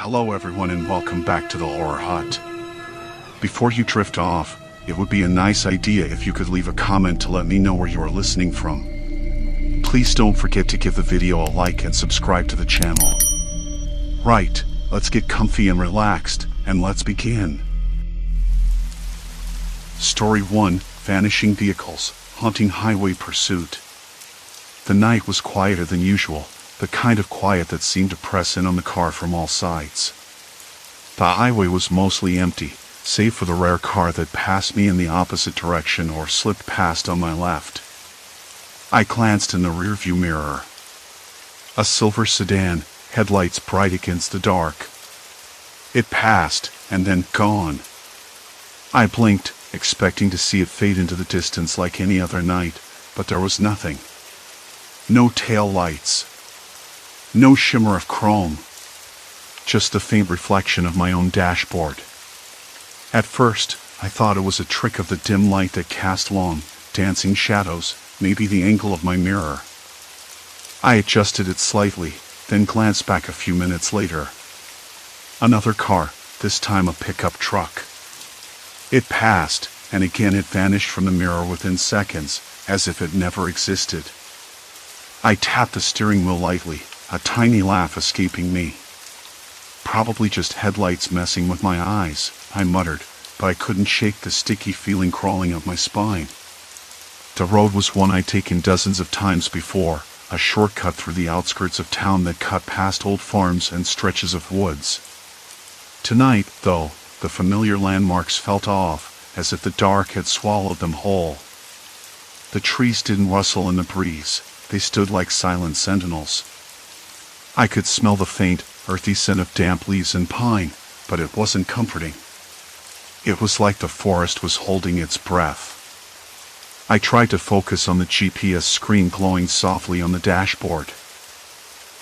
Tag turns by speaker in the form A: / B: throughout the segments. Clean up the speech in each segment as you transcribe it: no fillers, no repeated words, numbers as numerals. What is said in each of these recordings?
A: Hello everyone and welcome back to the Horror Hut. Before you drift off, it would be a nice idea if you could leave a comment to let me know where you are listening from. Please don't forget to give the video a like and subscribe to the channel. Right, let's get comfy and relaxed, and let's begin. Story 1, Vanishing Vehicles, Haunting Highway Pursuit. The night was quieter than usual, the kind of quiet that seemed to press in on the car from all sides. The highway was mostly empty, save for the rare car that passed me in the opposite direction or slipped past on my left. I glanced in the rearview mirror. A silver sedan, headlights bright against the dark. It passed, and then gone. I blinked, expecting to see it fade into the distance like any other night, but there was nothing. No tail lights. No shimmer of chrome. Just the faint reflection of my own dashboard. At first, I thought it was a trick of the dim light that cast long, dancing shadows, maybe the angle of my mirror. I adjusted it slightly, then glanced back a few minutes later. Another car, this time a pickup truck. It passed, and again it vanished from the mirror within seconds, as if it never existed. I tapped the steering wheel lightly, a tiny laugh escaping me. Probably just headlights messing with my eyes, I muttered, but I couldn't shake the sticky feeling crawling up my spine. The road was one I'd taken dozens of times before, a shortcut through the outskirts of town that cut past old farms and stretches of woods. Tonight, though, the familiar landmarks felt off, as if the dark had swallowed them whole. The trees didn't rustle in the breeze, they stood like silent sentinels. I could smell the faint, earthy scent of damp leaves and pine, but it wasn't comforting. It was like the forest was holding its breath. I tried to focus on the GPS screen glowing softly on the dashboard.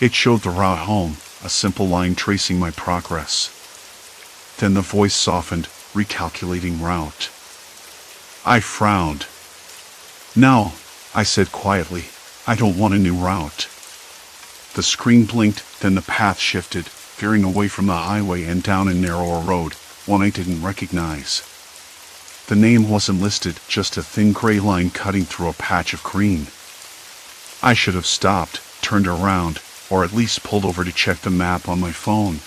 A: It showed the route home, a simple line tracing my progress. Then the voice softened, recalculating route. I frowned. "No," I said quietly, "I don't want a new route." The screen blinked, then the path shifted, veering away from the highway and down a narrower road, one I didn't recognize. The name wasn't listed, just a thin gray line cutting through a patch of green. I should have stopped, turned around, or at least pulled over to check the map on my phone.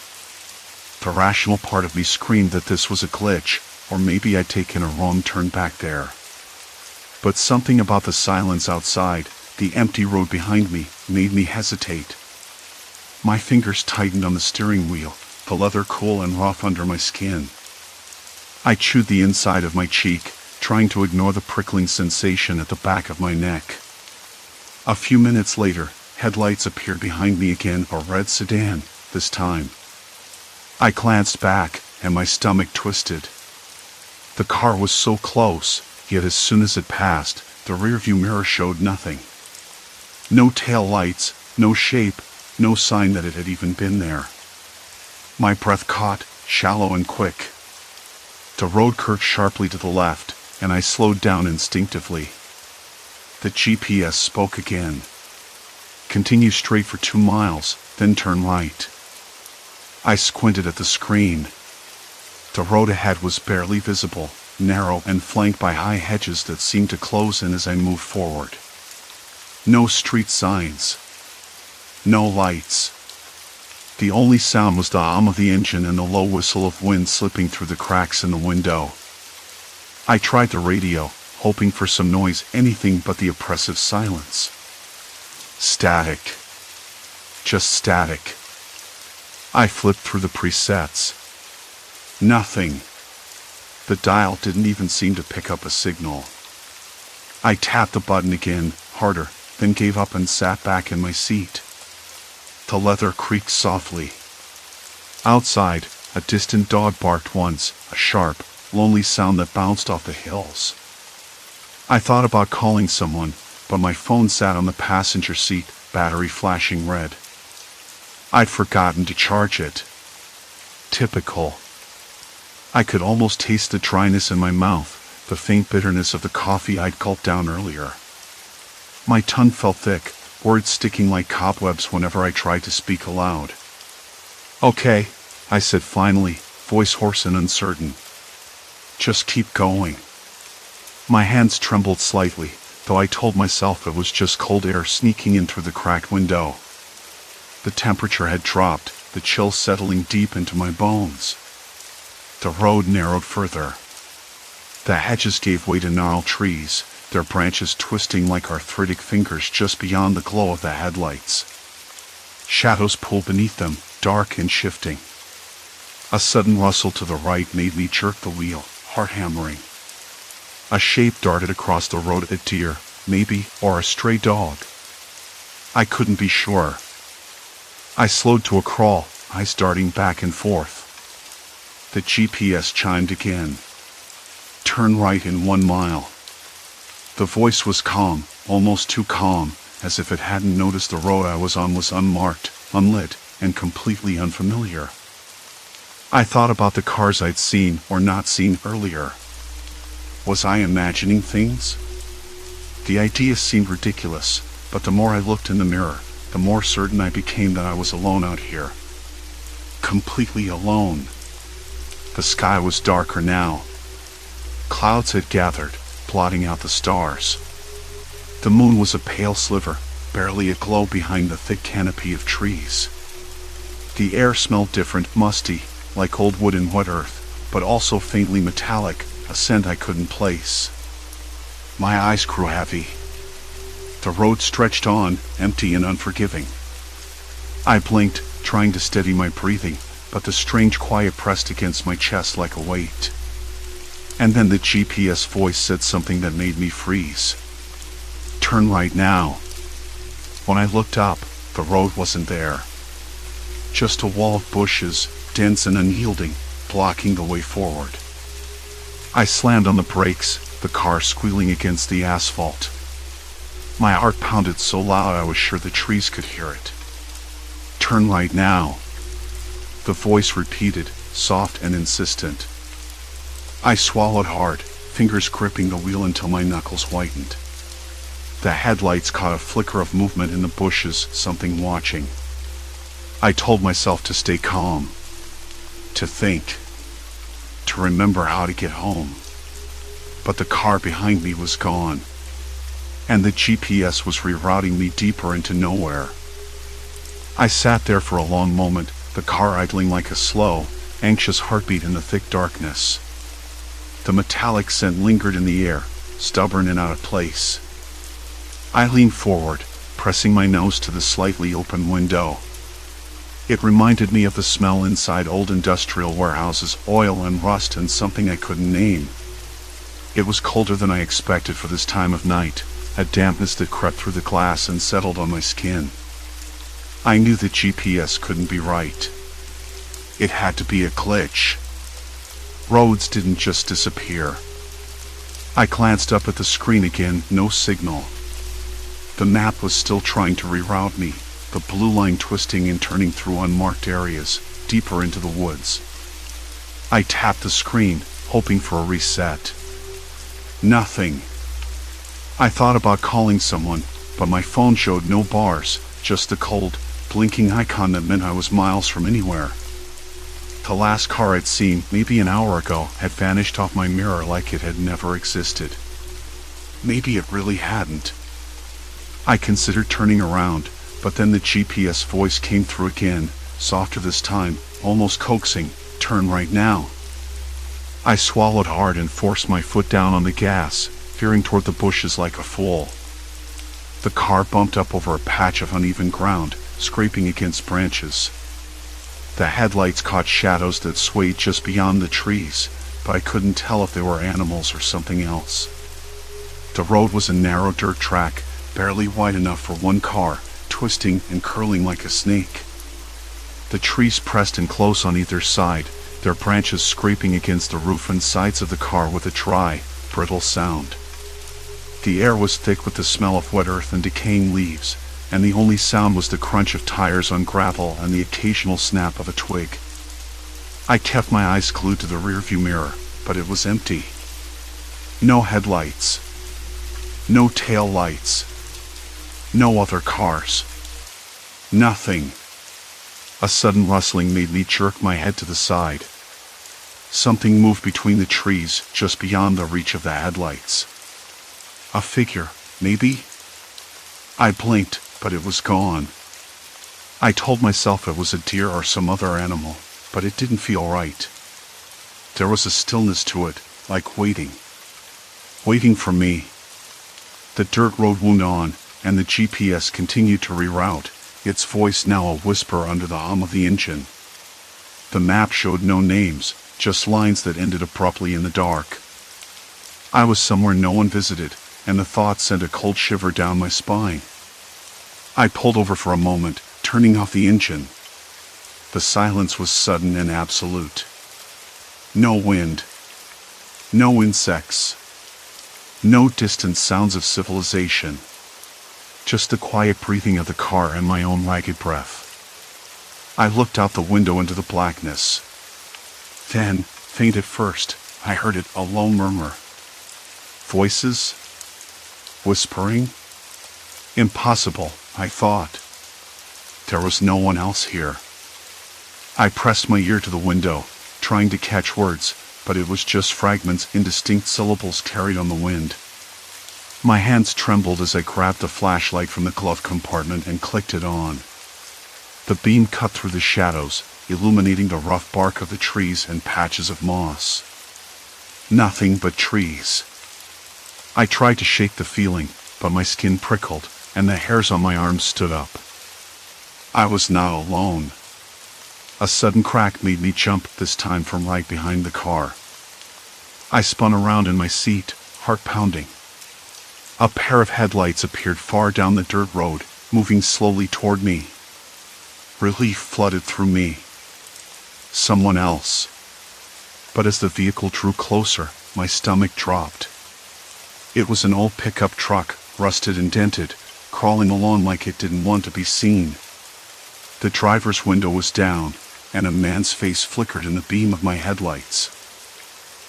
A: The rational part of me screamed that this was a glitch, or maybe I'd taken a wrong turn back there. But something about the silence outside, the empty road behind me, made me hesitate. My fingers tightened on the steering wheel, the leather cool and rough under my skin. I chewed the inside of my cheek, trying to ignore the prickling sensation at the back of my neck. A few minutes later, headlights appeared behind me again, a red sedan, this time. I glanced back, and my stomach twisted. The car was so close, yet as soon as it passed, the rearview mirror showed nothing. No tail lights, no shape, no sign that it had even been there. My breath caught, shallow and quick. The road curved sharply to the left, and I slowed down instinctively. The GPS spoke again. "Continue straight for 2 miles, then turn right." I squinted at the screen. The road ahead was barely visible, narrow and flanked by high hedges that seemed to close in as I moved forward. No street signs. No lights. The only sound was the hum of the engine and the low whistle of wind slipping through the cracks in the window. I tried the radio, hoping for some noise, anything but the oppressive silence. Static. Just static. I flipped through the presets. Nothing. The dial didn't even seem to pick up a signal. I tapped the button again, harder, then gave up and sat back in my seat. The leather creaked softly. Outside, a distant dog barked once, a sharp, lonely sound that bounced off the hills. I thought about calling someone, but my phone sat on the passenger seat, battery flashing red. I'd forgotten to charge it. Typical. I could almost taste the dryness in my mouth, the faint bitterness of the coffee I'd gulped down earlier. My tongue felt thick, words sticking like cobwebs whenever I tried to speak aloud. "Okay, I said finally, voice hoarse and uncertain. Just keep going. My hands trembled slightly, though I told myself it was just cold air sneaking in through the cracked window. The temperature had dropped, the chill settling deep into my bones. The road narrowed further. The hedges gave way to gnarled trees, their branches twisting like arthritic fingers just beyond the glow of the headlights. Shadows pulled beneath them, dark and shifting. A sudden rustle to the right made me jerk the wheel, heart hammering. A shape darted across the road, a deer, maybe, or a stray dog. I couldn't be sure. I slowed to a crawl, eyes darting back and forth. The GPS chimed again. Turn right in 1 mile. The voice was calm, almost too calm, as if it hadn't noticed the road I was on was unmarked, unlit, and completely unfamiliar. I thought about the cars I'd seen or not seen earlier. Was I imagining things? The idea seemed ridiculous, but the more I looked in the mirror, the more certain I became that I was alone out here. Completely alone. The sky was darker now. Clouds had gathered, blotting out the stars. The moon was a pale sliver, barely aglow behind the thick canopy of trees. The air smelled different, musty, like old wood and wet earth, but also faintly metallic, a scent I couldn't place. My eyes grew heavy. The road stretched on, empty and unforgiving. I blinked, trying to steady my breathing, but the strange quiet pressed against my chest like a weight. And then the GPS voice said something that made me freeze. Turn right now. When I looked up, the road wasn't there. Just a wall of bushes, dense and unyielding, blocking the way forward. I slammed on the brakes, the car squealing against the asphalt. My heart pounded so loud I was sure the trees could hear it. Turn right now. The voice repeated, soft and insistent. I swallowed hard, fingers gripping the wheel until my knuckles whitened. The headlights caught a flicker of movement in the bushes, something watching. I told myself to stay calm, to think, to remember how to get home. But the car behind me was gone, and the GPS was rerouting me deeper into nowhere. I sat there for a long moment, the car idling like a slow, anxious heartbeat in the thick darkness. The metallic scent lingered in the air, stubborn and out of place. I leaned forward, pressing my nose to the slightly open window. It reminded me of the smell inside old industrial warehouses, oil and rust and something I couldn't name. It was colder than I expected for this time of night, a dampness that crept through the glass and settled on my skin. I knew the GPS couldn't be right. It had to be a glitch. Roads didn't just disappear. I glanced up at the screen again, no signal. The map was still trying to reroute me, the blue line twisting and turning through unmarked areas, deeper into the woods. I tapped the screen, hoping for a reset. Nothing. I thought about calling someone, but my phone showed no bars, just the cold, blinking icon that meant I was miles from anywhere. The last car I'd seen, maybe an hour ago, had vanished off my mirror like it had never existed. Maybe it really hadn't. I considered turning around, but then the GPS voice came through again, softer this time, almost coaxing, turn right now. I swallowed hard and forced my foot down on the gas, veering toward the bushes like a fool. The car bumped up over a patch of uneven ground, scraping against branches. The headlights caught shadows that swayed just beyond the trees, but I couldn't tell if they were animals or something else. The road was a narrow dirt track, barely wide enough for one car, twisting and curling like a snake. The trees pressed in close on either side, their branches scraping against the roof and sides of the car with a dry, brittle sound. The air was thick with the smell of wet earth and decaying leaves, and the only sound was the crunch of tires on gravel and the occasional snap of a twig. I kept my eyes glued to the rearview mirror, but it was empty. No headlights. No tail lights. No other cars. Nothing. A sudden rustling made me jerk my head to the side. Something moved between the trees, just beyond the reach of the headlights. A figure, maybe? I blinked, but it was gone. I told myself it was a deer or some other animal, but it didn't feel right. There was a stillness to it, like waiting. Waiting for me. The dirt road wound on, and the GPS continued to reroute, its voice now a whisper under the hum of the engine. The map showed no names, just lines that ended abruptly in the dark. I was somewhere no one visited, and the thought sent a cold shiver down my spine. I pulled over for a moment, turning off the engine. The silence was sudden and absolute. No wind. No insects. No distant sounds of civilization. Just the quiet breathing of the car and my own ragged breath. I looked out the window into the blackness. Then, faint at first, I heard it, a low murmur. Voices? Whispering? Impossible, I thought. There was no one else here. I pressed my ear to the window, trying to catch words, but it was just fragments, indistinct syllables carried on the wind. My hands trembled as I grabbed a flashlight from the glove compartment and clicked it on. The beam cut through the shadows, illuminating the rough bark of the trees and patches of moss. Nothing but trees. I tried to shake the feeling, but my skin prickled, and the hairs on my arms stood up. I was not alone. A sudden crack made me jump, this time from right behind the car. I spun around in my seat, heart pounding. A pair of headlights appeared far down the dirt road, moving slowly toward me. Relief flooded through me. Someone else. But as the vehicle drew closer, my stomach dropped. It was an old pickup truck, rusted and dented, crawling along like it didn't want to be seen. The driver's window was down, and a man's face flickered in the beam of my headlights.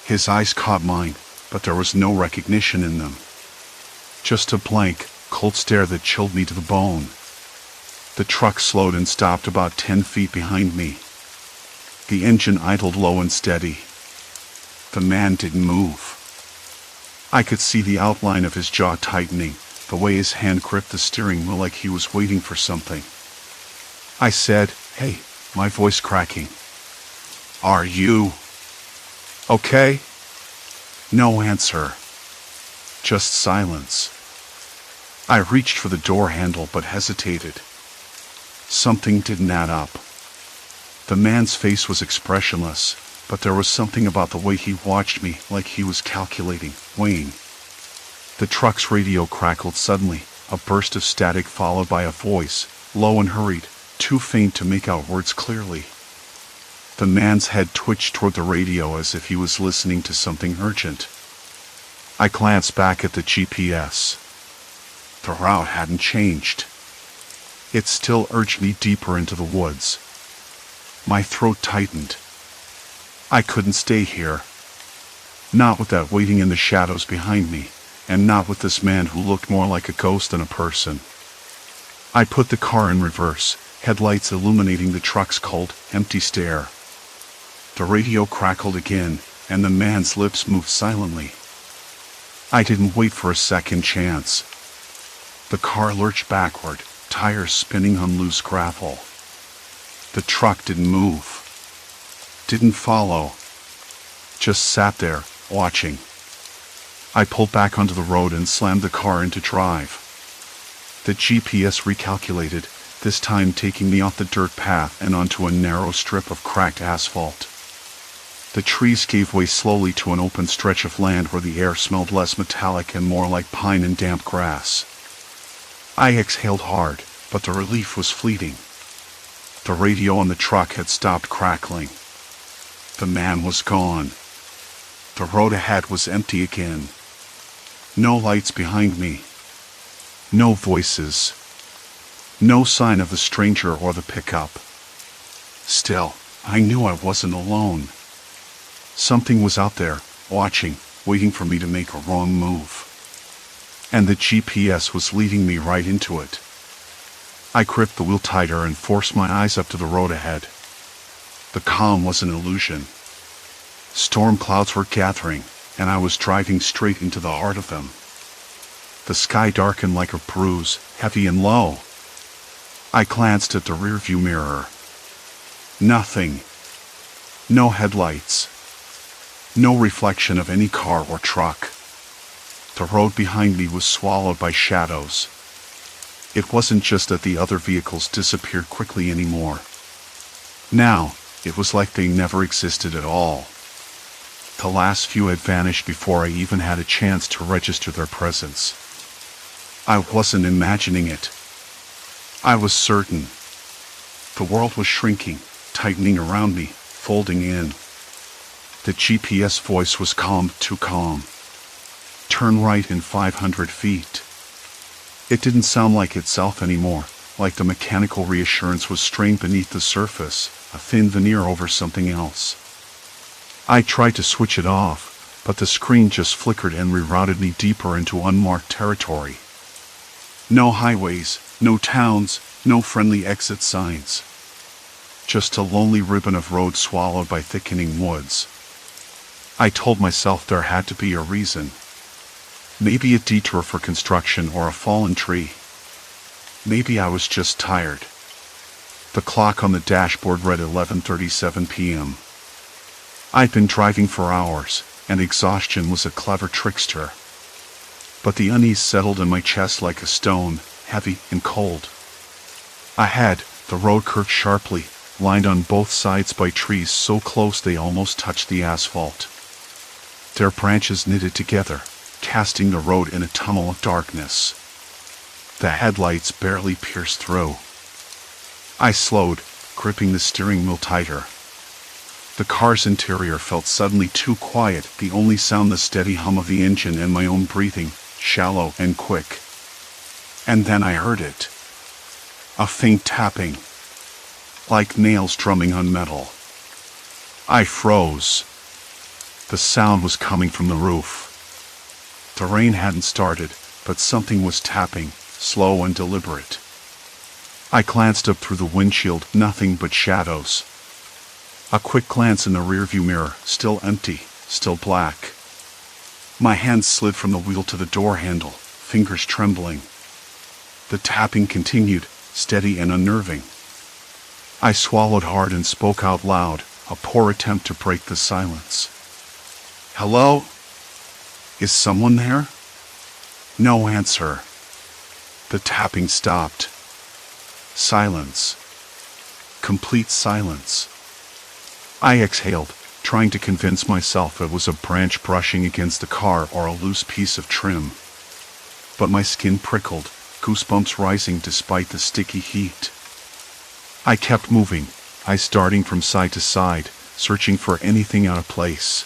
A: His eyes caught mine, but there was no recognition in them. Just a blank, cold stare that chilled me to the bone. The truck slowed and stopped about 10 feet behind me. The engine idled low and steady. The man didn't move. I could see the outline of his jaw tightening, the way his hand gripped the steering wheel like he was waiting for something. I said, "Hey," my voice cracking. "Are you okay?" No answer. Just silence. I reached for the door handle but hesitated. Something didn't add up. The man's face was expressionless, but there was something about the way he watched me, like he was calculating, weighing. The truck's radio crackled suddenly, a burst of static followed by a voice, low and hurried, too faint to make out words clearly. The man's head twitched toward the radio as if he was listening to something urgent. I glanced back at the GPS. The route hadn't changed. It still urged me deeper into the woods. My throat tightened. I couldn't stay here. Not with that waiting in the shadows behind me, and not with this man who looked more like a ghost than a person. I put the car in reverse, headlights illuminating the truck's cold, empty stare. The radio crackled again, and the man's lips moved silently. I didn't wait for a second chance. The car lurched backward, tires spinning on loose gravel. The truck didn't move. Didn't follow. Just sat there, watching. I pulled back onto the road and slammed the car into drive. The GPS recalculated, this time taking me off the dirt path and onto a narrow strip of cracked asphalt. The trees gave way slowly to an open stretch of land where the air smelled less metallic and more like pine and damp grass. I exhaled hard, but the relief was fleeting. The radio on the truck had stopped crackling. The man was gone. The road ahead was empty again. No lights behind me. No voices. No sign of the stranger or the pickup. Still, I knew I wasn't alone. Something was out there, watching, waiting for me to make a wrong move. And the GPS was leading me right into it. I gripped the wheel tighter and forced my eyes up to the road ahead. The calm was an illusion. Storm clouds were gathering, and I was driving straight into the heart of them. The sky darkened like a bruise, heavy and low. I glanced at the rearview mirror. Nothing. No headlights. No reflection of any car or truck. The road behind me was swallowed by shadows. It wasn't just that the other vehicles disappeared quickly anymore. Now, it was like they never existed at all. The last few had vanished before I even had a chance to register their presence. I wasn't imagining it. I was certain. The world was shrinking, tightening around me, folding in. The GPS voice was calm, too calm. Turn right in 500 feet. It didn't sound like itself anymore, like the mechanical reassurance was strained beneath the surface, a thin veneer over something else. I tried to switch it off, but the screen just flickered and rerouted me deeper into unmarked territory. No highways, no towns, no friendly exit signs. Just a lonely ribbon of road swallowed by thickening woods. I told myself there had to be a reason. Maybe a detour for construction or a fallen tree. Maybe I was just tired. The clock on the dashboard read 11:37 p.m. I'd been driving for hours, and exhaustion was a clever trickster. But the unease settled in my chest like a stone, heavy and cold. Ahead, the road curved sharply, lined on both sides by trees so close they almost touched the asphalt. Their branches knitted together, casting the road in a tunnel of darkness. The headlights barely pierced through. I slowed, gripping the steering wheel tighter. The car's interior felt suddenly too quiet, the only sound the steady hum of the engine and my own breathing, shallow and quick. And then I heard it. A faint tapping, like nails drumming on metal. I froze. The sound was coming from the roof. The rain hadn't started, but something was tapping, slow and deliberate. I glanced up through the windshield, nothing but shadows. A quick glance in the rearview mirror, still empty, still black. My hand slid from the wheel to the door handle, fingers trembling. The tapping continued, steady and unnerving. I swallowed hard and spoke out loud, a poor attempt to break the silence. "Hello? Is someone there?" No answer. The tapping stopped. Silence. Complete silence. I exhaled, trying to convince myself it was a branch brushing against the car or a loose piece of trim. But my skin prickled, goosebumps rising despite the sticky heat. I kept moving, eyes darting from side to side, searching for anything out of place.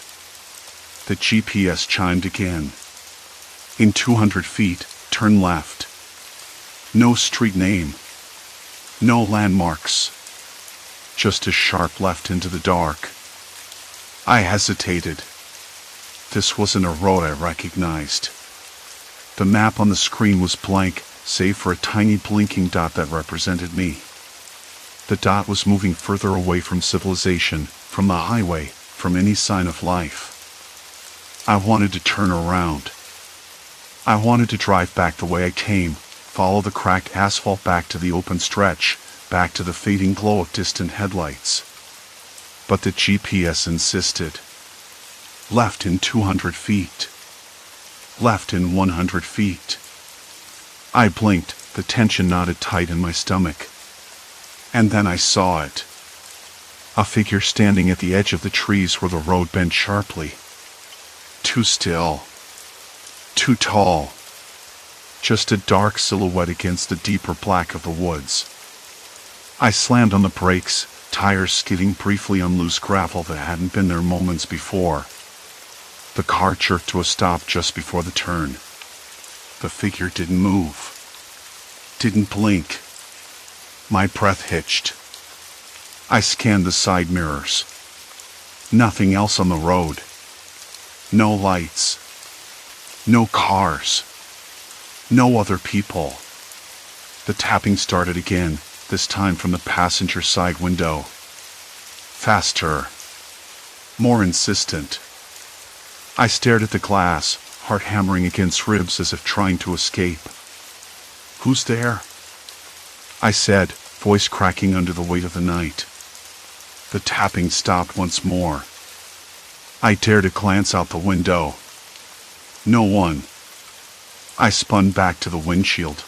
A: The GPS chimed again. In 200 feet, turn left. No street name. No landmarks. Just a sharp left into the dark. I hesitated. This wasn't a road I recognized. The map on the screen was blank, save for a tiny blinking dot that represented me. The dot was moving further away from civilization, from the highway, from any sign of life. I wanted to turn around. I wanted to drive back the way I came, follow the cracked asphalt back to the open stretch, back to the fading glow of distant headlights. But the GPS insisted. Left in 200 feet. Left in 100 feet. I blinked, the tension knotted tight in my stomach. And then I saw it. A figure standing at the edge of the trees where the road bent sharply. Too still. Too tall. Just a dark silhouette against the deeper black of the woods. I slammed on the brakes, tires skidding briefly on loose gravel that hadn't been there moments before. The car jerked to a stop just before the turn. The figure didn't move. Didn't blink. My breath hitched. I scanned the side mirrors. Nothing else on the road. No lights. No cars. No other people. The tapping started again, this time from the passenger side window. Faster. More insistent. I stared at the glass, heart hammering against ribs as if trying to escape. "Who's there?" I said, voice cracking under the weight of the night. The tapping stopped once more. I dared to glance out the window. No one. I spun back to the windshield.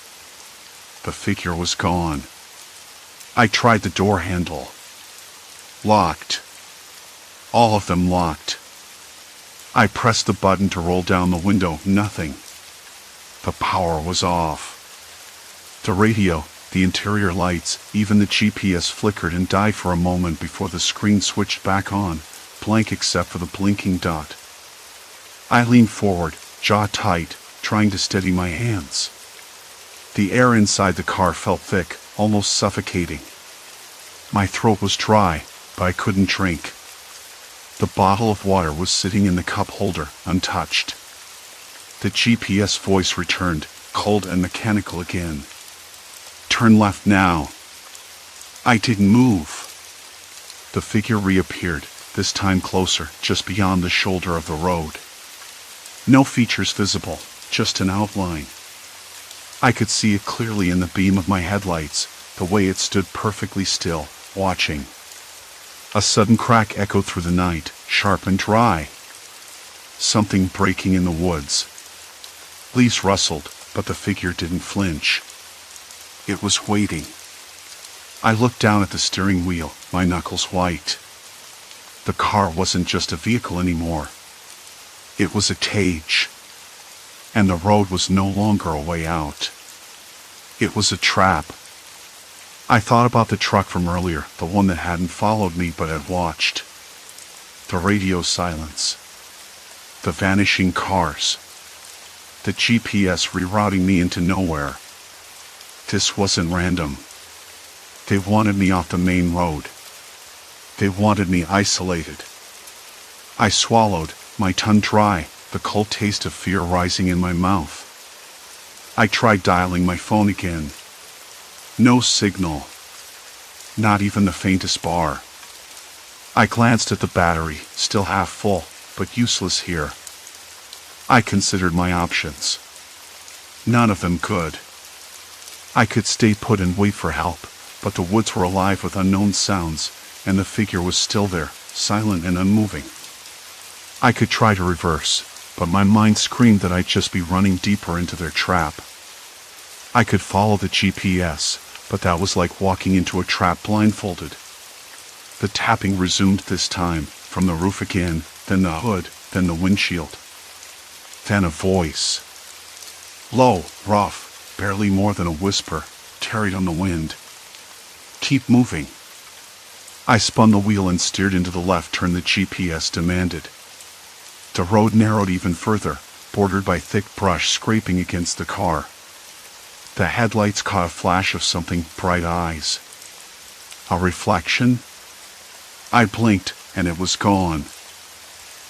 A: The figure was gone. I tried the door handle. Locked. All of them locked. I pressed the button to roll down the window. Nothing. The power was off. The radio, the interior lights, even the GPS flickered and died for a moment before the screen switched back on, blank except for the blinking dot. I leaned forward, jaw tight, trying to steady my hands. The air inside the car felt thick, almost suffocating. My throat was dry, but I couldn't drink. The bottle of water was sitting in the cup holder, untouched. The GPS voice returned, cold and mechanical again. "Turn left now." I didn't move. The figure reappeared, this time closer, just beyond the shoulder of the road. No features visible, just an outline. I could see it clearly in the beam of my headlights, the way it stood perfectly still, watching. A sudden crack echoed through the night, sharp and dry. Something breaking in the woods. Leaves rustled, but the figure didn't flinch. It was waiting. I looked down at the steering wheel, my knuckles white. The car wasn't just a vehicle anymore. It was a cage. And the road was no longer a way out. It was a trap. I thought about the truck from earlier, the one that hadn't followed me but had watched. The radio silence. The vanishing cars. The GPS rerouting me into nowhere. This wasn't random. They wanted me off the main road. They wanted me isolated. I swallowed, my tongue dry, the cold taste of fear rising in my mouth. I tried dialing my phone again. No signal. Not even the faintest bar. I glanced at the battery, still half full, but useless here. I considered my options. None of them good. I could stay put and wait for help, but the woods were alive with unknown sounds, and the figure was still there, silent and unmoving. I could try to reverse, but my mind screamed that I'd just be running deeper into their trap. I could follow the GPS, but that was like walking into a trap blindfolded. The tapping resumed this time, from the roof again, then the hood, then the windshield. Then a voice. Low, rough, barely more than a whisper, carried on the wind. "Keep moving." I spun the wheel and steered into the left turn the GPS demanded. The road narrowed even further, bordered by thick brush scraping against the car. The headlights caught a flash of something, bright eyes. A reflection? I blinked, and it was gone.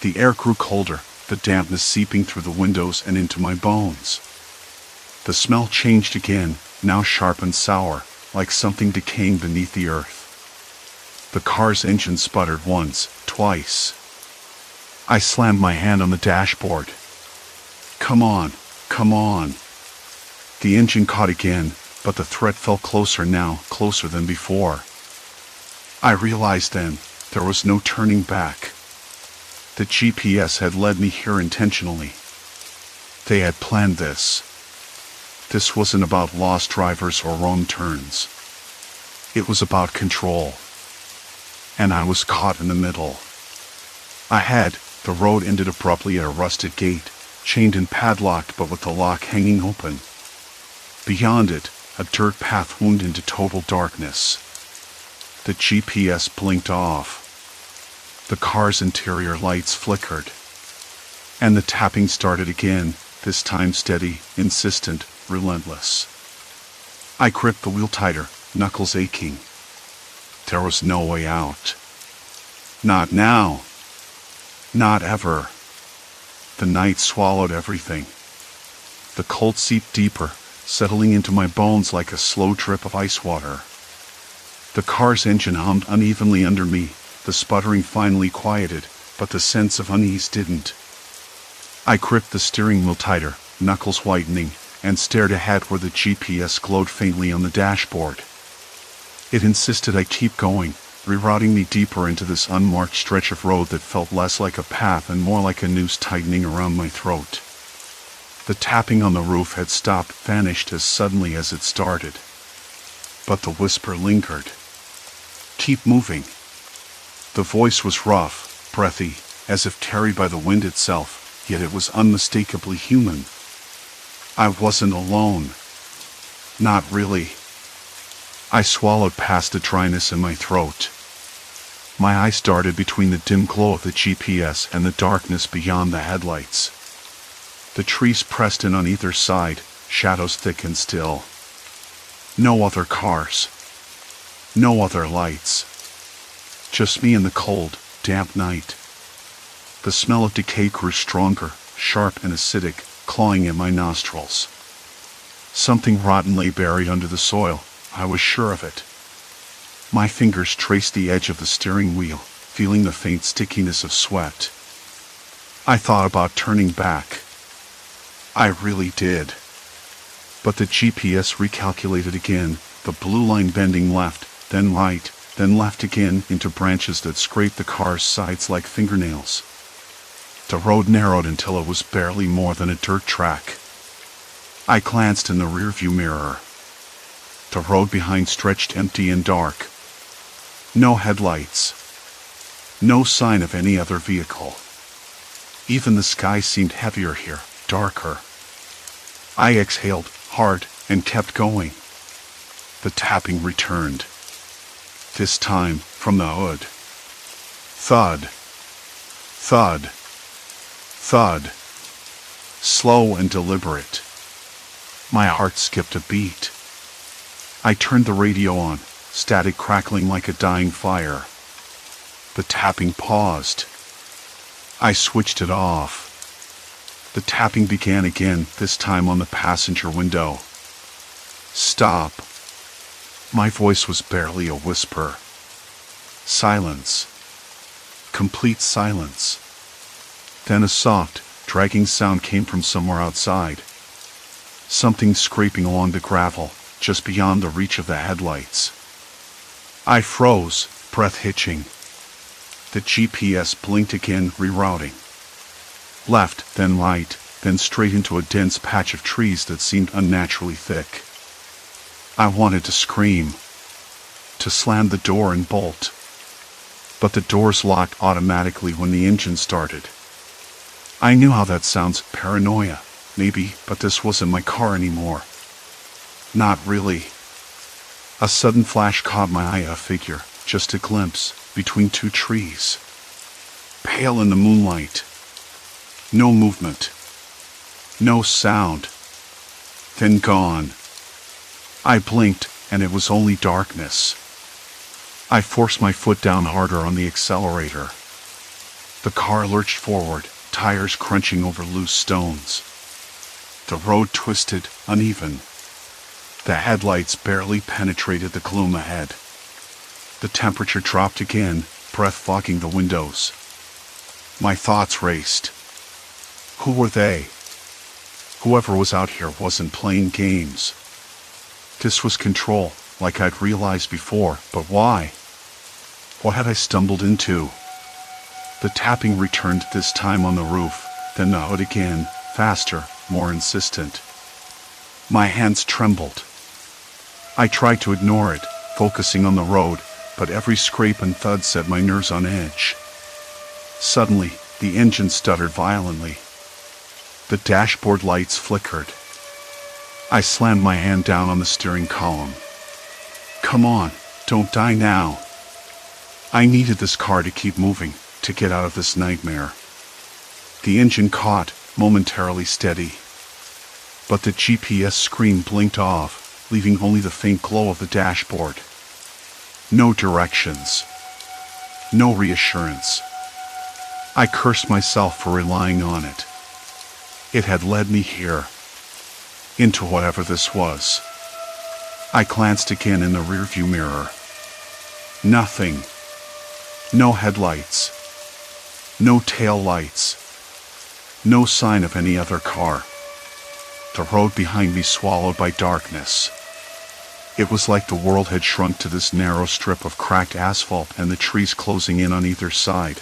A: The air grew colder, the dampness seeping through the windows and into my bones. The smell changed again, now sharp and sour, like something decaying beneath the earth. The car's engine sputtered once, twice. I slammed my hand on the dashboard. Come on, come on. The engine caught again, but the threat felt closer now, closer than before. I realized then, there was no turning back. The GPS had led me here intentionally. They had planned this. This wasn't about lost drivers or wrong turns. It was about control. And I was caught in the middle. Ahead, the road ended abruptly at a rusted gate, chained and padlocked but with the lock hanging open. Beyond it, a dirt path wound into total darkness. The GPS blinked off. The car's interior lights flickered. And the tapping started again, this time steady, insistent, relentless. I gripped the wheel tighter, knuckles aching. There was no way out. Not now. Not ever. The night swallowed everything. The cold seeped deeper, settling into my bones like a slow drip of ice water. The car's engine hummed unevenly under me, the sputtering finally quieted, but the sense of unease didn't. I gripped the steering wheel tighter, knuckles whitening, and stared ahead where the GPS glowed faintly on the dashboard. It insisted I keep going, rerouting me deeper into this unmarked stretch of road that felt less like a path and more like a noose tightening around my throat. The tapping on the roof had stopped, vanished as suddenly as it started. But the whisper lingered. Keep moving. The voice was rough, breathy, as if carried by the wind itself, yet it was unmistakably human. I wasn't alone. Not really. I swallowed past the dryness in my throat. My eyes darted between the dim glow of the GPS and the darkness beyond the headlights. The trees pressed in on either side, shadows thick and still. No other cars. No other lights. Just me and the cold, damp night. The smell of decay grew stronger, sharp and acidic, clawing at my nostrils. Something rotten lay buried under the soil, I was sure of it. My fingers traced the edge of the steering wheel, feeling the faint stickiness of sweat. I thought about turning back. I really did. But the GPS recalculated again, the blue line bending left, then right, then left again into branches that scraped the car's sides like fingernails. The road narrowed until it was barely more than a dirt track. I glanced in the rearview mirror. The road behind stretched empty and dark. No headlights. No sign of any other vehicle. Even the sky seemed heavier here, darker. I exhaled hard and kept going. The tapping returned. This time from the hood. Thud. Thud. Thud. Slow and deliberate. My heart skipped a beat. I turned the radio on, static crackling like a dying fire. The tapping paused. I switched it off. The tapping began again, this time on the passenger window. Stop. My voice was barely a whisper. Silence. Complete silence. Then a soft, dragging sound came from somewhere outside. Something scraping along the gravel, just beyond the reach of the headlights. I froze, breath hitching. The GPS blinked again, rerouting. Left, then right, then straight into a dense patch of trees that seemed unnaturally thick. I wanted to scream, to slam the door and bolt. But the doors locked automatically when the engine started. I knew how that sounds, paranoia, maybe, but this wasn't my car anymore. Not really. A sudden flash caught my eye, a figure, just a glimpse, between two trees. Pale in the moonlight. No movement. No sound. Then gone. I blinked, and it was only darkness. I forced my foot down harder on the accelerator. The car lurched forward, tires crunching over loose stones. The road twisted, uneven. The headlights barely penetrated the gloom ahead. The temperature dropped again, breath fogging the windows. My thoughts raced. Who were they? Whoever was out here wasn't playing games. This was control, like I'd realized before, but why? What had I stumbled into? The tapping returned, this time on the roof, then the hood again, faster, more insistent. My hands trembled. I tried to ignore it, focusing on the road, but every scrape and thud set my nerves on edge. Suddenly, the engine stuttered violently. The dashboard lights flickered. I slammed my hand down on the steering column. Come on, don't die now. I needed this car to keep moving, to get out of this nightmare. The engine caught, momentarily steady. But the GPS screen blinked off, leaving only the faint glow of the dashboard. No directions. No reassurance. I cursed myself for relying on it. It had led me here. into whatever this was. I glanced again in the rearview mirror. Nothing. No headlights. No tail lights. No sign of any other car. The road behind me swallowed by darkness. It was like the world had shrunk to this narrow strip of cracked asphalt and the trees closing in on either side.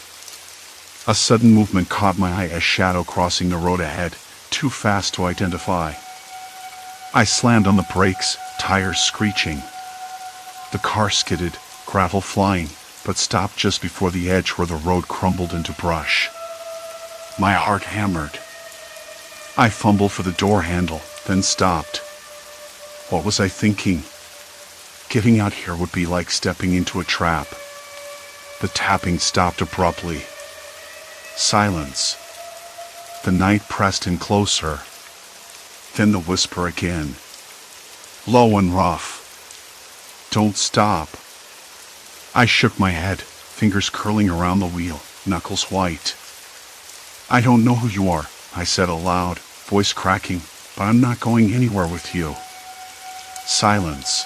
A: A sudden movement caught my eye, a shadow crossing the road ahead, too fast to identify. I slammed on the brakes, tires screeching. The car skidded, gravel flying, but stopped just before the edge where the road crumbled into brush. My heart hammered. I fumbled for the door handle, then stopped. What was I thinking? Getting out here would be like stepping into a trap. The tapping stopped abruptly. Silence. The night pressed in closer. Then the whisper again. Low and rough. Don't stop. I shook my head, fingers curling around the wheel, knuckles white. I don't know who you are, I said aloud, voice cracking, but I'm not going anywhere with you. Silence.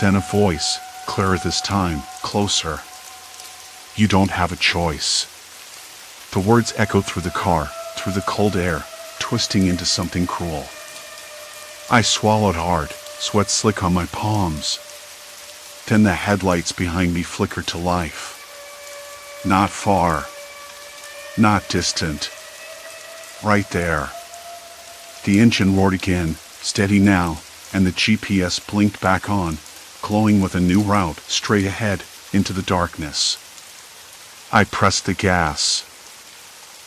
A: Then a voice, clearer this time, closer. You don't have a choice. The words echoed through the car, through the cold air, twisting into something cruel. I swallowed hard, sweat slick on my palms. Then the headlights behind me flickered to life. Not far. Not distant. Right there. The engine roared again, steady now, and the GPS blinked back on, glowing with a new route straight ahead into the darkness. I pressed the gas.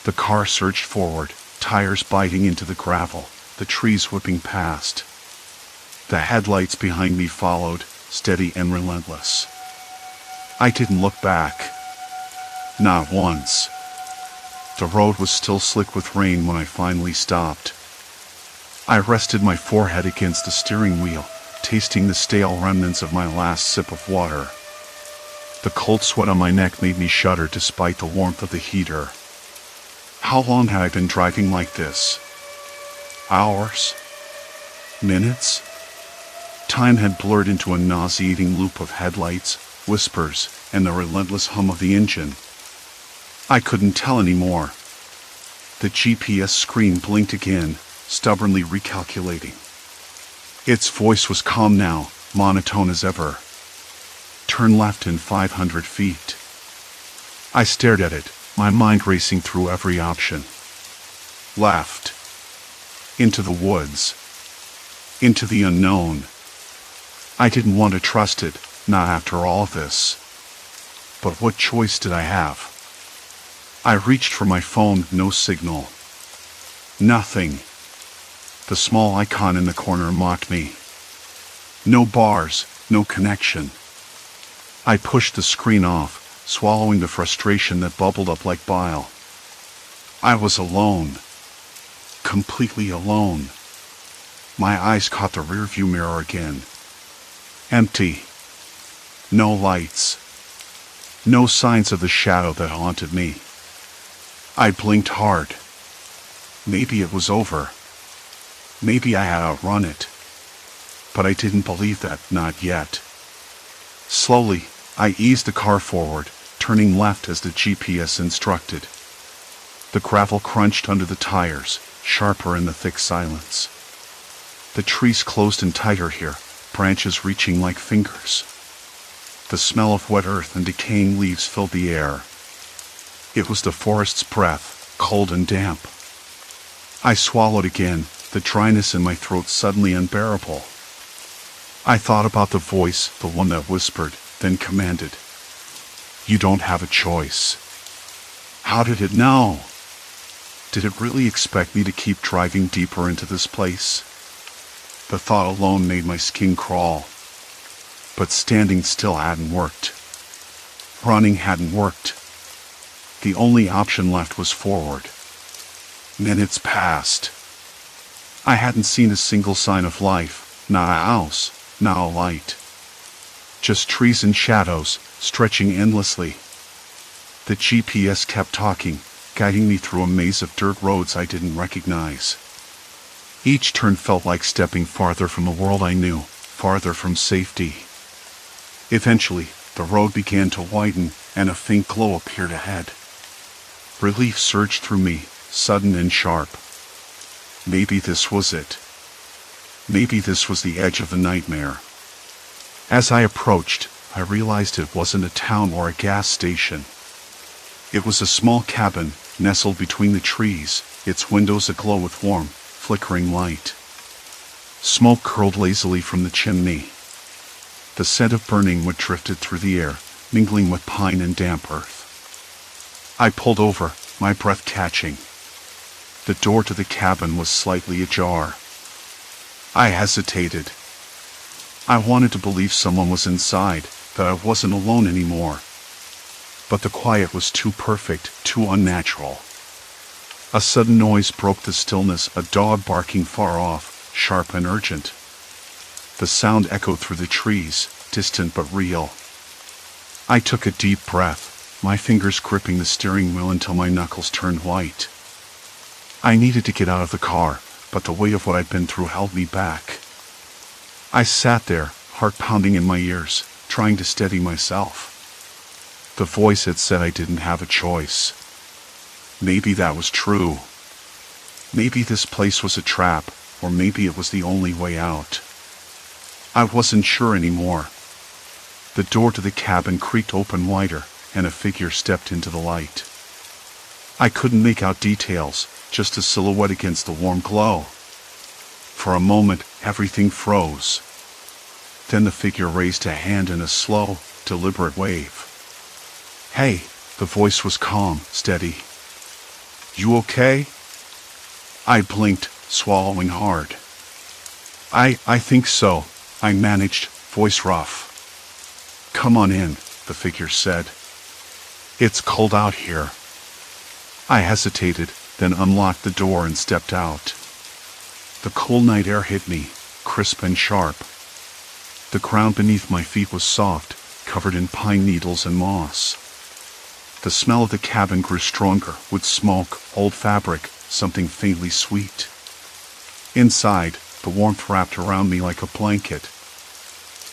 A: The car surged forward, tires biting into the gravel, the trees whipping past. The headlights behind me followed, steady and relentless. I didn't look back. Not once. The road was still slick with rain when I finally stopped. I rested my forehead against the steering wheel, tasting the stale remnants of my last sip of water. The cold sweat on my neck made me shudder despite the warmth of the heater. How long had I been driving like this? Hours? Minutes? Time had blurred into a nauseating loop of headlights, whispers, and the relentless hum of the engine. I couldn't tell anymore. The GPS screen blinked again, stubbornly recalculating. Its voice was calm now, monotone as ever. Turn left in 500 feet. I stared at it, my mind racing through every option. Left. Into the woods. Into the unknown. I didn't want to trust it, not after all this. But what choice did I have? I reached for my phone, no signal. Nothing. The small icon in the corner mocked me. No bars, no connection. I pushed the screen off, swallowing the frustration that bubbled up like bile. I was alone. Completely alone. My eyes caught the rearview mirror again. Empty. No lights. No signs of the shadow that haunted me. I blinked hard. Maybe it was over. Maybe I had outrun it. But I didn't believe that, not yet. Slowly, I eased the car forward, turning left as the GPS instructed. The gravel crunched under the tires, sharper in the thick silence. The trees closed in tighter here, branches reaching like fingers. The smell of wet earth and decaying leaves filled the air. It was the forest's breath, cold and damp. I swallowed again, the dryness in my throat suddenly unbearable. I thought about the voice, the one that whispered, then commanded. You don't have a choice. How did it know? Did it really expect me to keep driving deeper into this place? The thought alone made my skin crawl. But standing still hadn't worked. Running hadn't worked. The only option left was forward. Minutes passed. I hadn't seen a single sign of life, not a house, not a light. Just trees and shadows, stretching endlessly. The GPS kept talking, guiding me through a maze of dirt roads I didn't recognize. Each turn felt like stepping farther from the world I knew, farther from safety. Eventually, the road began to widen, and a faint glow appeared ahead. Relief surged through me, sudden and sharp. Maybe this was it. Maybe this was the edge of the nightmare. As I approached, I realized it wasn't a town or a gas station. It was a small cabin, nestled between the trees, its windows aglow with warm, flickering light. Smoke curled lazily from the chimney. The scent of burning wood drifted through the air, mingling with pine and damp earth. I pulled over, my breath catching. The door to the cabin was slightly ajar. I hesitated. I wanted to believe someone was inside, that I wasn't alone anymore. But the quiet was too perfect, too unnatural. A sudden noise broke the stillness, a dog barking far off, sharp and urgent. The sound echoed through the trees, distant but real. I took a deep breath, my fingers gripping the steering wheel until my knuckles turned white. I needed to get out of the car, but the weight of what I'd been through held me back. I sat there, heart pounding in my ears, trying to steady myself. The voice had said I didn't have a choice. Maybe that was true. Maybe this place was a trap, or maybe it was the only way out. I wasn't sure anymore. The door to the cabin creaked open wider, and a figure stepped into the light. I couldn't make out details, just a silhouette against the warm glow. For a moment, everything froze. Then the figure raised a hand in a slow, deliberate wave. "Hey," the voice was calm, steady. "You okay?" I blinked, swallowing hard. I think so," I managed, voice rough. "Come on in," the figure said. "It's cold out here." I hesitated, then unlocked the door and stepped out. The cool night air hit me, crisp and sharp. The ground beneath my feet was soft, covered in pine needles and moss. The smell of the cabin grew stronger, with smoke, old fabric, something faintly sweet. Inside, the warmth wrapped around me like a blanket.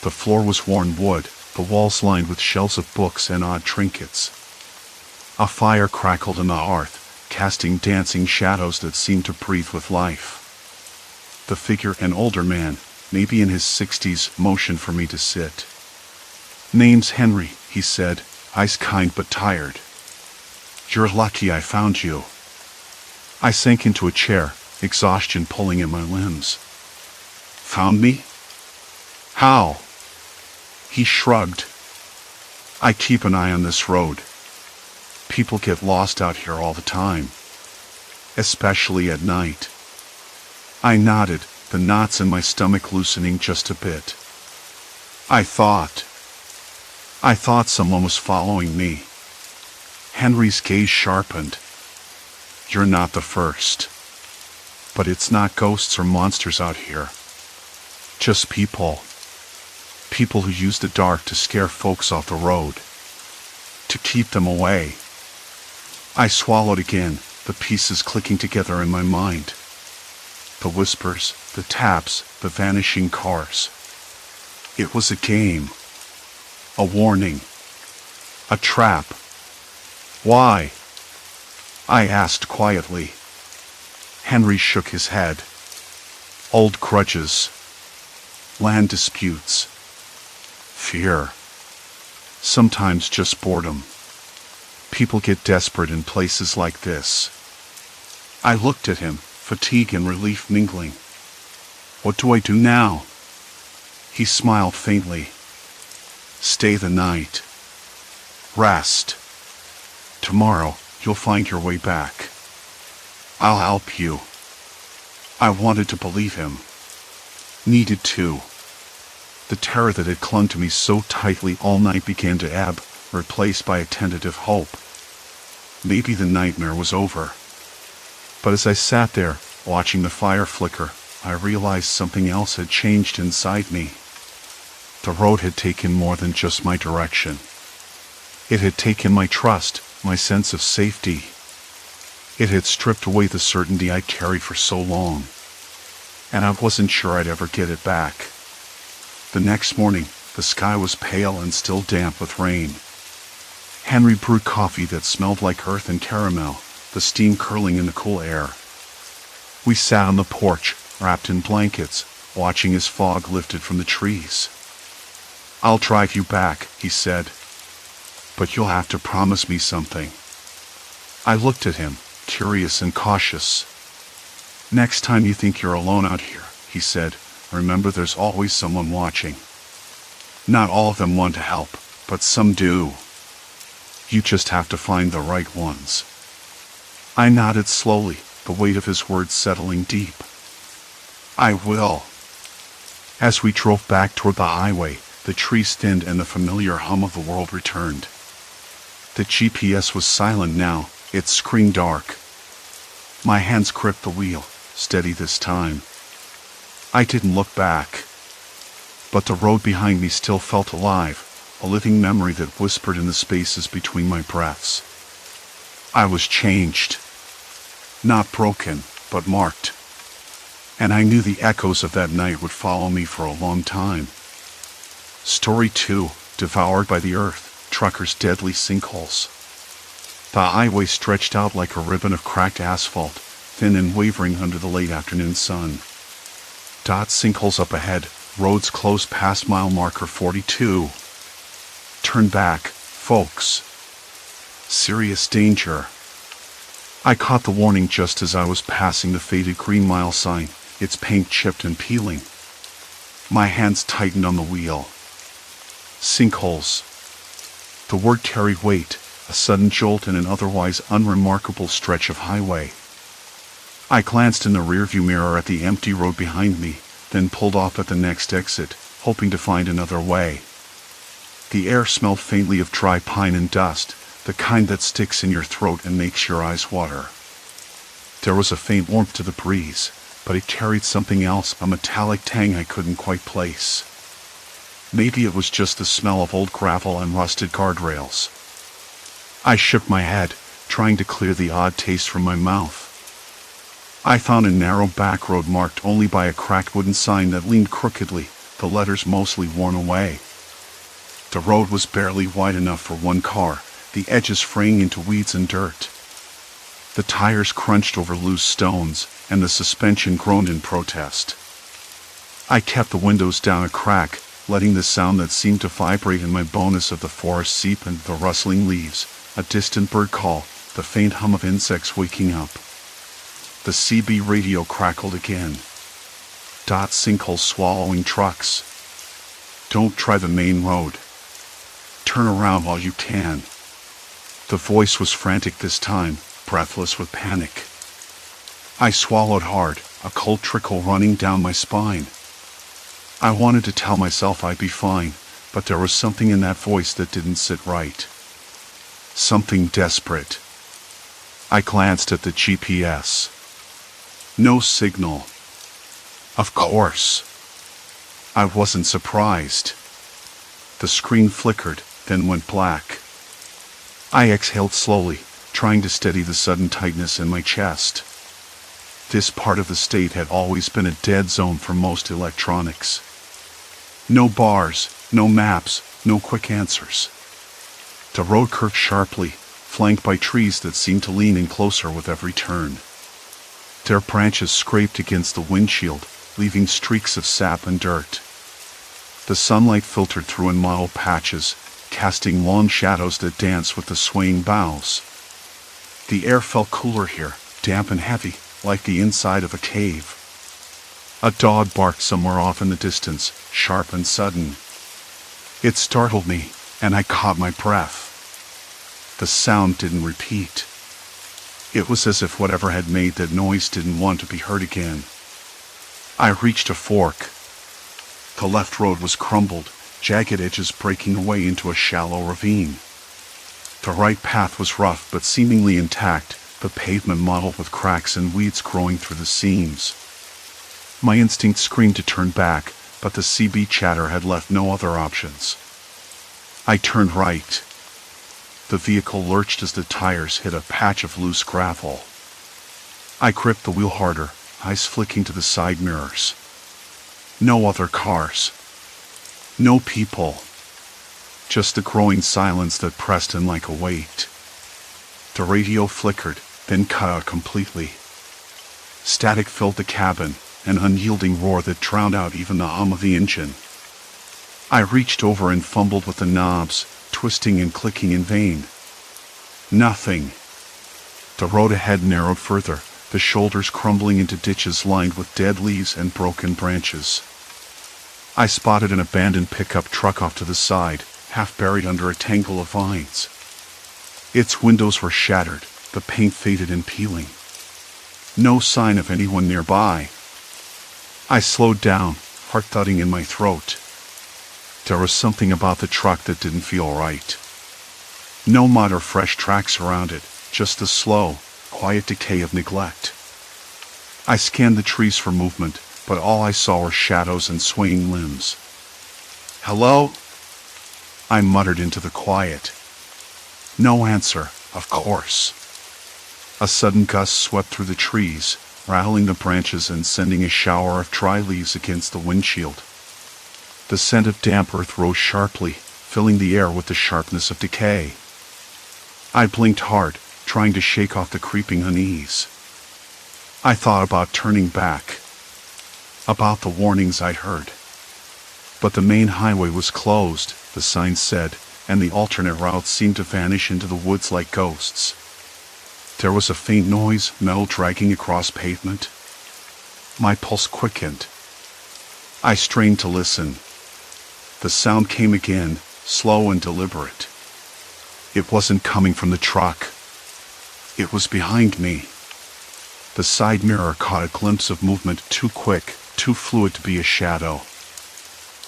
A: The floor was worn wood, the walls lined with shelves of books and odd trinkets. A fire crackled in the hearth, casting dancing shadows that seemed to breathe with life. The figure, an older man, maybe in his 60s, motioned for me to sit. "Name's Henry," he said, eyes kind but tired. "You're lucky I found you." I sank into a chair, exhaustion pulling at my limbs. "Found me? How?" He shrugged. "I keep an eye on this road. People get lost out here all the time, especially at night." I nodded, the knots in my stomach loosening just a bit. I thought someone was following me." Henry's gaze sharpened. "You're not the first. But it's not ghosts or monsters out here. Just people. People who use the dark to scare folks off the road. To keep them away." I swallowed again, the pieces clicking together in my mind. The whispers, the taps, the vanishing cars. It was a game. A warning. A trap. "Why?" I asked quietly. Henry shook his head. "Old grudges. Land disputes. Fear. Sometimes just boredom. People get desperate in places like this." I looked at him, fatigue and relief mingling. "What do I do now?" He smiled faintly. "Stay the night. Rest. Tomorrow, you'll find your way back. I'll help you." I wanted to believe him. Needed to. The terror that had clung to me so tightly all night began to ebb, replaced by a tentative hope. Maybe the nightmare was over. But as I sat there, watching the fire flicker, I realized something else had changed inside me. The road had taken more than just my direction. It had taken my trust, my sense of safety. It had stripped away the certainty I'd carried for so long. and I wasn't sure I'd ever get it back. The next morning, the sky was pale and still damp with rain. Henry brewed coffee that smelled like earth and caramel, the steam curling in the cool air. We sat on the porch, wrapped in blankets, watching as fog lifted from the trees. "I'll drive you back," he said. "But you'll have to promise me something." I looked at him, curious and cautious. "Next time you think you're alone out here," he said, "remember there's always someone watching. Not all of them want to help, but some do. You just have to find the right ones." I nodded slowly, the weight of his words settling deep. "I will." As we drove back toward the highway, the trees thinned and the familiar hum of the world returned. The GPS was silent now, its screen dark. My hands gripped the wheel, steady this time. I didn't look back. But the road behind me still felt alive, a living memory that whispered in the spaces between my breaths. I was changed. Not broken, but marked. And I knew the echoes of that night would follow me for a long time. Story 2, Devoured by the Earth, Truckers' Deadly Sinkholes. The highway stretched out like a ribbon of cracked asphalt, thin and wavering under the late afternoon sun. Sinkholes up ahead, roads closed past mile marker 42. "Turn back, folks. Serious danger." I caught the warning just as I was passing the faded green mile sign, its paint chipped and peeling. My hands tightened on the wheel. Sinkholes. The word carried weight, a sudden jolt in an otherwise unremarkable stretch of highway. I glanced in the rearview mirror at the empty road behind me, then pulled off at the next exit, hoping to find another way. The air smelled faintly of dry pine and dust, the kind that sticks in your throat and makes your eyes water. There was a faint warmth to the breeze, but it carried something else, a metallic tang I couldn't quite place. Maybe it was just the smell of old gravel and rusted guardrails. I shook my head, trying to clear the odd taste from my mouth. I found a narrow back road marked only by a cracked wooden sign that leaned crookedly, the letters mostly worn away. The road was barely wide enough for one car, the edges fraying into weeds and dirt. The tires crunched over loose stones, and the suspension groaned in protest. I kept the windows down a crack, letting the sound that seemed to vibrate in my bonus of the forest seep into the rustling leaves, a distant bird call, the faint hum of insects waking up. The CB radio crackled again. Sinkholes swallowing trucks. "Don't try the main road. Turn around while you can." The voice was frantic this time, breathless with panic. I swallowed hard, a cold trickle running down my spine. I wanted to tell myself I'd be fine, but there was something in that voice that didn't sit right. Something desperate. I glanced at the GPS. No signal. Of course. I wasn't surprised. The screen flickered, then went black. I exhaled slowly, trying to steady the sudden tightness in my chest. This part of the state had always been a dead zone for most electronics. No bars, no maps, no quick answers. The road curved sharply, flanked by trees that seemed to lean in closer with every turn. Their branches scraped against the windshield, leaving streaks of sap and dirt. The sunlight filtered through in mottled patches, casting long shadows that danced with the swaying boughs. The air felt cooler here, damp and heavy, like the inside of a cave. A dog barked somewhere off in the distance, sharp and sudden. It startled me, and I caught my breath. The sound didn't repeat. It was as if whatever had made that noise didn't want to be heard again. I reached a fork. The left road was crumbled, jagged edges breaking away into a shallow ravine. The right path was rough but seemingly intact, the pavement mottled with cracks and weeds growing through the seams. My instinct screamed to turn back, but the CB chatter had left no other options. I turned right. The vehicle lurched as the tires hit a patch of loose gravel. I gripped the wheel harder, eyes flicking to the side mirrors. No other cars. No people. Just the growing silence that pressed in like a weight. The radio flickered, then cut out completely. Static filled the cabin, an unyielding roar that drowned out even the hum of the engine. I reached over and fumbled with the knobs, twisting and clicking in vain. Nothing. The road ahead narrowed further, the shoulders crumbling into ditches lined with dead leaves and broken branches. I spotted an abandoned pickup truck off to the side, half buried under a tangle of vines. Its windows were shattered, the paint faded and peeling. No sign of anyone nearby. I slowed down, heart thudding in my throat. There was something about the truck that didn't feel right. No mud or fresh tracks around it, just the slow, quiet decay of neglect. I scanned the trees for movement, but all I saw were shadows and swaying limbs. "Hello?" I muttered into the quiet. No answer, of course. A sudden gust swept through the trees, rattling the branches and sending a shower of dry leaves against the windshield. The scent of damp earth rose sharply, filling the air with the sharpness of decay. I blinked hard, trying to shake off the creeping unease. I thought about turning back, about the warnings I'd heard. But the main highway was closed, the sign said, and the alternate routes seemed to vanish into the woods like ghosts. There was a faint noise, metal dragging across pavement. My pulse quickened. I strained to listen. The sound came again, slow and deliberate. It wasn't coming from the truck. It was behind me. The side mirror caught a glimpse of movement too quick, too fluid to be a shadow.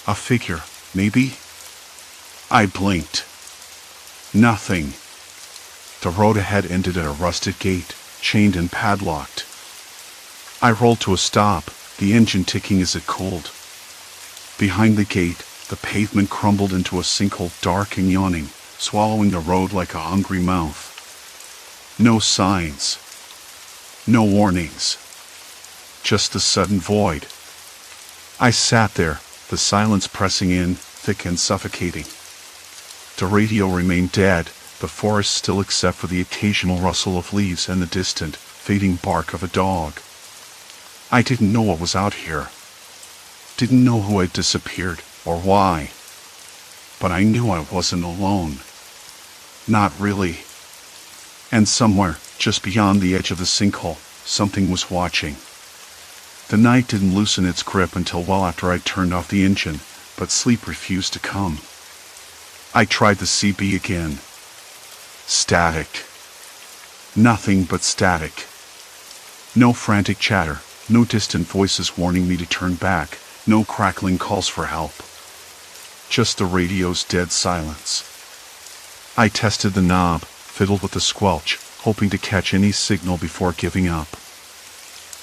A: A figure, maybe? I blinked. Nothing. The road ahead ended at a rusted gate, chained and padlocked. I rolled to a stop, the engine ticking as it cooled. Behind the gate, the pavement crumbled into a sinkhole, dark and yawning, swallowing the road like a hungry mouth. No signs. No warnings. Just the sudden void. I sat there, the silence pressing in, thick and suffocating. The radio remained dead, the forest still except for the occasional rustle of leaves and the distant, fading bark of a dog. I didn't know what was out here. Didn't know who had disappeared, or why. But I knew I wasn't alone. Not really. And somewhere, just beyond the edge of the sinkhole, something was watching. The night didn't loosen its grip until well after I turned off the engine, but sleep refused to come. I tried the CB again. Static. Nothing but static. No frantic chatter, no distant voices warning me to turn back, no crackling calls for help. Just the radio's dead silence. I tested the knob, fiddled with the squelch, hoping to catch any signal before giving up.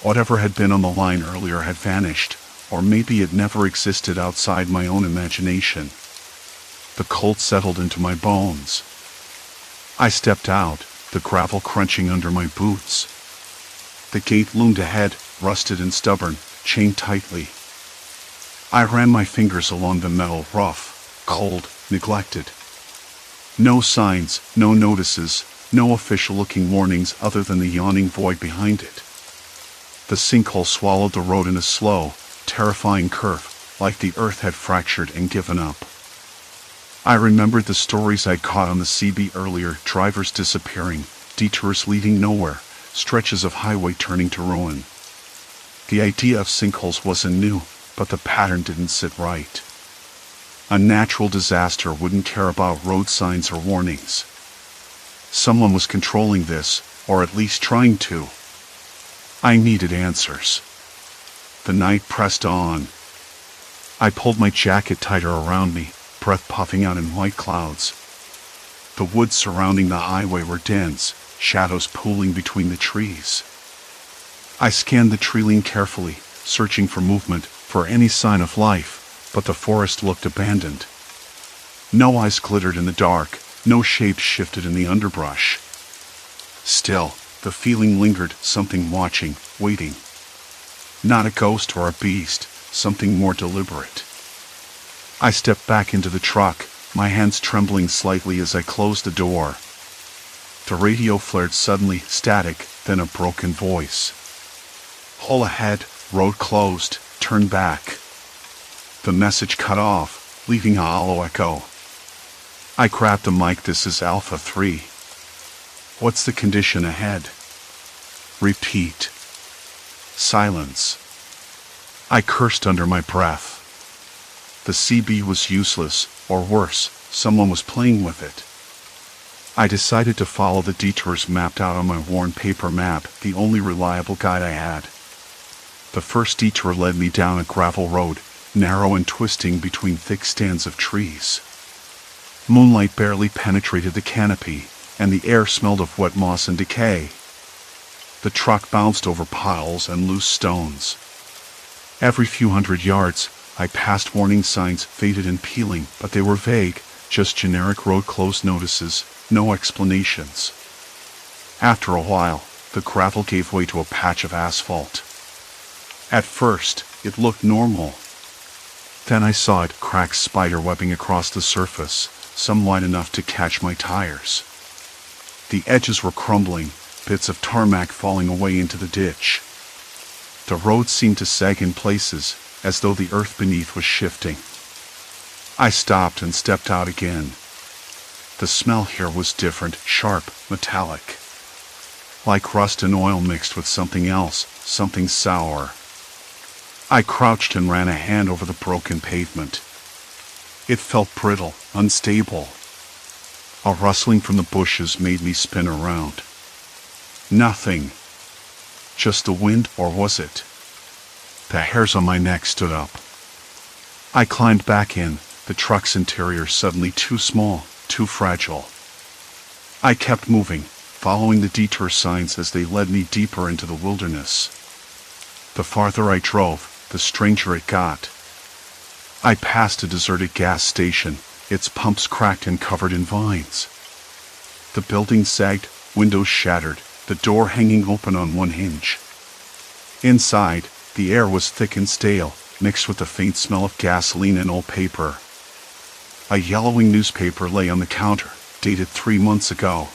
A: Whatever had been on the line earlier had vanished, or maybe it never existed outside my own imagination. The cold settled into my bones. I stepped out, the gravel crunching under my boots. The gate loomed ahead, rusted and stubborn, chained tightly. I ran my fingers along the metal, rough, cold, neglected. No signs, no notices, no official-looking warnings other than the yawning void behind it. The sinkhole swallowed the road in a slow, terrifying curve, like the earth had fractured and given up. I remembered the stories I'd caught on the CB earlier, drivers disappearing, detours leading nowhere, stretches of highway turning to ruin. The idea of sinkholes wasn't new, but the pattern didn't sit right. A natural disaster wouldn't care about road signs or warnings. Someone was controlling this, or at least trying to. I needed answers. The night pressed on. I pulled my jacket tighter around me, breath puffing out in white clouds. The woods surrounding the highway were dense, shadows pooling between the trees. I scanned the tree line carefully, searching for movement, for any sign of life, but the forest looked abandoned. No eyes glittered in the dark, no shapes shifted in the underbrush. Still, the feeling lingered, something watching, waiting. Not a ghost or a beast, something more deliberate. I stepped back into the truck, my hands trembling slightly as I closed the door. The radio flared suddenly, static, then a broken voice. "Hole ahead, road closed, turn back." The message cut off, leaving a hollow echo. I grabbed the mic. "This is Alpha 3. What's the condition ahead?" Repeat. Silence. I cursed under my breath. The CB was useless, or worse, someone was playing with it. I decided to follow the detours mapped out on my worn paper map, the only reliable guide I had. The first detour led me down a gravel road, narrow and twisting between thick stands of trees. Moonlight barely penetrated the canopy, and the air smelled of wet moss and decay. The truck bounced over piles and loose stones. Every few hundred yards, I passed warning signs, faded and peeling, but they were vague, just generic road closed notices, no explanations. After a while, the gravel gave way to a patch of asphalt. At first, it looked normal. Then I saw it, cracks spiderwebbing across the surface, some wide enough to catch my tires. The edges were crumbling, bits of tarmac falling away into the ditch. The road seemed to sag in places, as though the earth beneath was shifting. I stopped and stepped out again. The smell here was different, sharp, metallic. Like rust and oil mixed with something else, something sour. I crouched and ran a hand over the broken pavement. It felt brittle, unstable. A rustling from the bushes made me spin around. Nothing. Just the wind, or was it? The hairs on my neck stood up. I climbed back in, the truck's interior suddenly too small, too fragile. I kept moving, following the detour signs as they led me deeper into the wilderness. The farther I drove, the stranger it got. I passed a deserted gas station, its pumps cracked and covered in vines. The building sagged, windows shattered, the door hanging open on one hinge. Inside, the air was thick and stale, mixed with the faint smell of gasoline and old paper. A yellowing newspaper lay on the counter, dated 3 months ago.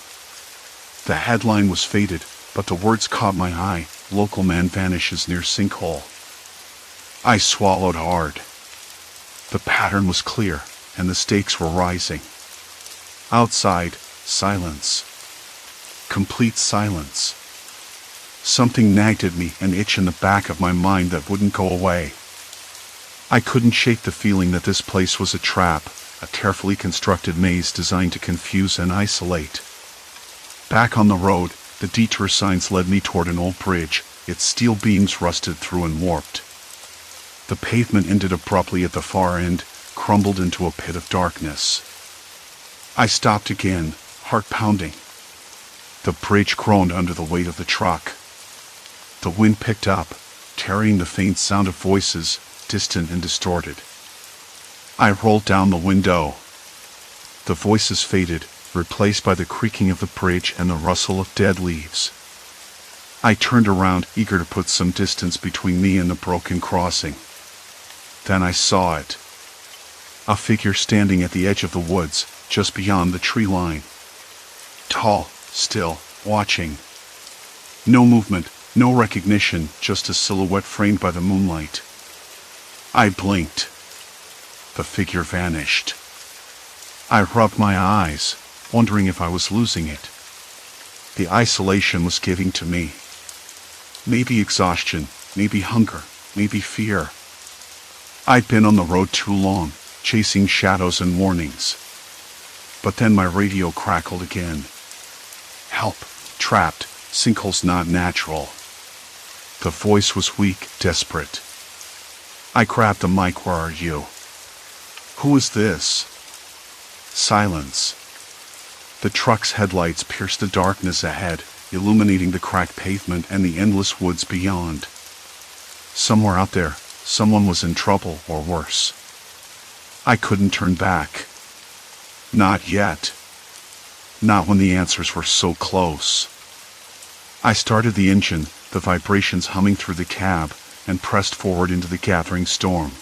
A: The headline was faded, but the words caught my eye: "Local man vanishes near Sinkhole." I swallowed hard. The pattern was clear, and the stakes were rising. Outside, silence. Complete silence. Something nagged at me, an itch in the back of my mind that wouldn't go away. I couldn't shake the feeling that this place was a trap, a carefully constructed maze designed to confuse and isolate. Back on the road, the detour signs led me toward an old bridge, its steel beams rusted through and warped. The pavement ended abruptly at the far end, crumbled into a pit of darkness. I stopped again, heart pounding. The bridge groaned under the weight of the truck. The wind picked up, carrying the faint sound of voices, distant and distorted. I rolled down the window. The voices faded, replaced by the creaking of the bridge and the rustle of dead leaves. I turned around, eager to put some distance between me and the broken crossing. Then I saw it. A figure standing at the edge of the woods, just beyond the tree line. Tall, still, watching. No movement, no recognition, just a silhouette framed by the moonlight. I blinked. The figure vanished. I rubbed my eyes, wondering if I was losing it. The isolation was giving to me. Maybe exhaustion, maybe hunger, maybe fear. I'd been on the road too long, chasing shadows and warnings. But then my radio crackled again. "Help, trapped, sinkholes not natural." The voice was weak, desperate. I grabbed the mic. "Where are you?" "Who is this?" Silence. The truck's headlights pierced the darkness ahead, illuminating the cracked pavement and the endless woods beyond. Somewhere out there, someone was in trouble, or worse. I couldn't turn back. Not yet. Not when the answers were so close. I started the engine, the vibrations humming through the cab, and pressed forward into the gathering storm.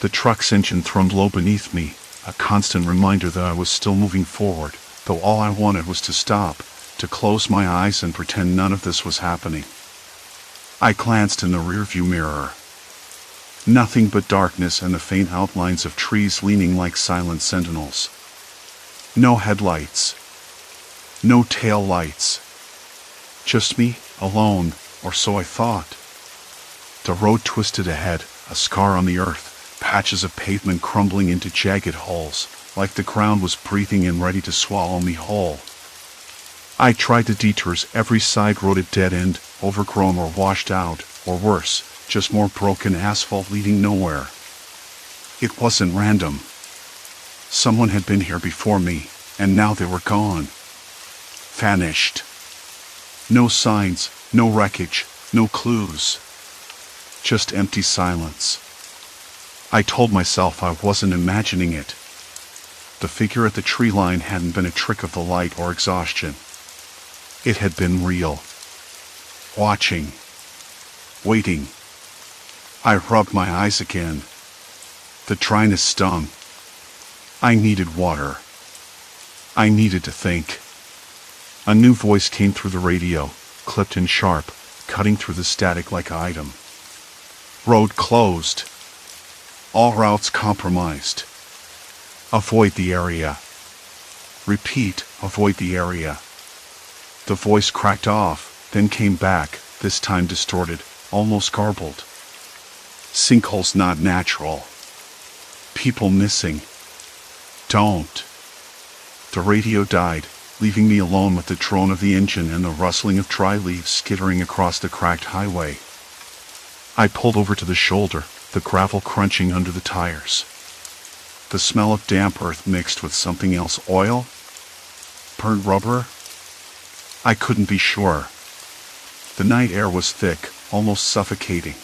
A: The truck's engine thrummed low beneath me, a constant reminder that I was still moving forward, though all I wanted was to stop, to close my eyes and pretend none of this was happening. I glanced in the rearview mirror. Nothing but darkness and the faint outlines of trees leaning like silent sentinels. No headlights. No tail lights. Just me, alone, or so I thought. The road twisted ahead, a scar on the earth, patches of pavement crumbling into jagged holes, like the ground was breathing and ready to swallow me whole. I tried the detours, every side road a dead end, overgrown or washed out, or worse, just more broken asphalt leading nowhere. It wasn't random. Someone had been here before me, and now they were gone. Vanished. No signs, no wreckage, no clues. Just empty silence. I told myself I wasn't imagining it. The figure at the tree line hadn't been a trick of the light or exhaustion. It had been real. Watching. Waiting. I rubbed my eyes again. The dryness stung. I needed water. I needed to think. A new voice came through the radio, clipped and sharp, cutting through the static like an item. Road closed. All routes compromised. Avoid the area. Repeat, avoid the area. The voice cracked off, then came back, this time distorted, almost garbled. Sinkholes not natural. People missing. Don't. The radio died, leaving me alone with the drone of the engine and the rustling of dry leaves skittering across the cracked highway. I pulled over to the shoulder, the gravel crunching under the tires. The smell of damp earth mixed with something else, oil? Burnt rubber? I couldn't be sure. The night air was thick, almost suffocating.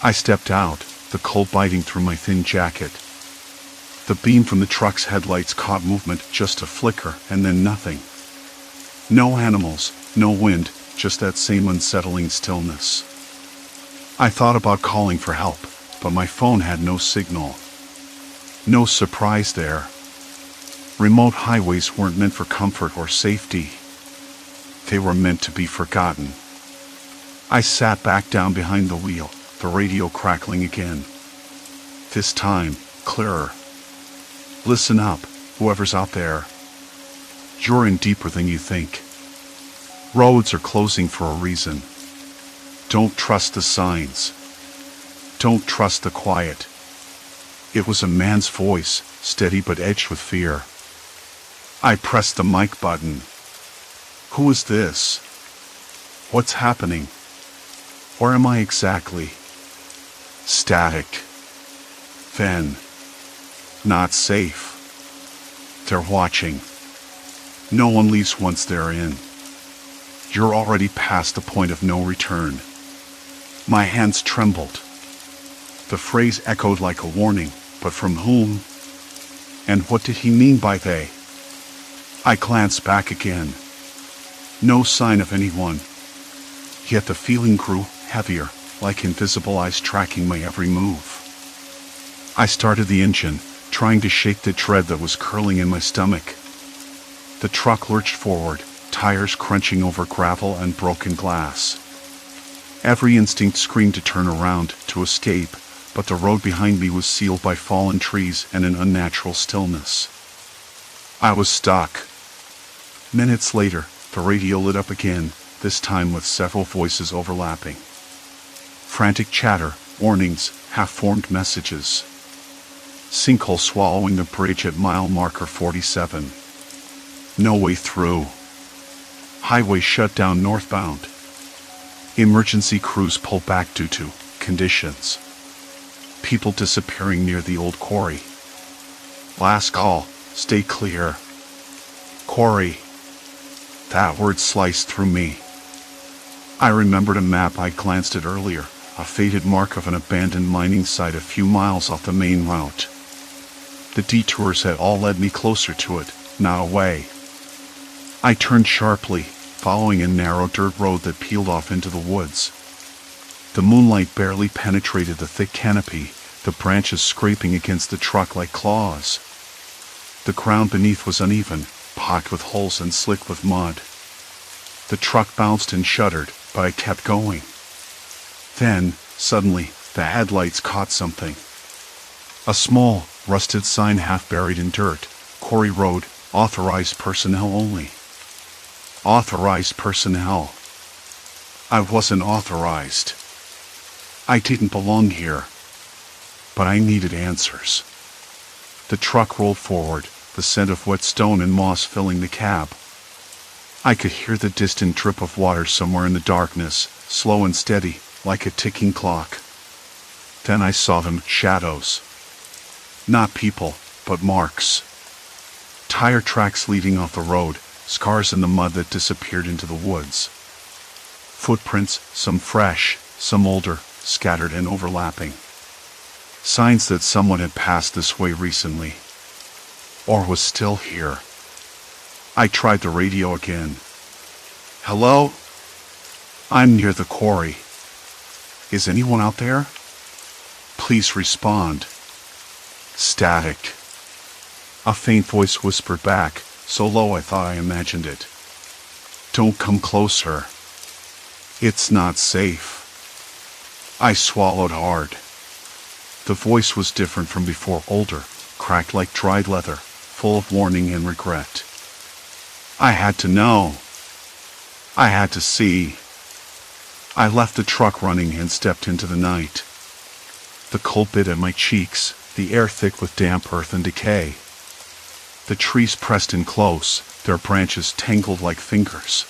A: I stepped out, the cold biting through my thin jacket. The beam from the truck's headlights caught movement, just a flicker, and then nothing. No animals, no wind, just that same unsettling stillness. I thought about calling for help, but my phone had no signal. No surprise there. Remote highways weren't meant for comfort or safety. They were meant to be forgotten. I sat back down behind the wheel, the radio crackling again. This time, clearer. Listen up, whoever's out there. You're in deeper than you think. Roads are closing for a reason. Don't trust the signs. Don't trust the quiet. It was a man's voice, steady but edged with fear. I pressed the mic button. Who is this? What's happening? Where am I exactly? Static. Then. Not safe. They're watching. No one leaves once they're in. You're already past the point of no return. My hands trembled. The phrase echoed like a warning, but from whom? And what did he mean by they? I glanced back again. No sign of anyone. Yet the feeling grew heavier, like invisible eyes tracking my every move. I started the engine, trying to shake the dread that was curling in my stomach. The truck lurched forward, tires crunching over gravel and broken glass. Every instinct screamed to turn around, to escape, but the road behind me was sealed by fallen trees and an unnatural stillness. I was stuck. Minutes later, the radio lit up again, this time with several voices overlapping. Frantic chatter, warnings, half-formed messages. Sinkhole swallowing the bridge at mile marker 47. No way through. Highway shut down northbound. Emergency crews pulled back due to conditions. People disappearing near the old quarry. Last call, stay clear. Quarry. That word sliced through me. I remembered a map I glanced at earlier, a faded mark of an abandoned mining site a few miles off the main route. The detours had all led me closer to it, not away. I turned sharply, following a narrow dirt road that peeled off into the woods. The moonlight barely penetrated the thick canopy, the branches scraping against the truck like claws. The ground beneath was uneven, pocked with holes and slick with mud. The truck bounced and shuddered, but I kept going. Then, suddenly, the headlights caught something. A small, rusted sign half buried in dirt. Quarry Road, authorized personnel only. Authorized personnel. I wasn't authorized. I didn't belong here. But I needed answers. The truck rolled forward, the scent of wet stone and moss filling the cab. I could hear the distant drip of water somewhere in the darkness, slow and steady, like a ticking clock. Then I saw them, shadows. Not people, but marks. Tire tracks leading off the road, scars in the mud that disappeared into the woods. Footprints, some fresh, some older, scattered and overlapping. Signs that someone had passed this way recently. Or was still here. I tried the radio again. Hello? I'm near the quarry. Is anyone out there? Please respond. Static. A faint voice whispered back, so low I thought I imagined it. Don't come closer. It's not safe. I swallowed hard. The voice was different from before, older, cracked like dried leather, full of warning and regret. I had to know. I had to see. I left the truck running and stepped into the night. The cold bit at my cheeks, the air thick with damp earth and decay. The trees pressed in close, their branches tangled like fingers.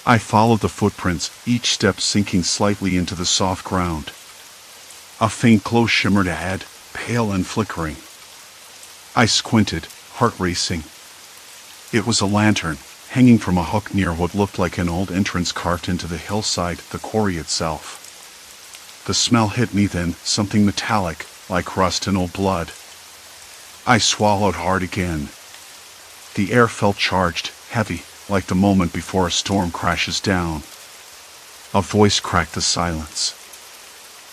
A: I followed the footprints, each step sinking slightly into the soft ground. A faint glow shimmered ahead, pale and flickering. I squinted, heart racing. It was a lantern, hanging from a hook near what looked like an old entrance carved into the hillside, the quarry itself. The smell hit me then, something metallic, like rust and old blood. I swallowed hard again. The air felt charged, heavy, like the moment before a storm crashes down. A voice cracked the silence.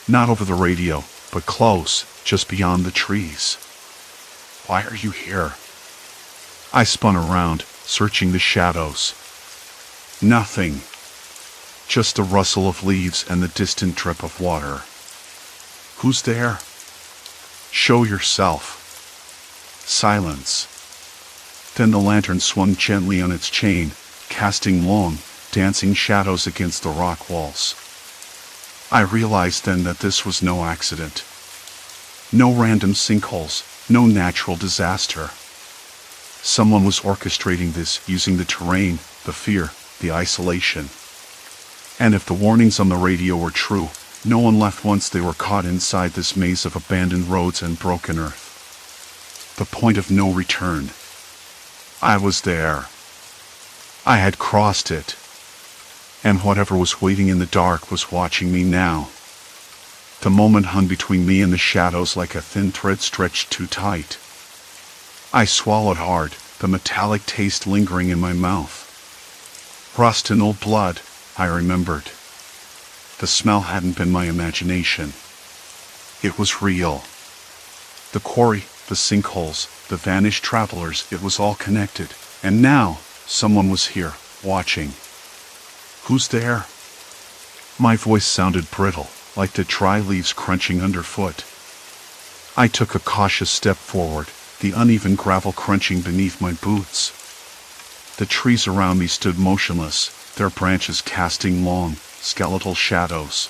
A: Not over the radio, but close, just beyond the trees. Why are you here? I spun around, searching the shadows. Nothing. Just the rustle of leaves and the distant drip of water. Who's there? Show yourself. Silence. Then the lantern swung gently on its chain, casting long, dancing shadows against the rock walls. I realized then that this was no accident. No random sinkholes, no natural disaster. Someone was orchestrating this, using the terrain, the fear, the isolation. And if the warnings on the radio were true, no one left once they were caught inside this maze of abandoned roads and broken earth. The point of no return. I was there. I had crossed it. And whatever was waiting in the dark was watching me now. The moment hung between me and the shadows like a thin thread stretched too tight. I swallowed hard, the metallic taste lingering in my mouth. Rust and old blood, I remembered. The smell hadn't been my imagination. It was real. The quarry, the sinkholes, the vanished travelers, it was all connected. And now, someone was here, watching. Who's there? My voice sounded brittle, like the dry leaves crunching underfoot. I took a cautious step forward, the uneven gravel crunching beneath my boots. The trees around me stood motionless, their branches casting long, skeletal shadows.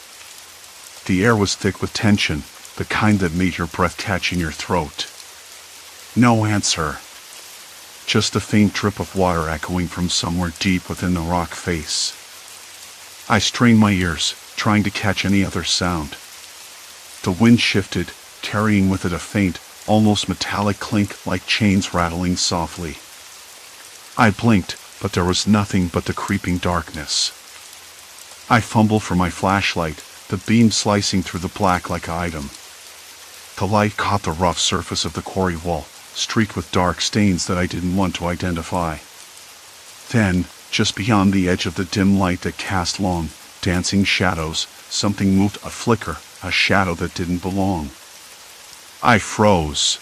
A: The air was thick with tension, the kind that made your breath catch in your throat. No answer. Just a faint drip of water echoing from somewhere deep within the rock face. I strained my ears, trying to catch any other sound. The wind shifted, carrying with it a faint, almost metallic clink like chains rattling softly. I blinked, but there was nothing but the creeping darkness. I fumbled for my flashlight, the beam slicing through the black like item. The light caught the rough surface of the quarry wall, streaked with dark stains that I didn't want to identify. Then, just beyond the edge of the dim light that cast long, dancing shadows, something moved, a flicker, a shadow that didn't belong. I froze.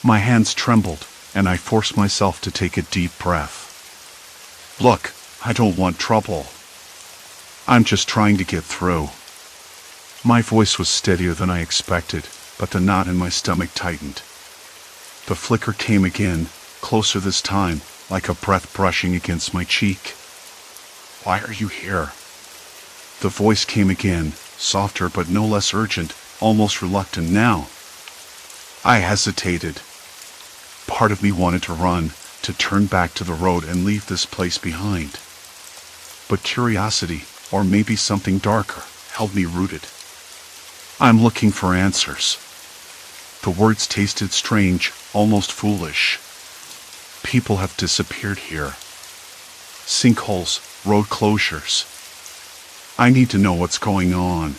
A: My hands trembled, and I forced myself to take a deep breath. Look, I don't want trouble. I'm just trying to get through. My voice was steadier than I expected, but the knot in my stomach tightened. The flicker came again, closer this time, like a breath brushing against my cheek. Why are you here? The voice came again, softer but no less urgent, almost reluctant now. I hesitated. Part of me wanted to run, to turn back to the road and leave this place behind. But curiosity, or maybe something darker, held me rooted. I'm looking for answers. The words tasted strange, almost foolish. People have disappeared here. Sinkholes, road closures. I need to know what's going on.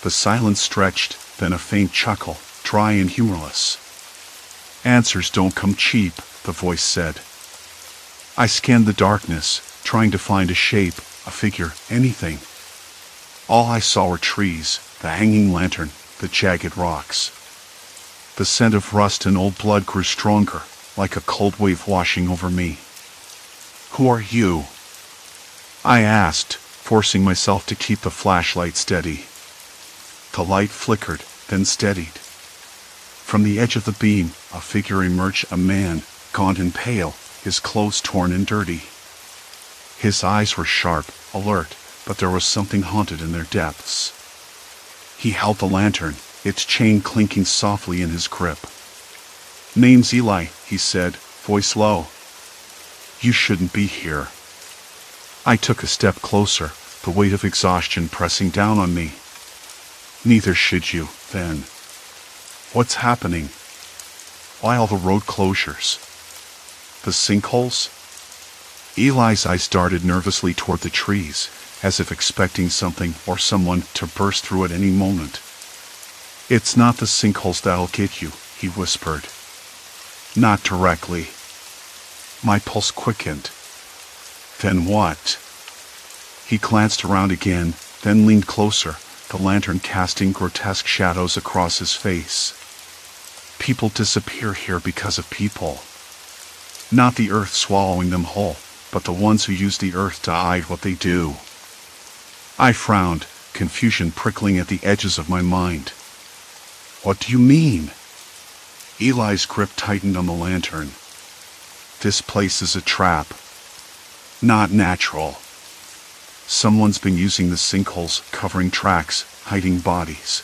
A: The silence stretched, then a faint chuckle, dry and humorless. Answers don't come cheap, the voice said. I scanned the darkness, trying to find a shape, a figure, anything. All I saw were trees, the hanging lantern, the jagged rocks. The scent of rust and old blood grew stronger, like a cold wave washing over me. Who are you? I asked, forcing myself to keep the flashlight steady. The light flickered, then steadied. From the edge of the beam, a figure emerged, a man, gaunt and pale, his clothes torn and dirty. His eyes were sharp, alert, but there was something haunted in their depths. He held the lantern, its chain clinking softly in his grip. Name's Eli, he said, voice low. You shouldn't be here. I took a step closer, the weight of exhaustion pressing down on me. Neither should you, then. What's happening? Why all the road closures? The sinkholes? Eli's eyes darted nervously toward the trees, as if expecting something or someone to burst through at any moment. It's not the sinkholes that'll get you, he whispered. Not directly. My pulse quickened. Then what? He glanced around again, then leaned closer, the lantern casting grotesque shadows across his face. People disappear here because of people. Not the earth swallowing them whole, but the ones who use the earth to hide what they do. I frowned, confusion prickling at the edges of my mind. What do you mean? Eli's grip tightened on the lantern. This place is a trap. Not natural. Someone's been using the sinkholes, covering tracks, hiding bodies.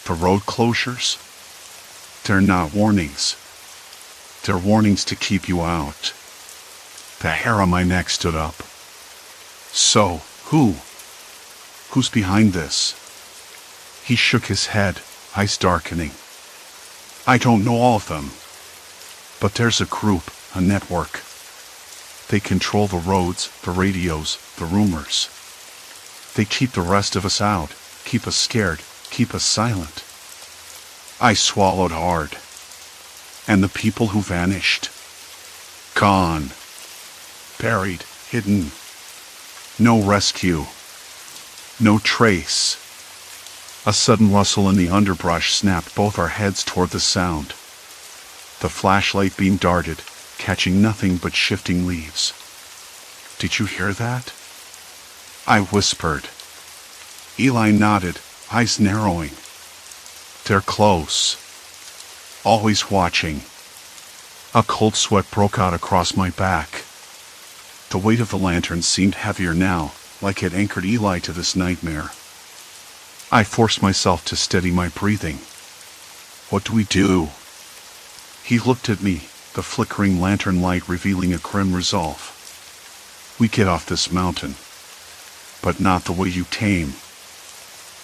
A: The road closures? They're not warnings. They're warnings to keep you out. The hair on my neck stood up. So, who? Who's behind this? He shook his head, eyes darkening. I don't know all of them. But there's a group, a network. They control the roads, the radios, the rumors. They keep the rest of us out, keep us scared, keep us silent. I swallowed hard. And the people who vanished? Gone. Buried, hidden. No rescue. No trace. A sudden rustle in the underbrush snapped both our heads toward the sound. The flashlight beam darted, catching nothing but shifting leaves. Did you hear that? I whispered. Eli nodded, eyes narrowing. They're close. Always watching. A cold sweat broke out across my back. The weight of the lantern seemed heavier now, like it anchored Eli to this nightmare. I forced myself to steady my breathing. What do we do? He looked at me, the flickering lantern light revealing a grim resolve. We get off this mountain. But not the way you came.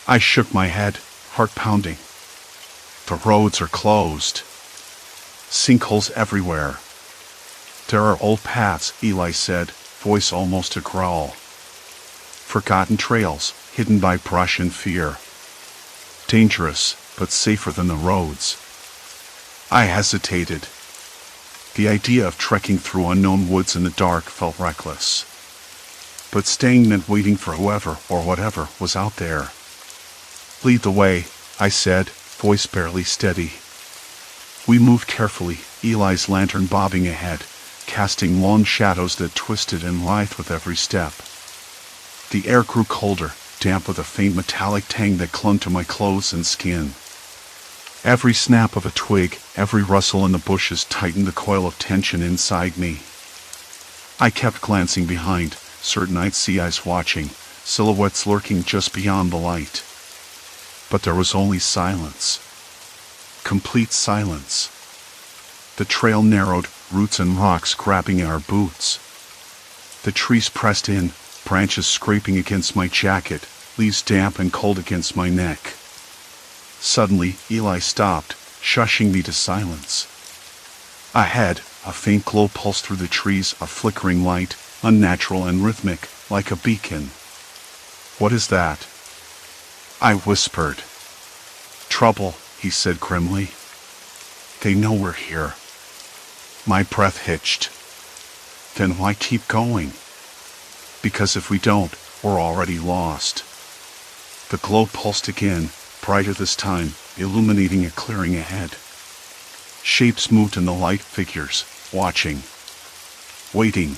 A: I shook my head, heart pounding. The roads are closed. Sinkholes everywhere. There are old paths, Eli said, voice almost a growl. Forgotten trails, hidden by brush and fear. Dangerous, but safer than the roads. I hesitated. The idea of trekking through unknown woods in the dark felt reckless. but staying meant waiting for whoever or whatever was out there. "Lead the way," I said, voice barely steady. We moved carefully, Eli's lantern bobbing ahead, casting long shadows that twisted and writhed with every step. The air grew colder, damp with a faint metallic tang that clung to my clothes and skin. Every snap of a twig, every rustle in the bushes tightened the coil of tension inside me. I kept glancing behind, certain I'd see eyes watching, silhouettes lurking just beyond the light. But there was only silence. Complete silence. The trail narrowed, roots and rocks grabbing at our boots. The trees pressed in, branches scraping against my jacket, leaves damp and cold against my neck. Suddenly, Eli stopped, shushing me to silence. Ahead, a faint glow pulsed through the trees, a flickering light, unnatural and rhythmic, like a beacon. "What is that?" I whispered. "Trouble," he said grimly. "They know we're here." My breath hitched. "Then why keep going?" "Because if we don't, we're already lost." The glow pulsed again, brighter this time, illuminating a clearing ahead. Shapes moved in the light, figures, watching. Waiting.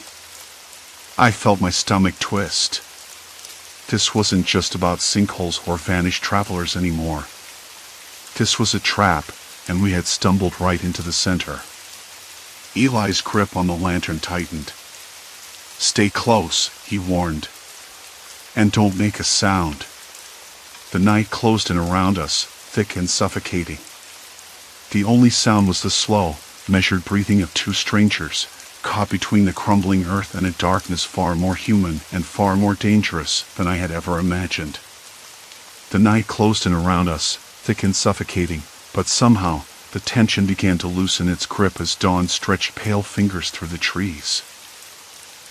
A: I felt my stomach twist. This wasn't just about sinkholes or vanished travelers anymore. This was a trap, and we had stumbled right into the center. Eli's grip on the lantern tightened. "Stay close," he warned. "And don't make a sound." The night closed in around us, thick and suffocating. The only sound was the slow, measured breathing of two strangers, caught between the crumbling earth and a darkness far more human and far more dangerous than I had ever imagined. The night closed in around us, thick and suffocating, but somehow the tension began to loosen its grip as dawn stretched pale fingers through the trees.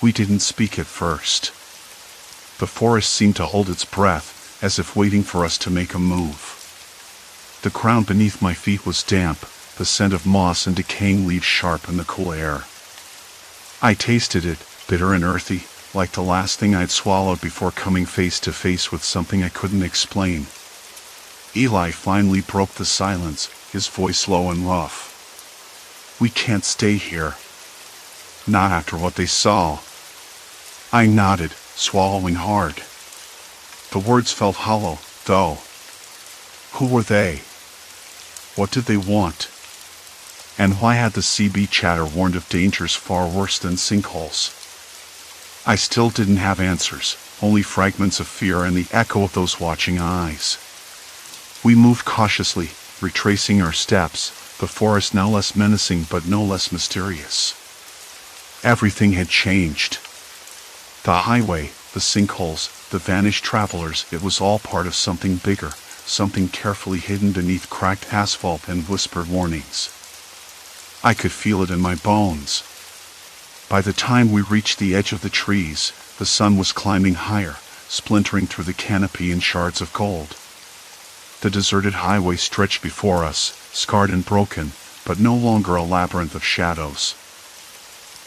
A: We didn't speak at first. The forest seemed to hold its breath, as if waiting for us to make a move. The ground beneath my feet was damp, the scent of moss and decaying leaves sharp in the cool air. I tasted it, bitter and earthy, like the last thing I'd swallowed before coming face to face with something I couldn't explain. Eli finally broke the silence, his voice low and rough. "We can't stay here. Not after what they saw." I nodded, swallowing hard. The words felt hollow, though. Who were they? What did they want? And why had the CB chatter warned of dangers far worse than sinkholes? I still didn't have answers, only fragments of fear and the echo of those watching eyes. We moved cautiously, retracing our steps, the forest now less menacing but no less mysterious. Everything had changed. The highway, the sinkholes, the vanished travelers, it was all part of something bigger, something carefully hidden beneath cracked asphalt and whispered warnings. I could feel it in my bones. By the time we reached the edge of the trees, the sun was climbing higher, splintering through the canopy in shards of gold. The deserted highway stretched before us, scarred and broken, but no longer a labyrinth of shadows.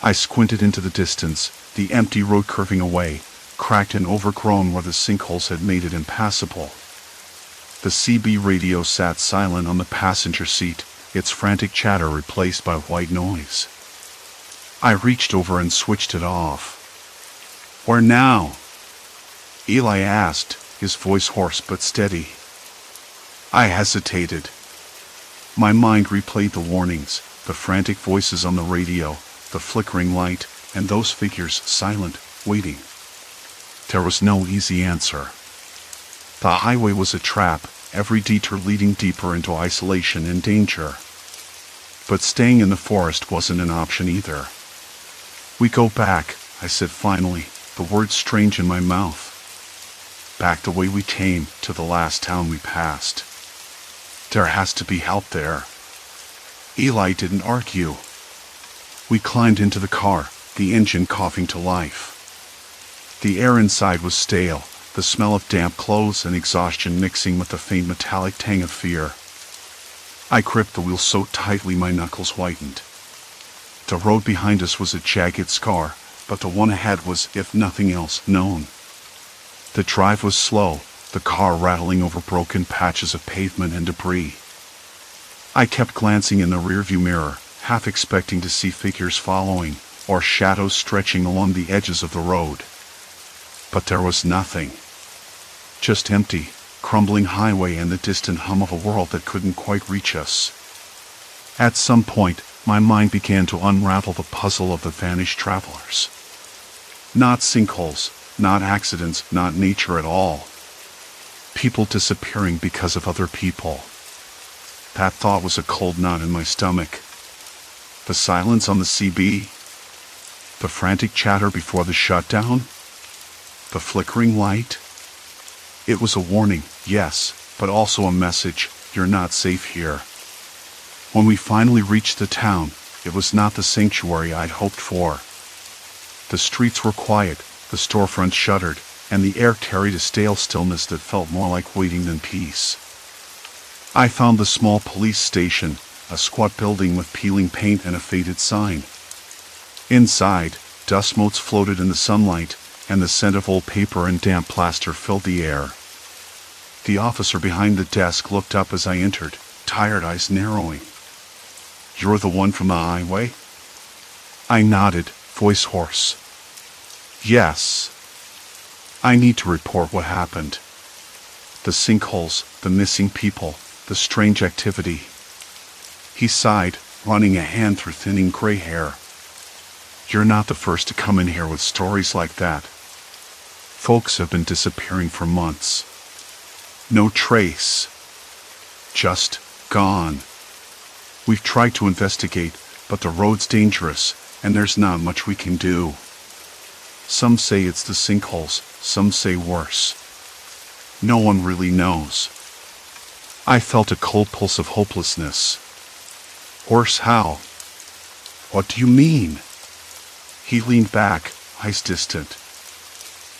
A: I squinted into the distance, the empty road curving away, cracked and overgrown where the sinkholes had made it impassable. The CB radio sat silent on the passenger seat, its frantic chatter replaced by white noise. I reached over and switched it off. "Where now?" Eli asked, his voice hoarse but steady. I hesitated. My mind replayed the warnings, the frantic voices on the radio, the flickering light, and those figures silent, waiting. There was no easy answer. The highway was a trap, every detour leading deeper into isolation and danger. But staying in the forest wasn't an option either. "We go back," I said finally, the words strange in my mouth. "Back the way we came, to the last town we passed. There has to be help there." Eli didn't argue. We climbed into the car, the engine coughing to life. The air inside was stale, the smell of damp clothes and exhaustion mixing with the faint metallic tang of fear. I gripped the wheel so tightly my knuckles whitened. The road behind us was a jagged scar, but the one ahead was, if nothing else, known. The drive was slow, the car rattling over broken patches of pavement and debris. I kept glancing in the rearview mirror, half expecting to see figures following, or shadows stretching along the edges of the road. But there was nothing. Just empty, crumbling highway and the distant hum of a world that couldn't quite reach us. At some point, my mind began to unravel the puzzle of the vanished travelers. Not sinkholes, not accidents, not nature at all. People disappearing because of other people. That thought was a cold knot in my stomach. The silence on the CB. The frantic chatter before the shutdown. The flickering light. It was a warning, yes, but also a message: you're not safe here. When we finally reached the town, it was not the sanctuary I'd hoped for. The streets were quiet, the storefronts shuttered, and the air carried a stale stillness that felt more like waiting than peace. I found the small police station, a squat building with peeling paint and a faded sign. Inside, dust motes floated in the sunlight, and the scent of old paper and damp plaster filled the air. The officer behind the desk looked up as I entered, tired eyes narrowing. "You're the one from the highway?" I nodded, voice hoarse. "Yes. I need to report what happened. The sinkholes, the missing people, the strange activity." He sighed, running a hand through thinning gray hair. "You're not the first to come in here with stories like that. Folks have been disappearing for months. No trace. Just gone. We've tried to investigate, but the road's dangerous, and there's not much we can do. Some say it's the sinkholes, some say worse. No one really knows." I felt a cold pulse of hopelessness. "Worse how? What do you mean?" He leaned back, eyes distant.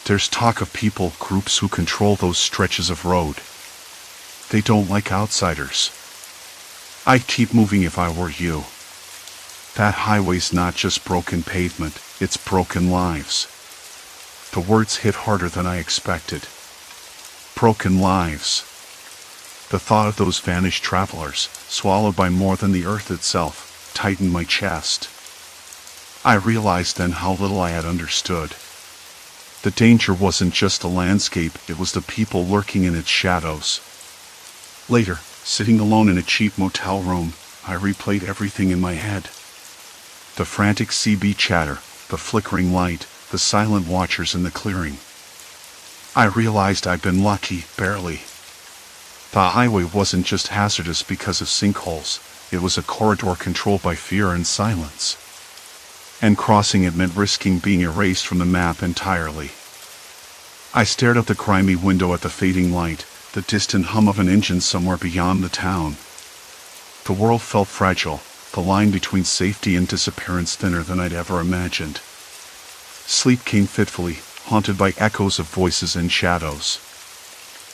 A: "There's talk of people, groups who control those stretches of road. They don't like outsiders. I'd keep moving if I were you. That highway's not just broken pavement, it's broken lives." The words hit harder than I expected. Broken lives. The thought of those vanished travelers, swallowed by more than the earth itself, tightened my chest. I realized then how little I had understood. The danger wasn't just the landscape, it was the people lurking in its shadows. Later, sitting alone in a cheap motel room, I replayed everything in my head. The frantic CB chatter, the flickering light, the silent watchers in the clearing. I realized I'd been lucky, barely. The highway wasn't just hazardous because of sinkholes, it was a corridor controlled by fear and silence. And crossing it meant risking being erased from the map entirely. I stared out the grimy window at the fading light, the distant hum of an engine somewhere beyond the town. The world felt fragile, the line between safety and disappearance thinner than I'd ever imagined. Sleep came fitfully, haunted by echoes of voices and shadows.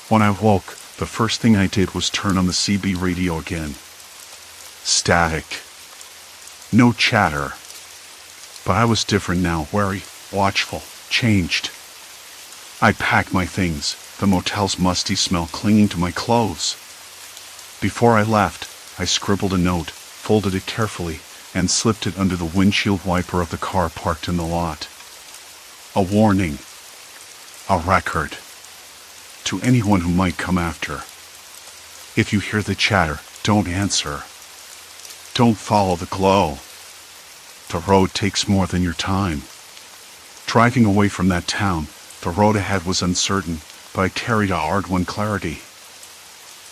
A: When I woke, the first thing I did was turn on the CB radio again. Static. No chatter. But I was different now, wary, watchful, changed. I packed my things, the motel's musty smell clinging to my clothes. Before I left, I scribbled a note, folded it carefully, and slipped it under the windshield wiper of the car parked in the lot. A warning. A record. To anyone who might come after. If you hear the chatter, don't answer. Don't follow the glow. The road takes more than your time. Driving away from that town, the road ahead was uncertain, but I carried a hard-won clarity.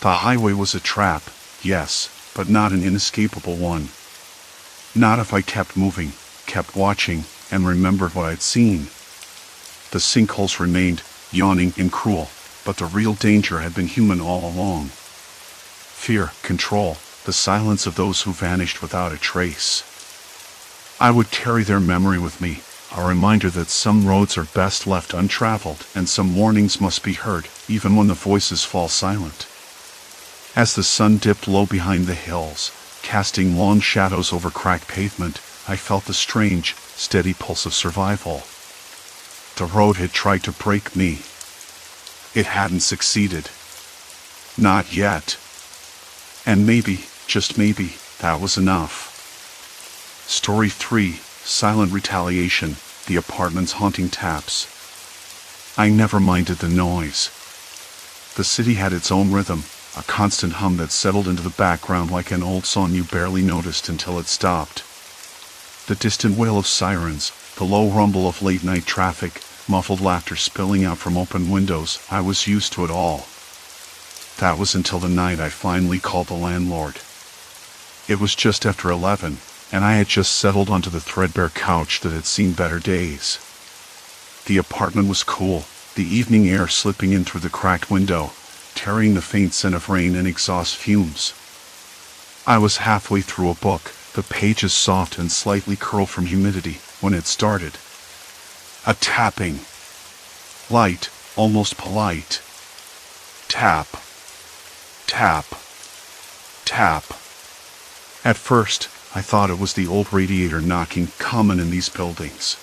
A: The highway was a trap, yes, but not an inescapable one. Not if I kept moving, kept watching, and remembered what I'd seen. The sinkholes remained, yawning and cruel, but the real danger had been human all along. Fear, control, the silence of those who vanished without a trace. I would carry their memory with me, a reminder that some roads are best left untraveled and some warnings must be heard, even when the voices fall silent. As the sun dipped low behind the hills, casting long shadows over cracked pavement, I felt the strange, steady pulse of survival. The road had tried to break me. It hadn't succeeded. Not yet. And maybe, just maybe, that was enough. Story 3, Silent Retaliation, the apartment's haunting taps. I never minded the noise. The city had its own rhythm, a constant hum that settled into the background like an old song you barely noticed until it stopped. The distant wail of sirens, the low rumble of late-night traffic, muffled laughter spilling out from open windows, I was used to it all. That was until the night I finally called the landlord. It was just after 11, and I had just settled onto the threadbare couch that had seen better days. The apartment was cool, the evening air slipping in through the cracked window, carrying the faint scent of rain and exhaust fumes. I was halfway through a book, the pages soft and slightly curled from humidity, when it started. A tapping. Light, almost polite. Tap. Tap. Tap. At first, I thought it was the old radiator knocking, common in these buildings.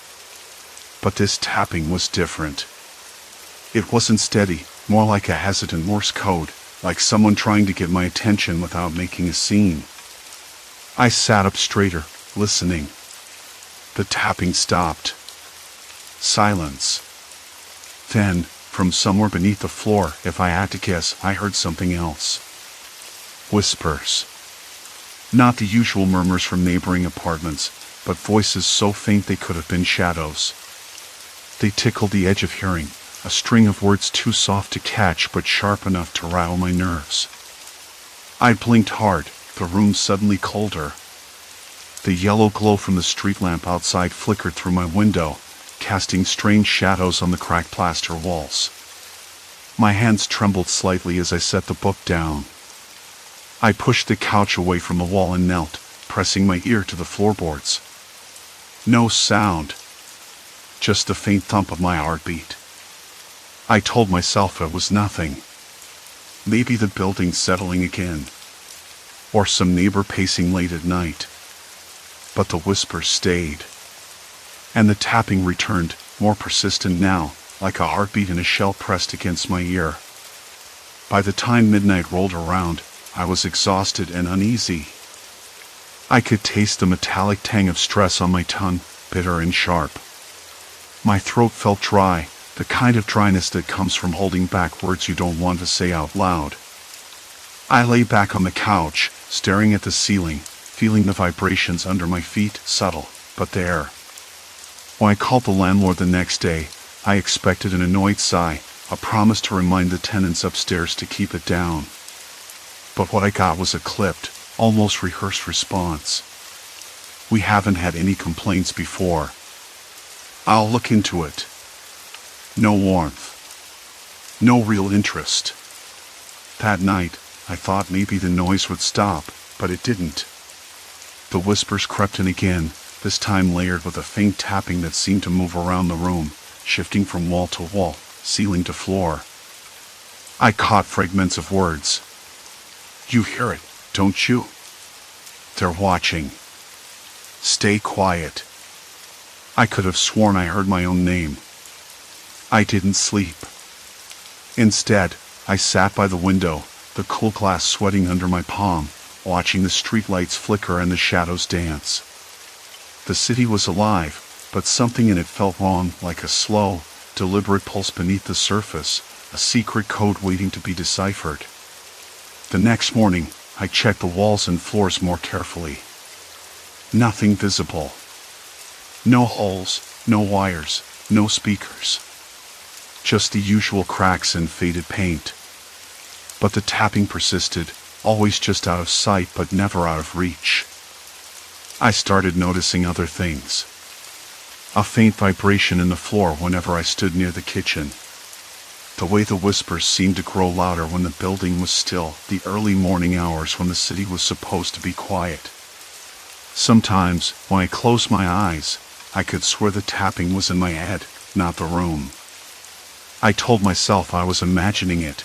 A: But this tapping was different. It wasn't steady, more like a hesitant Morse code, like someone trying to get my attention without making a scene. I sat up straighter, listening. The tapping stopped. Silence. Then, from somewhere beneath the floor, if I had to guess, I heard something else. Whispers. Not the usual murmurs from neighboring apartments, but voices so faint they could have been shadows. They tickled the edge of hearing, a string of words too soft to catch but sharp enough to rattle my nerves. I blinked hard, the room suddenly colder. The yellow glow from the street lamp outside flickered through my window, casting strange shadows on the cracked plaster walls. My hands trembled slightly as I set the book down. I pushed the couch away from the wall and knelt, pressing my ear to the floorboards. No sound. Just the faint thump of my heartbeat. I told myself it was nothing. Maybe the building settling again. Or some neighbor pacing late at night. But the whispers stayed. And the tapping returned, more persistent now, like a heartbeat in a shell pressed against my ear. By the time midnight rolled around, I was exhausted and uneasy. I could taste the metallic tang of stress on my tongue, bitter and sharp. My throat felt dry, the kind of dryness that comes from holding back words you don't want to say out loud. I lay back on the couch, staring at the ceiling, feeling the vibrations under my feet, subtle, but there. When I called the landlord the next day, I expected an annoyed sigh, a promise to remind the tenants upstairs to keep it down. But what I got was a clipped, almost rehearsed response. We haven't had any complaints before. I'll look into it. No warmth. No real interest. That night, I thought maybe the noise would stop, but it didn't. The whispers crept in again, this time layered with a faint tapping that seemed to move around the room, shifting from wall to wall, ceiling to floor. I caught fragments of words. You hear it, don't you? They're watching. Stay quiet. I could have sworn I heard my own name. I didn't sleep. Instead, I sat by the window, the cool glass sweating under my palm, watching the streetlights flicker and the shadows dance. The city was alive, but something in it felt wrong, like a slow, deliberate pulse beneath the surface, a secret code waiting to be deciphered. The next morning, I checked the walls and floors more carefully. Nothing visible. No holes, no wires, no speakers. Just the usual cracks and faded paint. But the tapping persisted, always just out of sight but never out of reach. I started noticing other things. A faint vibration in the floor whenever I stood near the kitchen. The way the whispers seemed to grow louder when the building was still, the early morning hours when the city was supposed to be quiet. Sometimes, when I closed my eyes, I could swear the tapping was in my head, not the room. I told myself I was imagining it.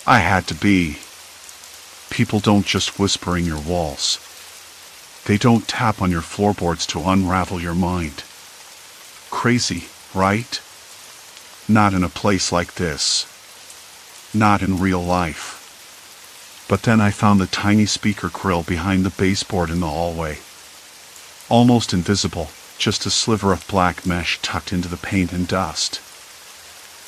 A: I had to be. People don't just whisper in your walls. They don't tap on your floorboards to unravel your mind. Crazy, right? Not in a place like this. Not in real life. But then I found the tiny speaker grill behind the baseboard in the hallway. Almost invisible, just a sliver of black mesh tucked into the paint and dust.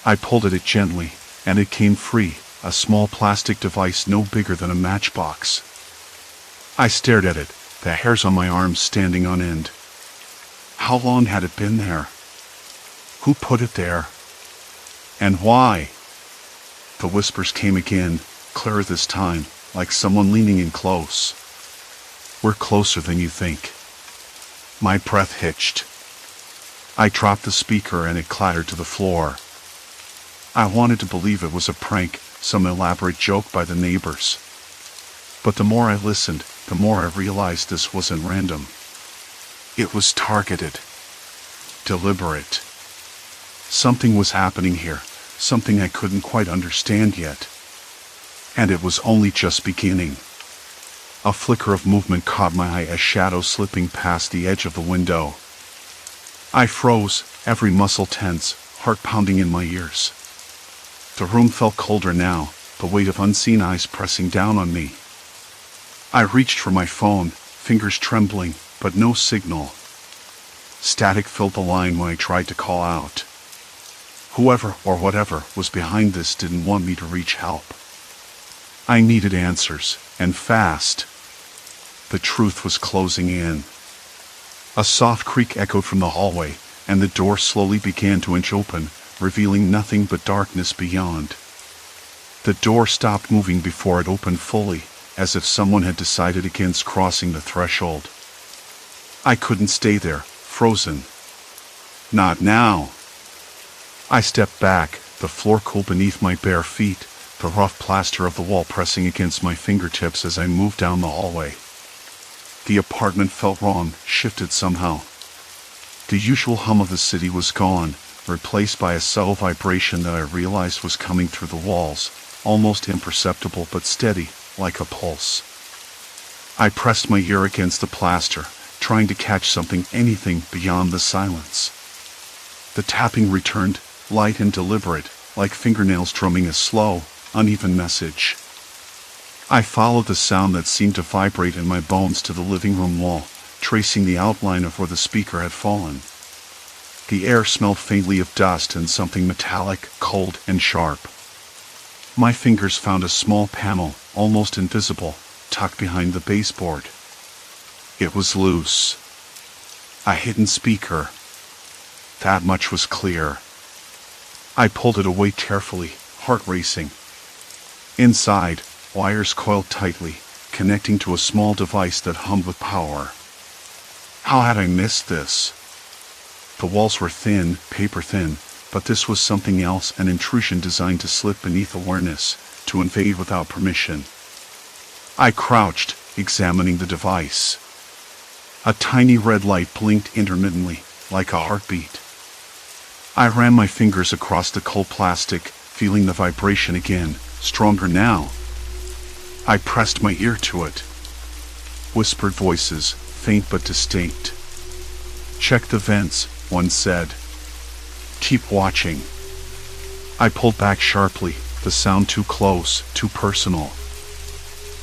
A: I pulled at it gently, and it came free, a small plastic device no bigger than a matchbox. I stared at it, the hairs on my arms standing on end. How long had it been there? Who put it there? And why? The whispers came again, clearer this time, like someone leaning in close. We're closer than you think. My breath hitched. I dropped the speaker and it clattered to the floor. I wanted to believe it was a prank, some elaborate joke by the neighbors. But the more I listened, the more I realized this wasn't random. It was targeted. Deliberate. Something was happening here, something I couldn't quite understand yet. And it was only just beginning. A flicker of movement caught my eye, a shadow slipping past the edge of the window. I froze, every muscle tense, heart pounding in my ears. The room felt colder now, the weight of unseen eyes pressing down on me. I reached for my phone, fingers trembling, but no signal. Static filled the line when I tried to call out. Whoever or whatever was behind this didn't want me to reach help. I needed answers, and fast. The truth was closing in. A soft creak echoed from the hallway, and the door slowly began to inch open, revealing nothing but darkness beyond. The door stopped moving before it opened fully, as if someone had decided against crossing the threshold. I couldn't stay there, frozen. Not now. I stepped back, the floor cool beneath my bare feet, the rough plaster of the wall pressing against my fingertips as I moved down the hallway. The apartment felt wrong, shifted somehow. The usual hum of the city was gone, replaced by a subtle vibration that I realized was coming through the walls, almost imperceptible but steady, like a pulse. I pressed my ear against the plaster, trying to catch something, anything beyond the silence. The tapping returned, light and deliberate, like fingernails drumming a slow, uneven message. I followed the sound that seemed to vibrate in my bones to the living room wall, tracing the outline of where the speaker had fallen. The air smelled faintly of dust and something metallic, cold, and sharp. My fingers found a small panel, almost invisible, tucked behind the baseboard. It was loose. A hidden speaker. That much was clear. I pulled it away carefully, heart racing. Inside, wires coiled tightly, connecting to a small device that hummed with power. How had I missed this? The walls were thin, paper thin, but this was something else, an intrusion designed to slip beneath awareness, to invade without permission. I crouched, examining the device. A tiny red light blinked intermittently, like a heartbeat. I ran my fingers across the cold plastic, feeling the vibration again, stronger now. I pressed my ear to it. Whispered voices, faint but distinct. "Check the vents," one said. "Keep watching." I pulled back sharply, the sound too close, too personal.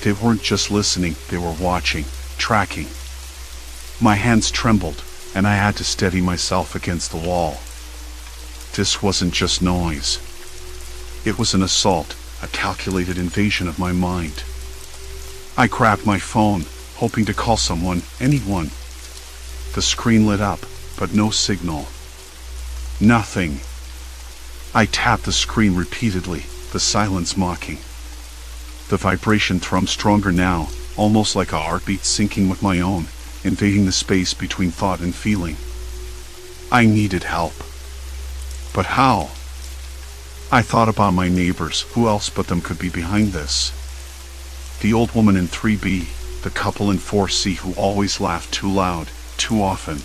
A: They weren't just listening, they were watching, tracking. My hands trembled, and I had to steady myself against the wall. This wasn't just noise. It was an assault, a calculated invasion of my mind. I grabbed my phone, hoping to call someone, anyone. The screen lit up, but no signal. Nothing. I tapped the screen repeatedly, the silence mocking. The vibration thrummed stronger now, almost like a heartbeat syncing with my own, invading the space between thought and feeling. I needed help. But how? I thought about my neighbors, who else but them could be behind this? The old woman in 3B, the couple in 4C who always laughed too loud, too often.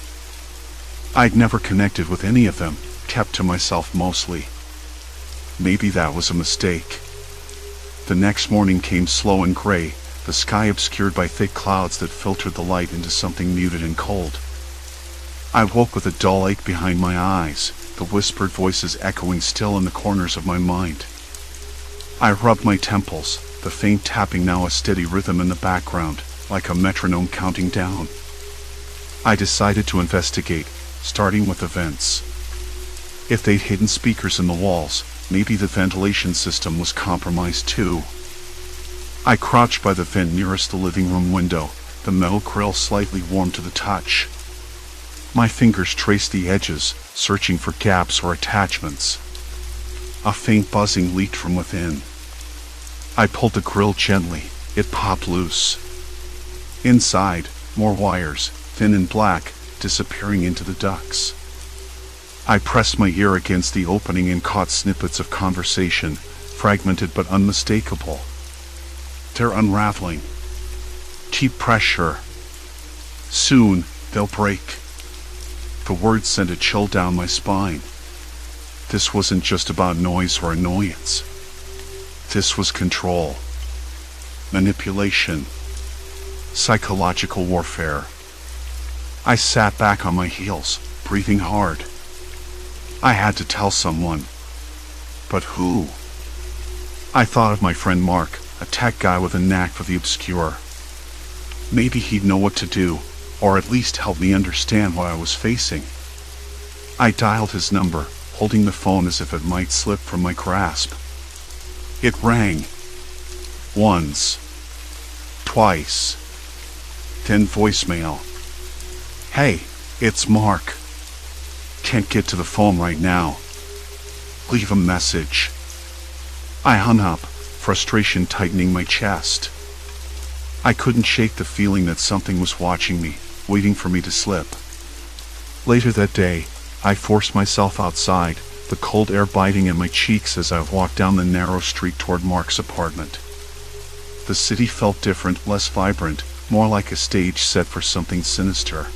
A: I'd never connected with any of them, kept to myself mostly. Maybe that was a mistake. The next morning came slow and gray, the sky obscured by thick clouds that filtered the light into something muted and cold. I woke with a dull ache behind my eyes, the whispered voices echoing still in the corners of my mind. I rubbed my temples, the faint tapping now a steady rhythm in the background, like a metronome counting down. I decided to investigate, starting with the vents. If they'd hidden speakers in the walls, maybe the ventilation system was compromised too. I crouched by the vent nearest the living room window, the metal grill slightly warm to the touch. My fingers traced the edges, searching for gaps or attachments. A faint buzzing leaked from within. I pulled the grill gently. It popped loose. Inside, more wires, thin and black, disappearing into the ducts. I pressed my ear against the opening and caught snippets of conversation, fragmented but unmistakable. They're unraveling. Keep pressure. Soon, they'll break. The words sent a chill down my spine. This wasn't just about noise or annoyance. This was control. Manipulation. Psychological warfare. I sat back on my heels, breathing hard. I had to tell someone. But who? I thought of my friend Mark, a tech guy with a knack for the obscure. Maybe he'd know what to do, or at least help me understand what I was facing. I dialed his number, holding the phone as if it might slip from my grasp. It rang. Once. Twice. Then voicemail. Hey, it's Mark. Can't get to the phone right now. Leave a message. I hung up, frustration tightening my chest. I couldn't shake the feeling that something was watching me, waiting for me to slip. Later that day, I forced myself outside, the cold air biting at my cheeks as I walked down the narrow street toward Mark's apartment. The city felt different, less vibrant, more like a stage set for something sinister.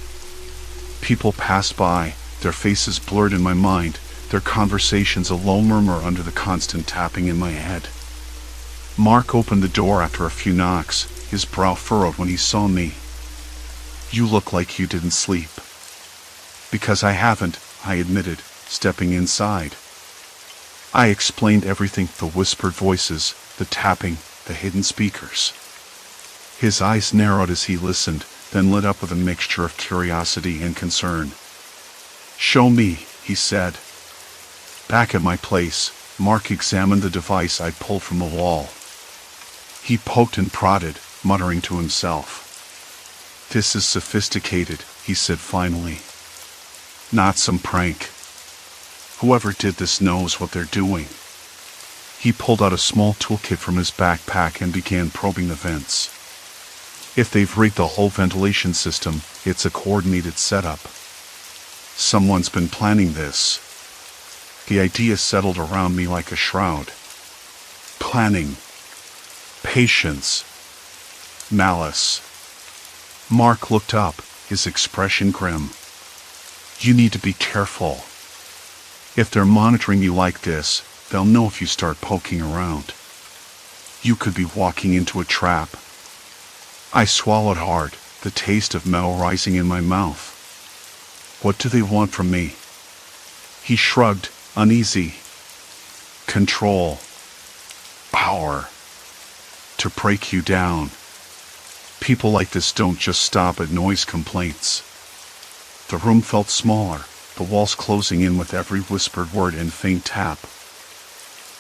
A: People passed by, their faces blurred in my mind, their conversations a low murmur under the constant tapping in my head. Mark opened the door after a few knocks, his brow furrowed when he saw me. You look like you didn't sleep. Because I haven't, I admitted, stepping inside. I explained everything, the whispered voices, the tapping, the hidden speakers. His eyes narrowed as he listened, then lit up with a mixture of curiosity and concern. Show me, he said. Back at my place, Mark examined the device I'd pulled from the wall. He poked and prodded, muttering to himself. This is sophisticated, he said finally. Not some prank. Whoever did this knows what they're doing. He pulled out a small toolkit from his backpack and began probing the vents. If they've rigged the whole ventilation system, it's a coordinated setup. Someone's been planning this. The idea settled around me like a shroud. Planning. Patience. Malice. Mark looked up, his expression grim. You need to be careful. If they're monitoring you like this, they'll know if you start poking around. You could be walking into a trap. I swallowed hard, the taste of metal rising in my mouth. What do they want from me? He shrugged, uneasy. Control. Power. To break you down. People like this don't just stop at noise complaints. The room felt smaller, the walls closing in with every whispered word and faint tap.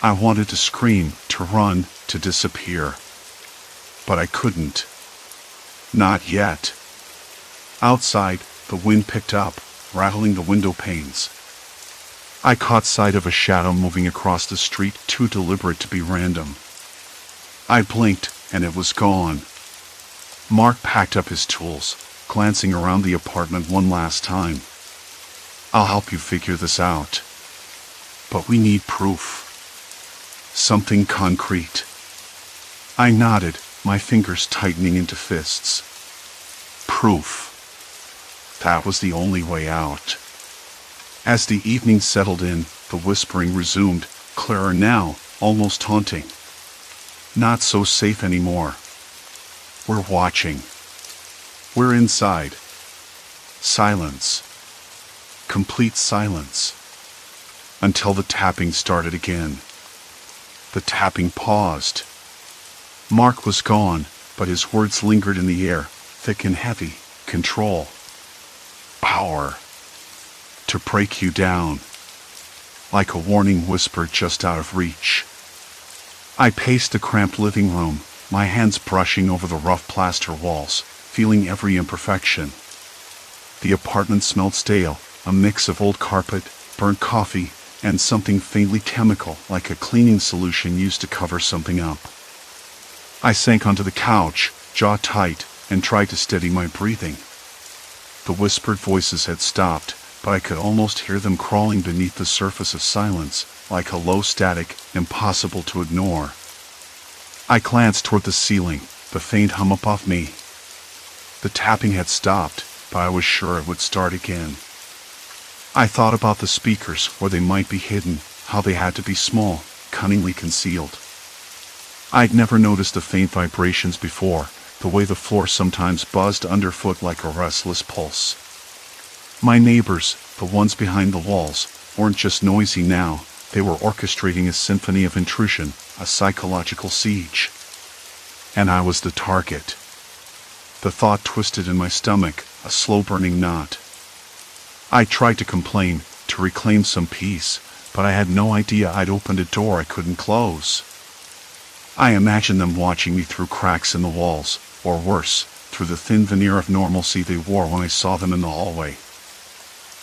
A: I wanted to scream, to run, to disappear. But I couldn't. Not yet. Outside, the wind picked up, rattling the window panes. I caught sight of a shadow moving across the street, too deliberate to be random. I blinked, and it was gone. Mark packed up his tools, glancing around the apartment one last time. I'll help you figure this out. But we need proof. Something concrete. I nodded, my fingers tightening into fists. Proof. That was the only way out. As the evening settled in, the whispering resumed, clearer now, almost haunting. Not so safe anymore. We're watching. We're inside. Silence. Complete silence. Until the tapping started again. The tapping paused. Mark was gone, but his words lingered in the air, thick and heavy. Control. Power. To break you down. Like a warning whisper just out of reach. I paced the cramped living room, my hands brushing over the rough plaster walls, feeling every imperfection. The apartment smelled stale, a mix of old carpet, burnt coffee, and something faintly chemical, like a cleaning solution used to cover something up. I sank onto the couch, jaw tight, and tried to steady my breathing. The whispered voices had stopped, but I could almost hear them crawling beneath the surface of silence, like a low static, impossible to ignore. I glanced toward the ceiling, the faint hum above me. The tapping had stopped, but I was sure it would start again. I thought about the speakers, where they might be hidden, how they had to be small, cunningly concealed. I'd never noticed the faint vibrations before, the way the floor sometimes buzzed underfoot like a restless pulse. My neighbors, the ones behind the walls, weren't just noisy now, they were orchestrating a symphony of intrusion, a psychological siege. And I was the target. The thought twisted in my stomach, a slow-burning knot. I tried to complain, to reclaim some peace, but I had no idea I'd opened a door I couldn't close. I imagined them watching me through cracks in the walls, or worse, through the thin veneer of normalcy they wore when I saw them in the hallway.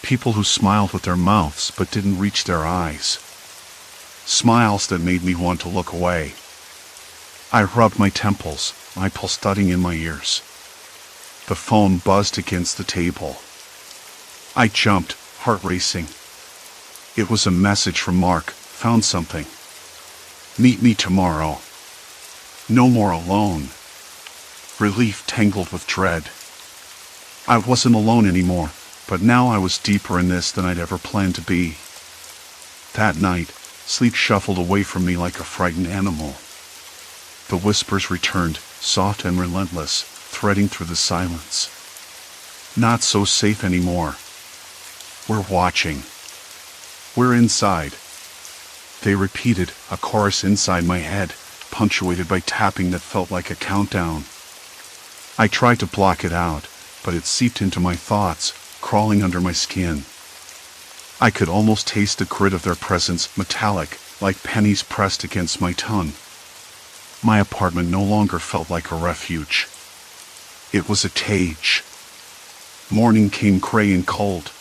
A: People who smiled with their mouths but didn't reach their eyes. Smiles that made me want to look away. I rubbed my temples, my pulse thudding in my ears. The phone buzzed against the table. I jumped, heart racing. It was a message from Mark, found something. Meet me tomorrow. No more alone. Relief tangled with dread. I wasn't alone anymore, but now I was deeper in this than I'd ever planned to be. That night, sleep shuffled away from me like a frightened animal. The whispers returned, soft and relentless, threading through the silence. Not so safe anymore. We're watching. We're inside. They repeated, a chorus inside my head, punctuated by tapping that felt like a countdown. I tried to block it out, but it seeped into my thoughts, crawling under my skin. I could almost taste the grit of their presence, metallic, like pennies pressed against my tongue. My apartment no longer felt like a refuge. It was a cage. Morning came gray and cold.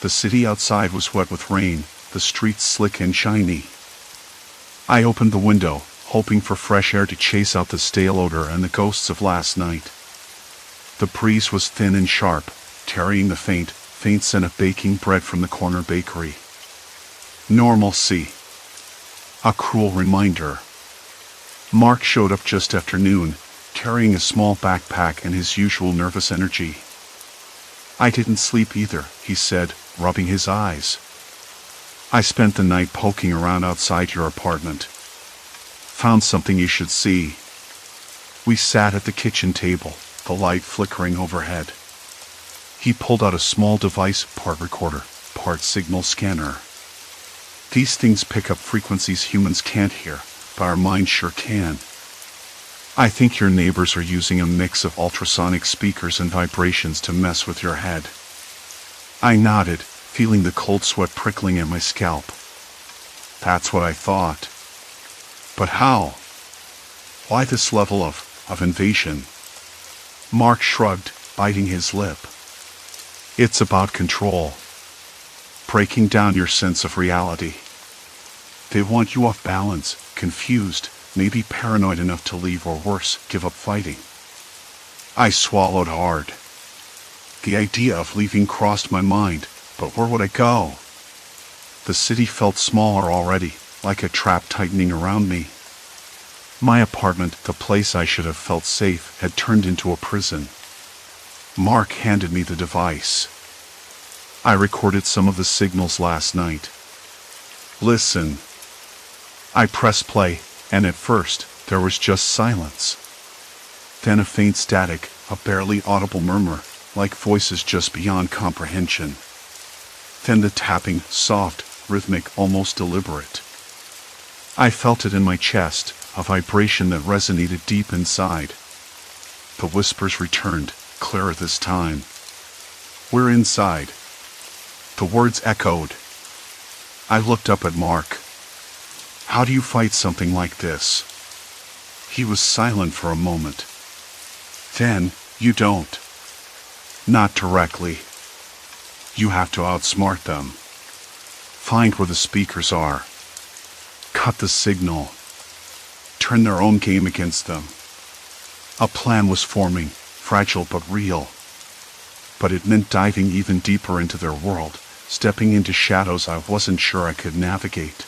A: The city outside was wet with rain, the streets slick and shiny. I opened the window, hoping for fresh air to chase out the stale odor and the ghosts of last night. The breeze was thin and sharp, carrying the faint scent of baking bread from the corner bakery. Normalcy. A cruel reminder. Mark showed up just after noon, carrying a small backpack and his usual nervous energy. I didn't sleep either, he said, rubbing his eyes. I spent the night poking around outside your apartment. Found something you should see. We sat at the kitchen table, the light flickering overhead. He pulled out a small device, part recorder, part signal scanner. These things pick up frequencies humans can't hear, but our minds sure can. I think your neighbors are using a mix of ultrasonic speakers and vibrations to mess with your head. I nodded, feeling the cold sweat prickling at my scalp. That's what I thought. But how? Why this level of invasion? Mark shrugged, biting his lip. It's about control. Breaking down your sense of reality. They want you off balance, confused, maybe paranoid enough to leave or worse, give up fighting. I swallowed hard. The idea of leaving crossed my mind, but where would I go? The city felt smaller already, like a trap tightening around me. My apartment, the place I should have felt safe, had turned into a prison. Mark handed me the device. I recorded some of the signals last night. Listen. I pressed play, and at first, there was just silence. Then a faint static, a barely audible murmur, like voices just beyond comprehension. Then the tapping, soft, rhythmic, almost deliberate. I felt it in my chest, a vibration that resonated deep inside. The whispers returned, clearer this time. "We're inside." The words echoed. I looked up at Mark. "How do you fight something like this?" He was silent for a moment. "Then, you don't." "Not directly. You have to outsmart them. Find where the speakers are. Cut the signal. Turn their own game against them." A plan was forming, fragile but real. But it meant diving even deeper into their world, stepping into shadows I wasn't sure I could navigate.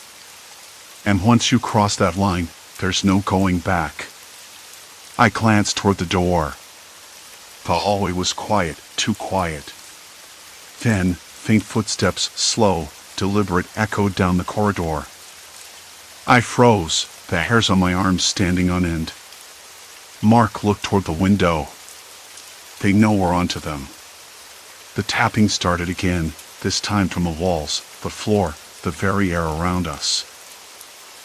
A: And once you cross that line, there's no going back. I glanced toward the door. The hallway was quiet, too quiet. Then, faint footsteps, slow, deliberate, echoed down the corridor. I froze, the hairs on my arms standing on end. Mark looked toward the window. "They know we're onto them." The tapping started again, this time from the walls, the floor, the very air around us.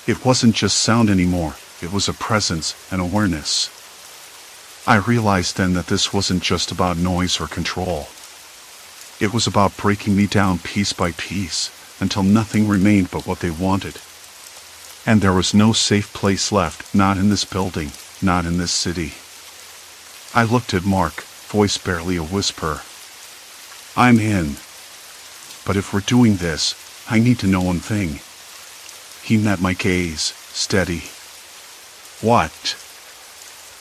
A: It wasn't just sound anymore, it was a presence, an awareness. I realized then that this wasn't just about noise or control. It was about breaking me down piece by piece, until nothing remained but what they wanted. And there was no safe place left, not in this building, not in this city. I looked at Mark, voice barely a whisper. "I'm in. But if we're doing this, I need to know one thing." He met my gaze, steady. "What?"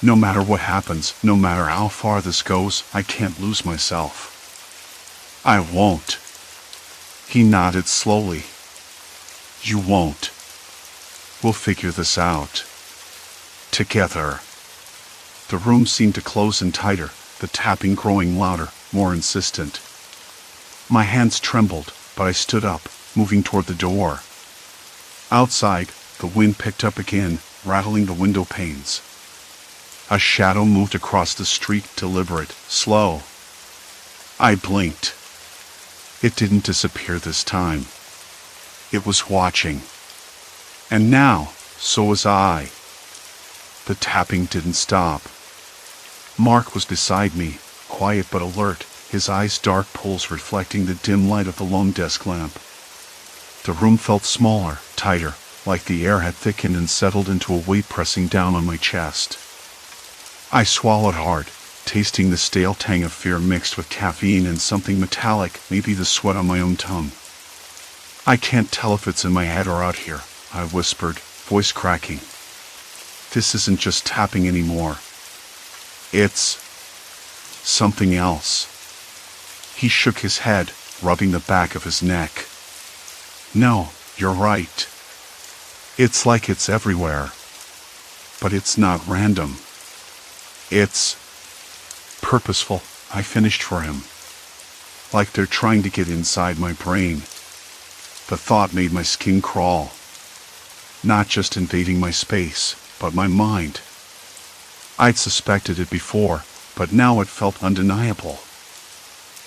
A: "No matter what happens, no matter how far this goes, I can't lose myself." "I won't." He nodded slowly. "You won't. We'll figure this out. Together." The room seemed to close in tighter, the tapping growing louder, more insistent. My hands trembled, but I stood up, moving toward the door. Outside, the wind picked up again, rattling the window panes. A shadow moved across the street, deliberate, slow. I blinked. It didn't disappear this time. It was watching. And now, so was I. The tapping didn't stop. Mark was beside me, quiet but alert, his eyes dark pools reflecting the dim light of the lone desk lamp. The room felt smaller, tighter, like the air had thickened and settled into a weight pressing down on my chest. I swallowed hard, tasting the stale tang of fear mixed with caffeine and something metallic, maybe the sweat on my own tongue. "I can't tell if it's in my head or out here," I whispered, voice cracking. "This isn't just tapping anymore. It's something else." He shook his head, rubbing the back of his neck. "No, you're right. It's like it's everywhere. But it's not random. It's purposeful," I finished for him. "Like they're trying to get inside my brain." The thought made my skin crawl. Not just invading my space, but my mind. I'd suspected it before, but now it felt undeniable.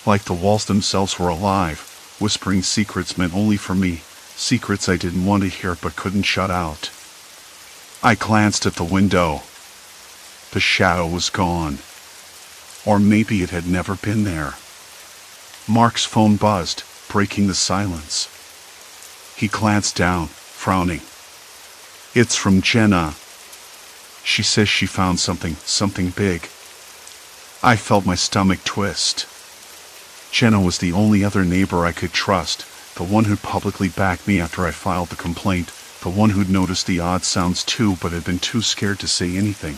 A: Like the walls themselves were alive, whispering secrets meant only for me, secrets I didn't want to hear but couldn't shut out. I glanced at the window. The shadow was gone. Or maybe it had never been there. Mark's phone buzzed, breaking the silence. He glanced down, frowning. "It's from Jenna. She says she found something big." I felt my stomach twist. Jenna was the only other neighbor I could trust, the one who'd publicly backed me after I filed the complaint, the one who'd noticed the odd sounds too but had been too scared to say anything.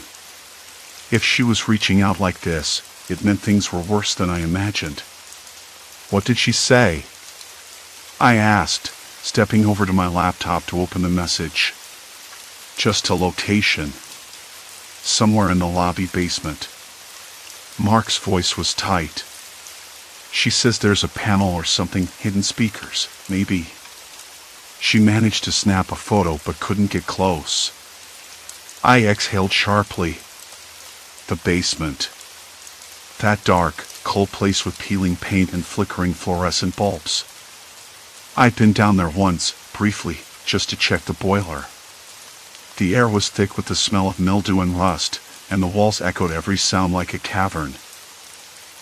A: If she was reaching out like this, it meant things were worse than I imagined. "What did she say?" I asked, stepping over to my laptop to open the message. "Just a location. Somewhere in the lobby basement." Mark's voice was tight. "She says there's a panel or something, hidden speakers, maybe." She managed to snap a photo but couldn't get close. I exhaled sharply. The basement. That dark, cold place with peeling paint and flickering fluorescent bulbs. I'd been down there once, briefly, just to check the boiler. The air was thick with the smell of mildew and rust, and the walls echoed every sound like a cavern.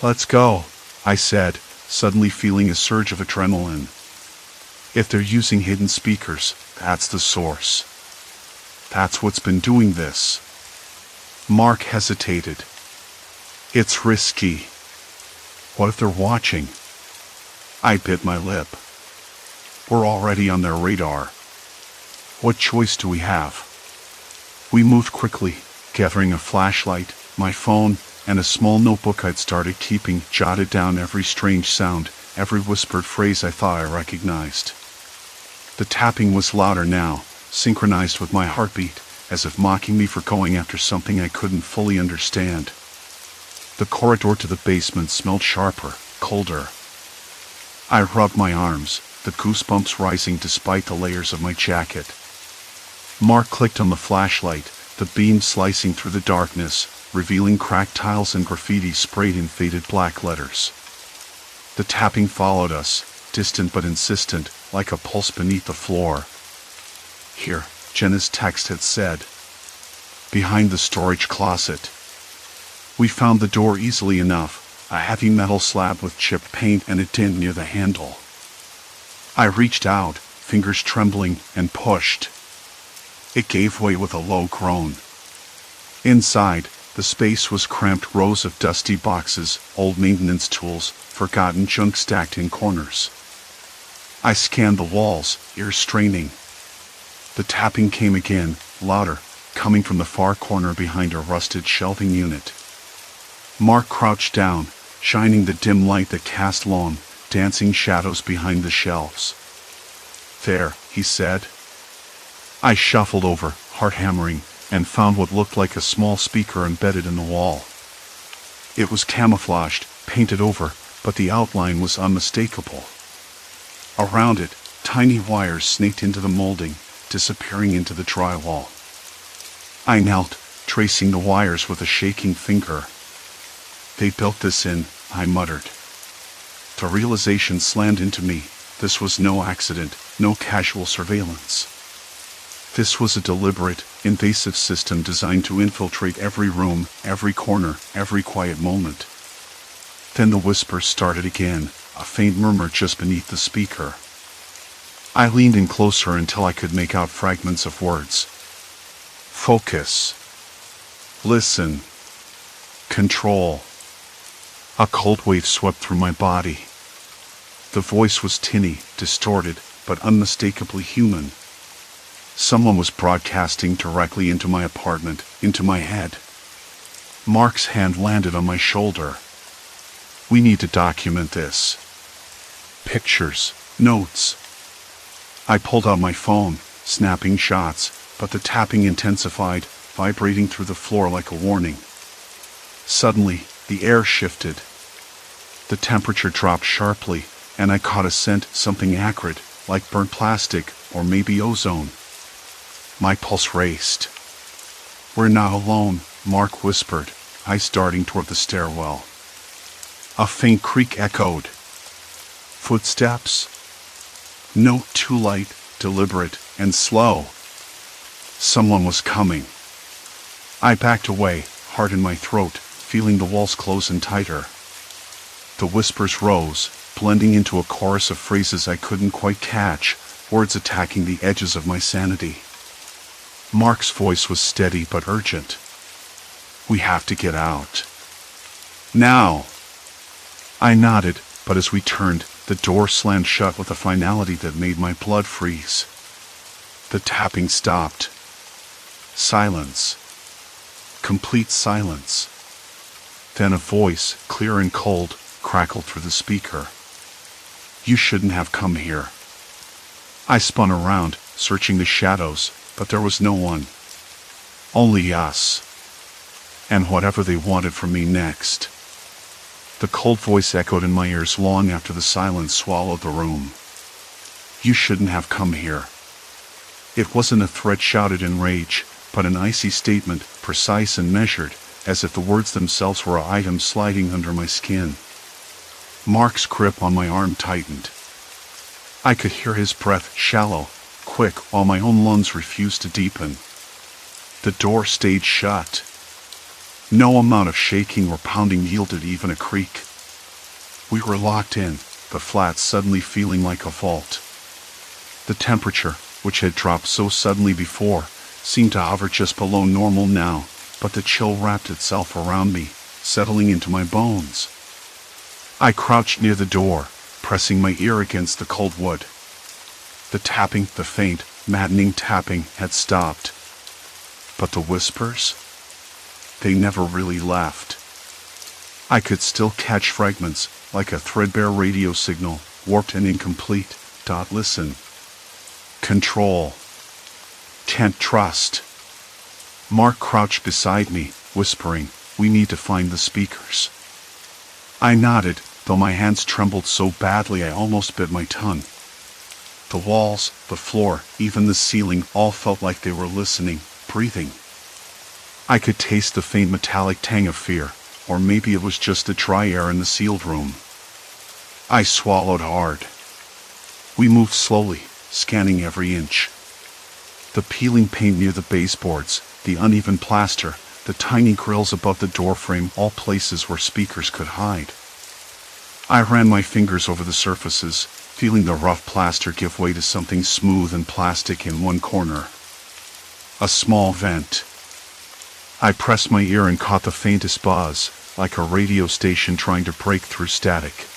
A: "Let's go," I said, suddenly feeling a surge of adrenaline. If they're using hidden speakers, that's the source. That's what's been doing this. Mark hesitated. It's risky. What if they're watching? I bit my lip. We're already on their radar. What choice do we have? We moved quickly, gathering a flashlight, my phone, and a small notebook I'd started keeping, jotted down every strange sound, every whispered phrase I thought I recognized. The tapping was louder now, synchronized with my heartbeat, as if mocking me for going after something I couldn't fully understand. The corridor to the basement smelled sharper, colder. I rubbed my arms, the goosebumps rising despite the layers of my jacket. Mark clicked on the flashlight, the beam slicing through the darkness, revealing cracked tiles and graffiti sprayed in faded black letters. The tapping followed us, distant but insistent, like a pulse beneath the floor. Here, Jenna's text had said. Behind the storage closet. We found the door easily enough, a heavy metal slab with chipped paint and a dent near the handle. I reached out, fingers trembling, and pushed. It gave way with a low groan. Inside, the space was cramped, rows of dusty boxes, old maintenance tools, forgotten junk stacked in corners. I scanned the walls, ears straining. The tapping came again, louder, coming from the far corner behind a rusted shelving unit. Mark crouched down, shining the dim light that cast long, dancing shadows behind the shelves. "There," he said. I shuffled over, heart hammering, and found what looked like a small speaker embedded in the wall. It was camouflaged, painted over, but the outline was unmistakable. Around it, tiny wires snaked into the molding, disappearing into the drywall. I knelt, tracing the wires with a shaking finger. "They built this in," I muttered. The realization slammed into me. This was no accident, no casual surveillance. This was a deliberate, invasive system designed to infiltrate every room, every corner, every quiet moment. Then the whispers started again, a faint murmur just beneath the speaker. I leaned in closer until I could make out fragments of words. Focus. Listen. Control. A cold wave swept through my body. The voice was tinny, distorted, but unmistakably human. Someone was broadcasting directly into my apartment, into my head. Mark's hand landed on my shoulder. "We need to document this. Pictures, notes." I pulled out my phone, snapping shots, but the tapping intensified, vibrating through the floor like a warning. Suddenly, the air shifted. The temperature dropped sharply, and I caught a scent, something acrid, like burnt plastic, or maybe ozone. My pulse raced. "We're not alone," Mark whispered, eyes darting toward the stairwell. A faint creak echoed. Footsteps? Note too light, deliberate, and slow. Someone was coming. I backed away, heart in my throat, feeling the walls close in tighter. The whispers rose, blending into a chorus of phrases I couldn't quite catch, words attacking the edges of my sanity. Mark's voice was steady but urgent. "We have to get out. Now!" I nodded, but as we turned, the door slammed shut with a finality that made my blood freeze. The tapping stopped. Silence. Complete silence. Then a voice, clear and cold, crackled through the speaker. "You shouldn't have come here." I spun around, searching the shadows, but there was no one. Only us. And whatever they wanted from me next. The cold voice echoed in my ears long after the silence swallowed the room. "You shouldn't have come here." It wasn't a threat shouted in rage, but an icy statement, precise and measured, as if the words themselves were items sliding under my skin. Mark's grip on my arm tightened. I could hear his breath, shallow, quick, while my own lungs refused to deepen. The door stayed shut. No amount of shaking or pounding yielded even a creak. We were locked in, the flat suddenly feeling like a vault. The temperature, which had dropped so suddenly before, seemed to hover just below normal now, but the chill wrapped itself around me, settling into my bones. I crouched near the door, pressing my ear against the cold wood. The tapping, the faint, maddening tapping, had stopped. But the whispers? They never really left. I could still catch fragments, like a threadbare radio signal, warped and incomplete. Listen. Control. Can't trust. Mark crouched beside me, whispering, "We need to find the speakers." I nodded, though my hands trembled so badly I almost bit my tongue. The walls, the floor, even the ceiling, all felt like they were listening, breathing. I could taste the faint metallic tang of fear, or maybe it was just the dry air in the sealed room. I swallowed hard. We moved slowly, scanning every inch. The peeling paint near the baseboards, the uneven plaster, the tiny grills above the doorframe, all places where speakers could hide. I ran my fingers over the surfaces, feeling the rough plaster give way to something smooth and plastic in one corner. A small vent. I pressed my ear and caught the faintest buzz, like a radio station trying to break through static.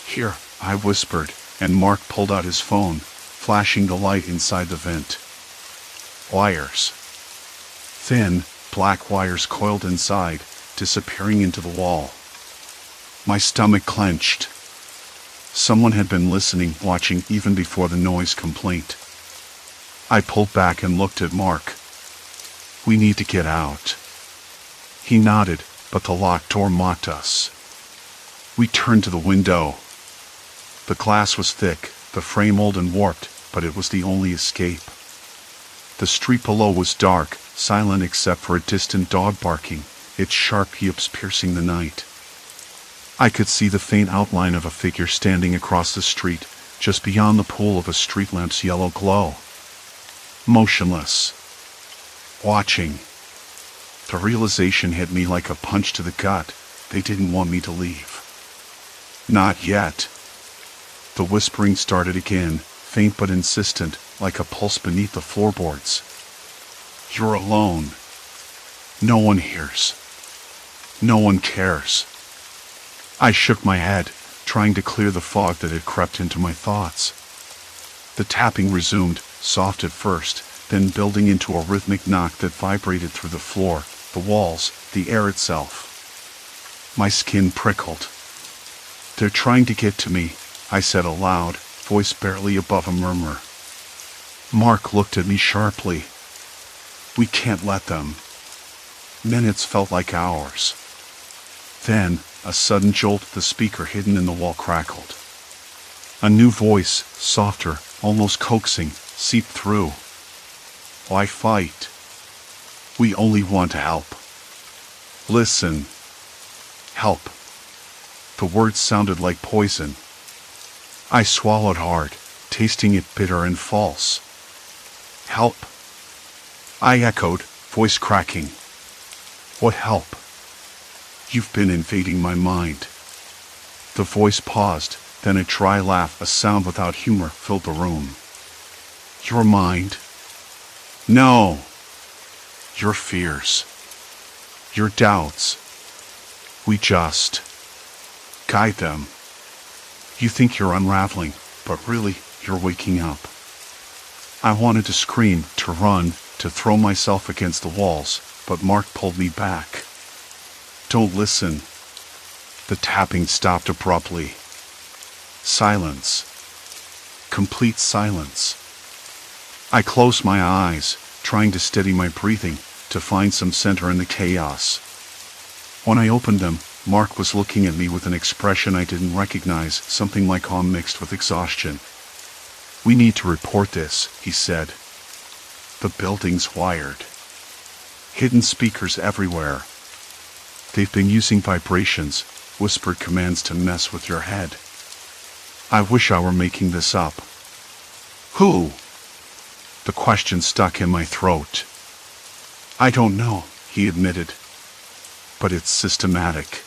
A: "Here," I whispered, and Mark pulled out his phone, flashing the light inside the vent. Wires. Thin, black wires coiled inside, disappearing into the wall. My stomach clenched. Someone had been listening, watching, even before the noise complaint. I pulled back and looked at Mark. "We need to get out." He nodded, but the locked door mocked us. We turned to the window. The glass was thick, the frame old and warped, but it was the only escape. The street below was dark, silent except for a distant dog barking, its sharp yips piercing the night. I could see the faint outline of a figure standing across the street, just beyond the pool of a street lamp's yellow glow. Motionless. Watching. The realization hit me like a punch to the gut. They didn't want me to leave. Not yet. The whispering started again, faint but insistent, like a pulse beneath the floorboards. "You're alone. No one hears. No one cares." I shook my head, trying to clear the fog that had crept into my thoughts. The tapping resumed, soft at first, then building into a rhythmic knock that vibrated through the floor, the walls, the air itself. My skin prickled. "They're trying to get to me," I said aloud, voice barely above a murmur. Mark looked at me sharply. "We can't let them." Minutes felt like hours. Then, a sudden jolt, the speaker hidden in the wall crackled. A new voice, softer, almost coaxing, seeped through. "Why fight? We only want to help. Listen. Help." The words sounded like poison. I swallowed hard, tasting it bitter and false. "Help?" I echoed, voice cracking. "What help? You've been invading my mind." The voice paused, then a dry laugh, a sound without humor, filled the room. "Your mind? No. Your fears. Your doubts. We just guide them. You think you're unraveling, but really, you're waking up." I wanted to scream, to run, to throw myself against the walls, but Mark pulled me back. "Don't listen." The tapping stopped abruptly. Silence. Complete silence. I closed my eyes, trying to steady my breathing, to find some center in the chaos. When I opened them, Mark was looking at me with an expression I didn't recognize, something like awe mixed with exhaustion. "We need to report this," he said. "The building's wired. Hidden speakers everywhere. They've been using vibrations, whispered commands to mess with your head. I wish I were making this up. Who? The question stuck in my throat. I don't know, he admitted. But it's systematic.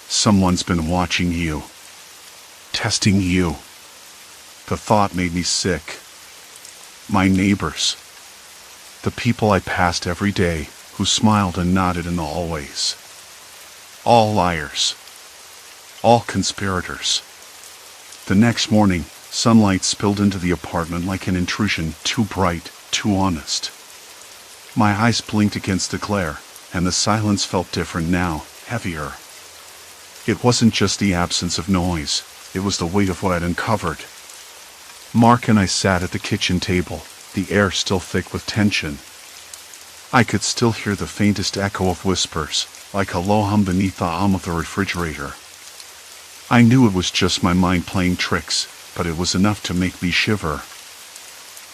A: Someone's been watching you. Testing you. The thought made me sick. My neighbors. The people I passed every day, who smiled and nodded in the hallways. All liars. All conspirators. The next morning, sunlight spilled into the apartment like an intrusion, too bright, too honest. My eyes blinked against the glare, and the silence felt different now, heavier. It wasn't just the absence of noise, it was the weight of what I'd uncovered. Mark and I sat at the kitchen table, the air still thick with tension. I could still hear the faintest echo of whispers, like a low hum beneath the hum of the refrigerator. I knew it was just my mind playing tricks, but it was enough to make me shiver.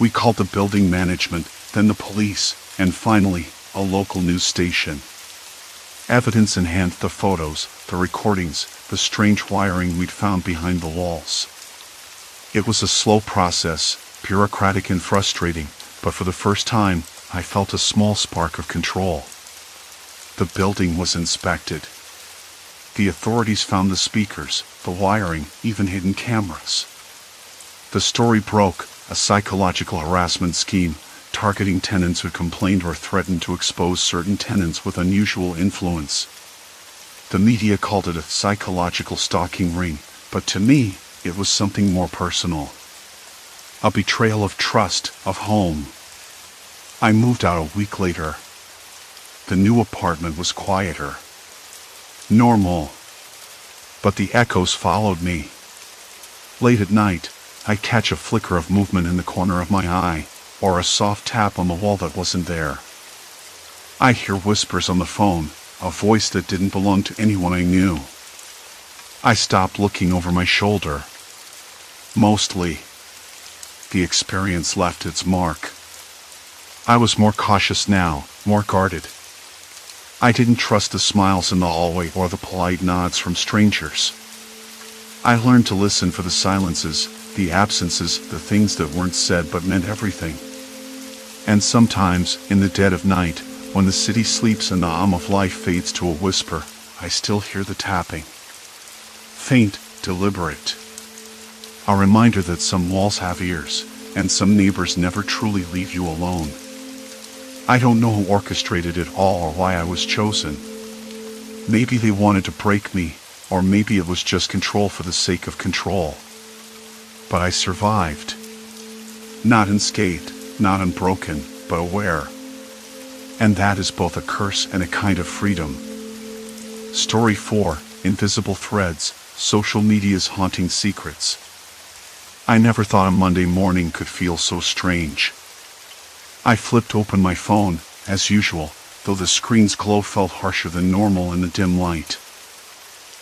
A: We called the building management, then the police, and finally, a local news station. Evidence in hand, the photos, the recordings, the strange wiring we'd found behind the walls. It was a slow process, bureaucratic and frustrating, but for the first time, I felt a small spark of control. The building was inspected. The authorities found the speakers, the wiring, even hidden cameras. The story broke, a psychological harassment scheme, targeting tenants who complained or threatened to expose certain tenants with unusual influence. The media called it a psychological stalking ring, but to me, it was something more personal. A betrayal of trust, of home. I moved out a week later. The new apartment was quieter. Normal. But the echoes followed me. Late at night, I'd catch a flicker of movement in the corner of my eye, or a soft tap on the wall that wasn't there. I'd hear whispers on the phone, a voice that didn't belong to anyone I knew. I stopped looking over my shoulder. Mostly. The experience left its mark. I was more cautious now, more guarded. I didn't trust the smiles in the hallway or the polite nods from strangers. I learned to listen for the silences, the absences, the things that weren't said but meant everything. And sometimes, in the dead of night, when the city sleeps and the hum of life fades to a whisper, I still hear the tapping. Faint, deliberate. A reminder that some walls have ears, and some neighbors never truly leave you alone. I don't know who orchestrated it all or why I was chosen. Maybe they wanted to break me, or maybe it was just control for the sake of control. But I survived. Not unscathed, not unbroken, but aware. And that is both a curse and a kind of freedom. Story 4, Invisible Threads, Social Media's Haunting Secrets. I never thought a Monday morning could feel so strange. I flipped open my phone, as usual, though the screen's glow felt harsher than normal in the dim light.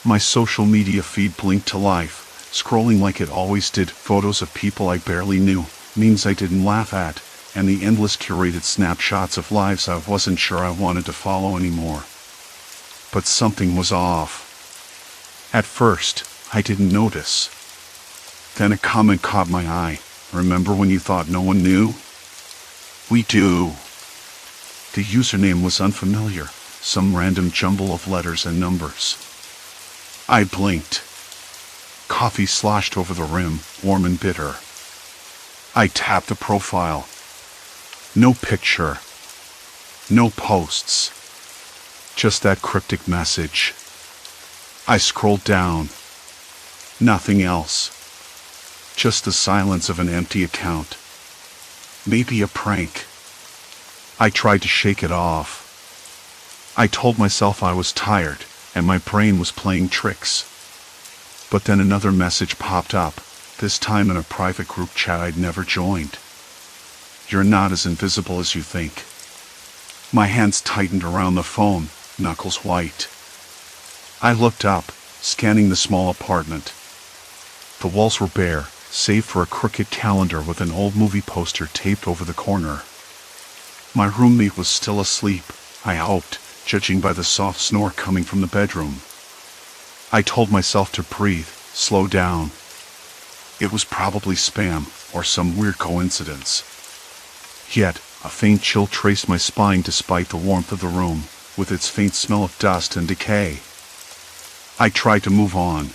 A: My social media feed blinked to life, scrolling like it always did, photos of people I barely knew, memes I didn't laugh at, and the endless curated snapshots of lives I wasn't sure I wanted to follow anymore. But something was off. At first, I didn't notice. Then a comment caught my eye. Remember when you thought no one knew? We do. The username was unfamiliar, some random jumble of letters and numbers. I blinked. Coffee sloshed over the rim, warm and bitter. I tapped the profile. No picture. No posts. Just that cryptic message. I scrolled down. Nothing else. Just the silence of an empty account. Maybe a prank. I tried to shake it off. I told myself I was tired, and my brain was playing tricks. But then another message popped up, this time in a private group chat I'd never joined. You're not as invisible as you think. My hands tightened around the phone, knuckles white. I looked up, scanning the small apartment. The walls were bare, save for a crooked calendar with an old movie poster taped over the corner. My roommate was still asleep, I hoped, judging by the soft snore coming from the bedroom. I told myself to breathe, slow down. It was probably spam, or some weird coincidence. Yet, a faint chill traced my spine despite the warmth of the room, with its faint smell of dust and decay. I tried to move on.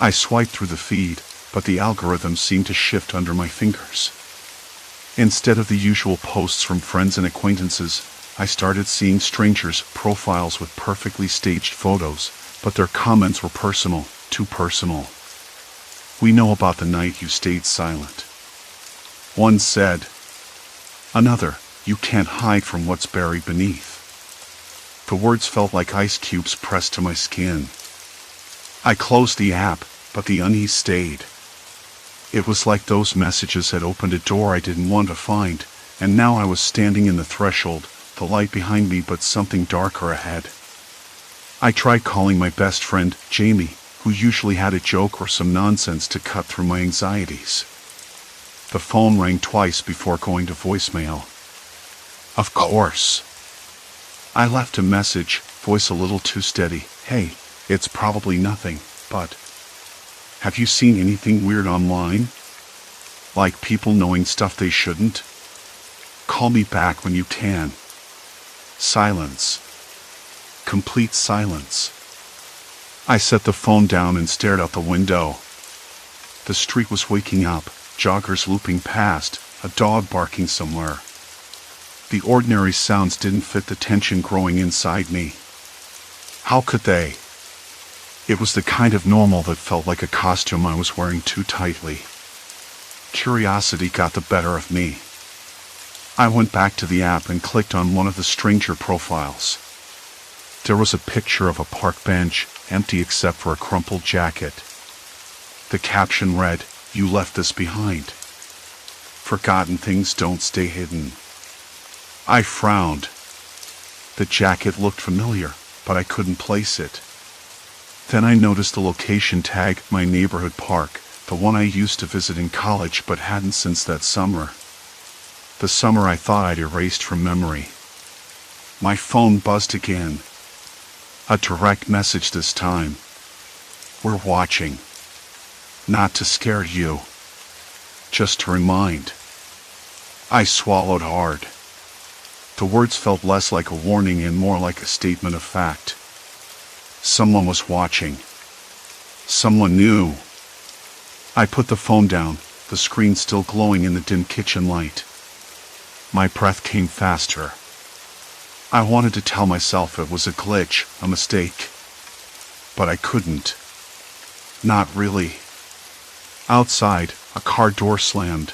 A: I swiped through the feed, but the algorithm seemed to shift under my fingers. Instead of the usual posts from friends and acquaintances, I started seeing strangers' profiles with perfectly staged photos, but their comments were personal, too personal. "We know about the night you stayed silent," one said. Another, "You can't hide from what's buried beneath." The words felt like ice cubes pressed to my skin. I closed the app, but the unease stayed. It was like those messages had opened a door I didn't want to find, and now I was standing in the threshold, the light behind me but something darker ahead. I tried calling my best friend, Jamie, who usually had a joke or some nonsense to cut through my anxieties. The phone rang twice before going to voicemail. Of course. I left a message, voice a little too steady. "Hey, it's probably nothing, but have you seen anything weird online? Like people knowing stuff they shouldn't? Call me back when you can." Silence. Complete silence. I set the phone down and stared out the window. The street was waking up, joggers looping past, a dog barking somewhere. The ordinary sounds didn't fit the tension growing inside me. How could they? It was the kind of normal that felt like a costume I was wearing too tightly. Curiosity got the better of me. I went back to the app and clicked on one of the stranger profiles. There was a picture of a park bench, empty except for a crumpled jacket. The caption read, "You left this behind. Forgotten things don't stay hidden." I frowned. The jacket looked familiar, but I couldn't place it. Then I noticed the location tag, my neighborhood park, the one I used to visit in college but hadn't since that summer. The summer I thought I'd erased from memory. My phone buzzed again. A direct message this time. "We're watching. Not to scare you. Just to remind." I swallowed hard. The words felt less like a warning and more like a statement of fact. Someone was watching. Someone knew. I put the phone down, the screen still glowing in the dim kitchen light. My breath came faster. I wanted to tell myself it was a glitch, a mistake. But I couldn't. Not really. Outside, a car door slammed.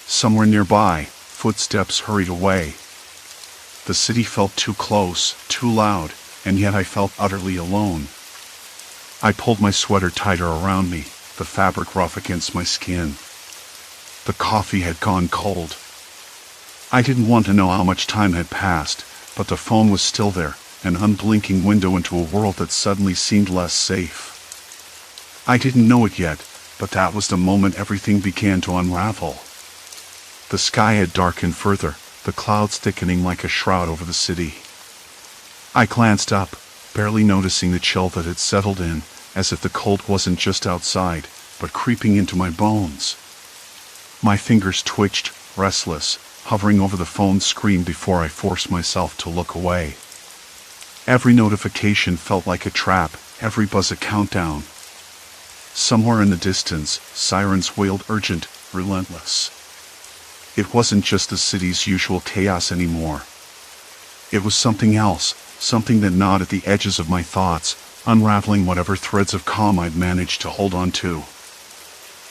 A: Somewhere nearby, footsteps hurried away. The city felt too close, too loud, and yet I felt utterly alone. I pulled my sweater tighter around me, the fabric rough against my skin. The coffee had gone cold. I didn't want to know how much time had passed, but the phone was still there, an unblinking window into a world that suddenly seemed less safe. I didn't know it yet, but that was the moment everything began to unravel. The sky had darkened further, the clouds thickening like a shroud over the city. I glanced up, barely noticing the chill that had settled in, as if the cold wasn't just outside, but creeping into my bones. My fingers twitched, restless, hovering over the phone screen before I forced myself to look away. Every notification felt like a trap, every buzz a countdown. Somewhere in the distance, sirens wailed urgent, relentless. It wasn't just the city's usual chaos anymore. It was something else, something that gnawed at the edges of my thoughts, unraveling whatever threads of calm I'd managed to hold on to.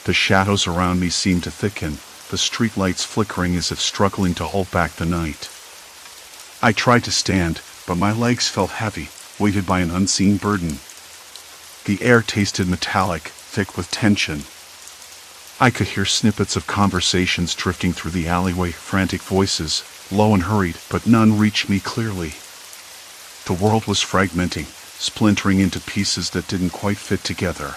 A: The shadows around me seemed to thicken, the streetlights flickering as if struggling to hold back the night. I tried to stand, but my legs felt heavy, weighted by an unseen burden. The air tasted metallic, thick with tension. I could hear snippets of conversations drifting through the alleyway, frantic voices, low and hurried, but none reached me clearly. The world was fragmenting, splintering into pieces that didn't quite fit together.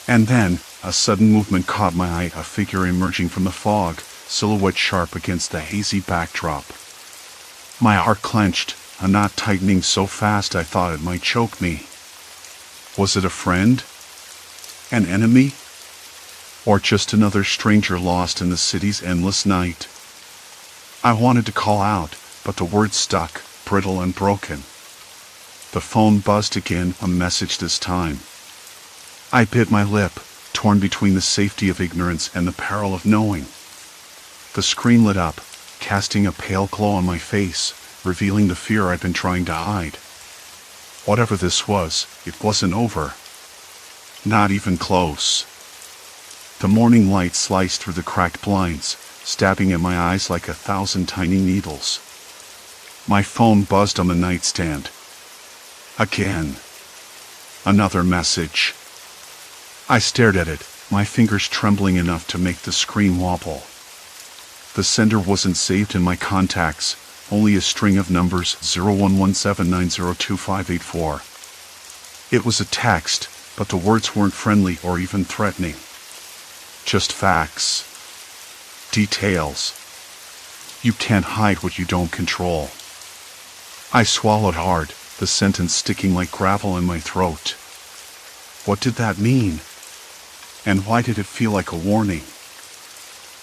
A: And then, a sudden movement caught my eye, a figure emerging from the fog, silhouette sharp against the hazy backdrop. My heart clenched, a knot tightening so fast I thought it might choke me. Was it a friend? An enemy? Or just another stranger lost in the city's endless night? I wanted to call out, but the words stuck, brittle and broken. The phone buzzed again, a message this time. I bit my lip, torn between the safety of ignorance and the peril of knowing. The screen lit up, casting a pale glow on my face, revealing the fear I'd been trying to hide. Whatever this was, it wasn't over. Not even close. The morning light sliced through the cracked blinds, stabbing at my eyes like 1,000 tiny needles. My phone buzzed on the nightstand. Again. Another message. I stared at it, my fingers trembling enough to make the screen wobble. The sender wasn't saved in my contacts, only a string of numbers 0117902584. It was a text, but the words weren't friendly or even threatening. Just facts. Details. You can't hide what you don't control. I swallowed hard, the sentence sticking like gravel in my throat. What did that mean? And why did it feel like a warning?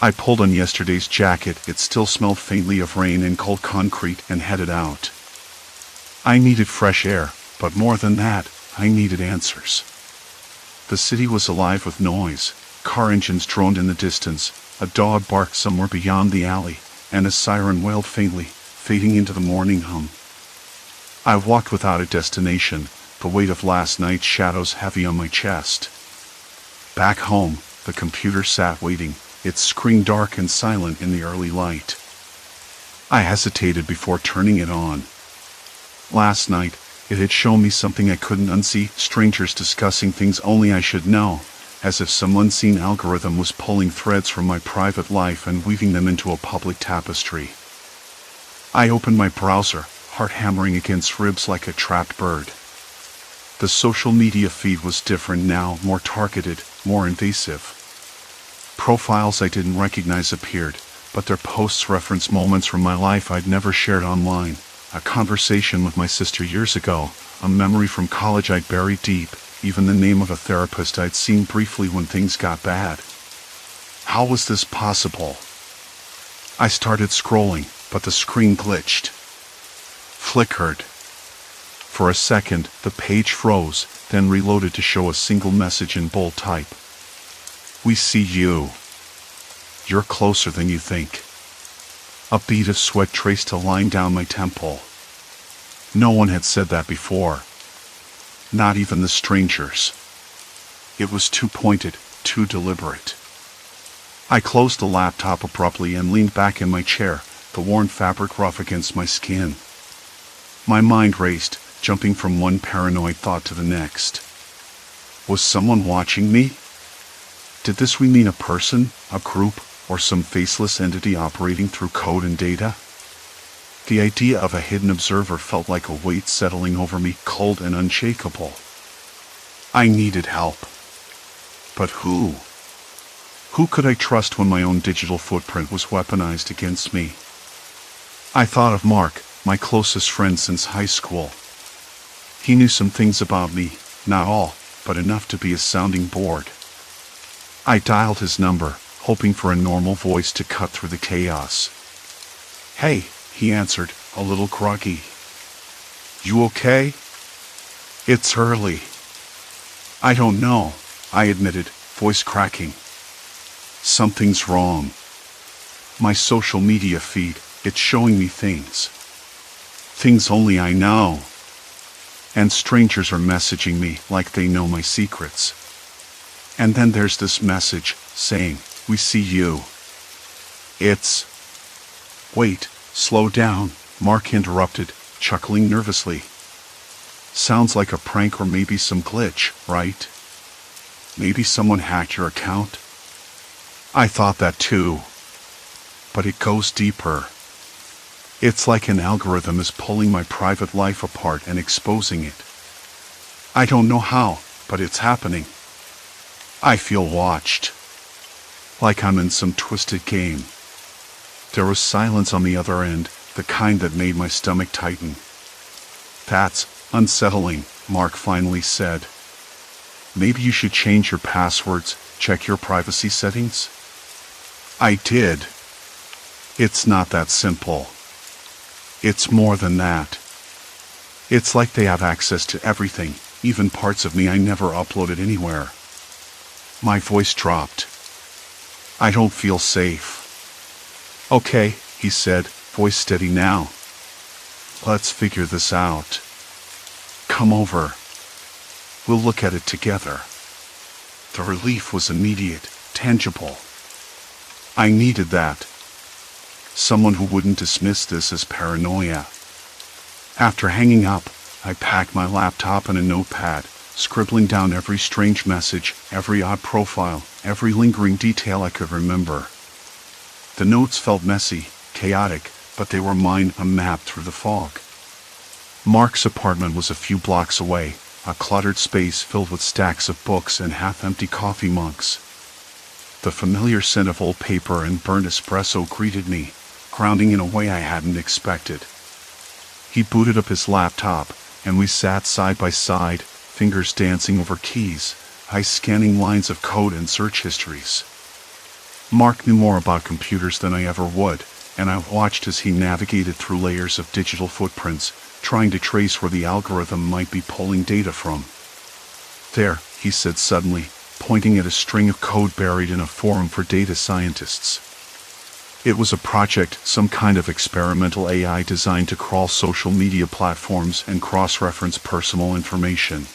A: I pulled on yesterday's jacket, it still smelled faintly of rain and cold concrete, and headed out. I needed fresh air, but more than that, I needed answers. The city was alive with noise. Car engines droned in the distance, a dog barked somewhere beyond the alley, and a siren wailed faintly, fading into the morning hum. I walked without a destination, the weight of last night's shadows heavy on my chest. Back home, the computer sat waiting, its screen dark and silent in the early light. I hesitated before turning it on. Last night, it had shown me something I couldn't unsee, strangers discussing things only I should know, as if some unseen algorithm was pulling threads from my private life and weaving them into a public tapestry. I opened my browser, heart hammering against ribs like a trapped bird. The social media feed was different now, more targeted, more invasive. Profiles I didn't recognize appeared, but their posts referenced moments from my life I'd never shared online. A conversation with my sister years ago, a memory from college I'd buried deep, even the name of a therapist I'd seen briefly when things got bad. How was this possible? I started scrolling, but the screen glitched. Flickered. For a second, the page froze, then reloaded to show a single message in bold type. We see you. You're closer than you think. A bead of sweat traced a line down my temple. No one had said that before. Not even the strangers. It was too pointed, too deliberate. I closed the laptop abruptly and leaned back in my chair, the worn fabric rough against my skin. My mind raced, jumping from one paranoid thought to the next. Was someone watching me? Did this mean a person, a group, or some faceless entity operating through code and data? The idea of a hidden observer felt like a weight settling over me, cold and unshakable. I needed help. But who? Who could I trust when my own digital footprint was weaponized against me? I thought of Mark, my closest friend since high school. He knew some things about me, not all, but enough to be a sounding board. I dialed his number, hoping for a normal voice to cut through the chaos. Hey, he answered, a little groggy. You okay? It's early. I don't know, I admitted, voice cracking. Something's wrong. My social media feed, it's showing me things. Things only I know. And strangers are messaging me like they know my secrets. And then there's this message, saying, we see you. It's... Wait, slow down, Mark interrupted, chuckling nervously. Sounds like a prank or maybe some glitch, right? Maybe someone hacked your account? I thought that too. But it goes deeper. It's like an algorithm is pulling my private life apart and exposing it. I don't know how, but it's happening. I feel watched. Like I'm in some twisted game. There was silence on the other end, the kind that made my stomach tighten. That's unsettling, Mark finally said. Maybe you should change your passwords, check your privacy settings? I did. It's not that simple. It's more than that. It's like they have access to everything, even parts of me I never uploaded anywhere. My voice dropped. I don't feel safe. Okay, he said, voice steady now. Let's figure this out. Come over. We'll look at it together. The relief was immediate, tangible. I needed that. Someone who wouldn't dismiss this as paranoia. After hanging up, I packed my laptop and a notepad, scribbling down every strange message, every odd profile, every lingering detail I could remember. The notes felt messy, chaotic, but they were mine, a map through the fog. Mark's apartment was a few blocks away, a cluttered space filled with stacks of books and half-empty coffee mugs. The familiar scent of old paper and burnt espresso greeted me, grounding in a way I hadn't expected. He booted up his laptop, and we sat side by side, fingers dancing over keys, eyes scanning lines of code and search histories. Mark knew more about computers than I ever would, and I watched as he navigated through layers of digital footprints, trying to trace where the algorithm might be pulling data from. There, he said suddenly, pointing at a string of code buried in a forum for data scientists. It was a project, some kind of experimental AI designed to crawl social media platforms and cross-reference personal information.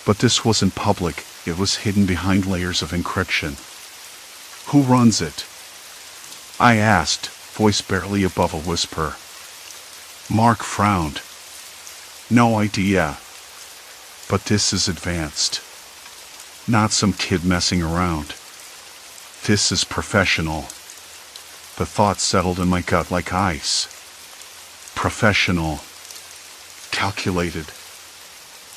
A: But this wasn't public, it was hidden behind layers of encryption. Who runs it? I asked, voice barely above a whisper. Mark frowned. No idea. But this is advanced. Not some kid messing around. This is professional. The thought settled in my gut like ice. Professional. Calculated.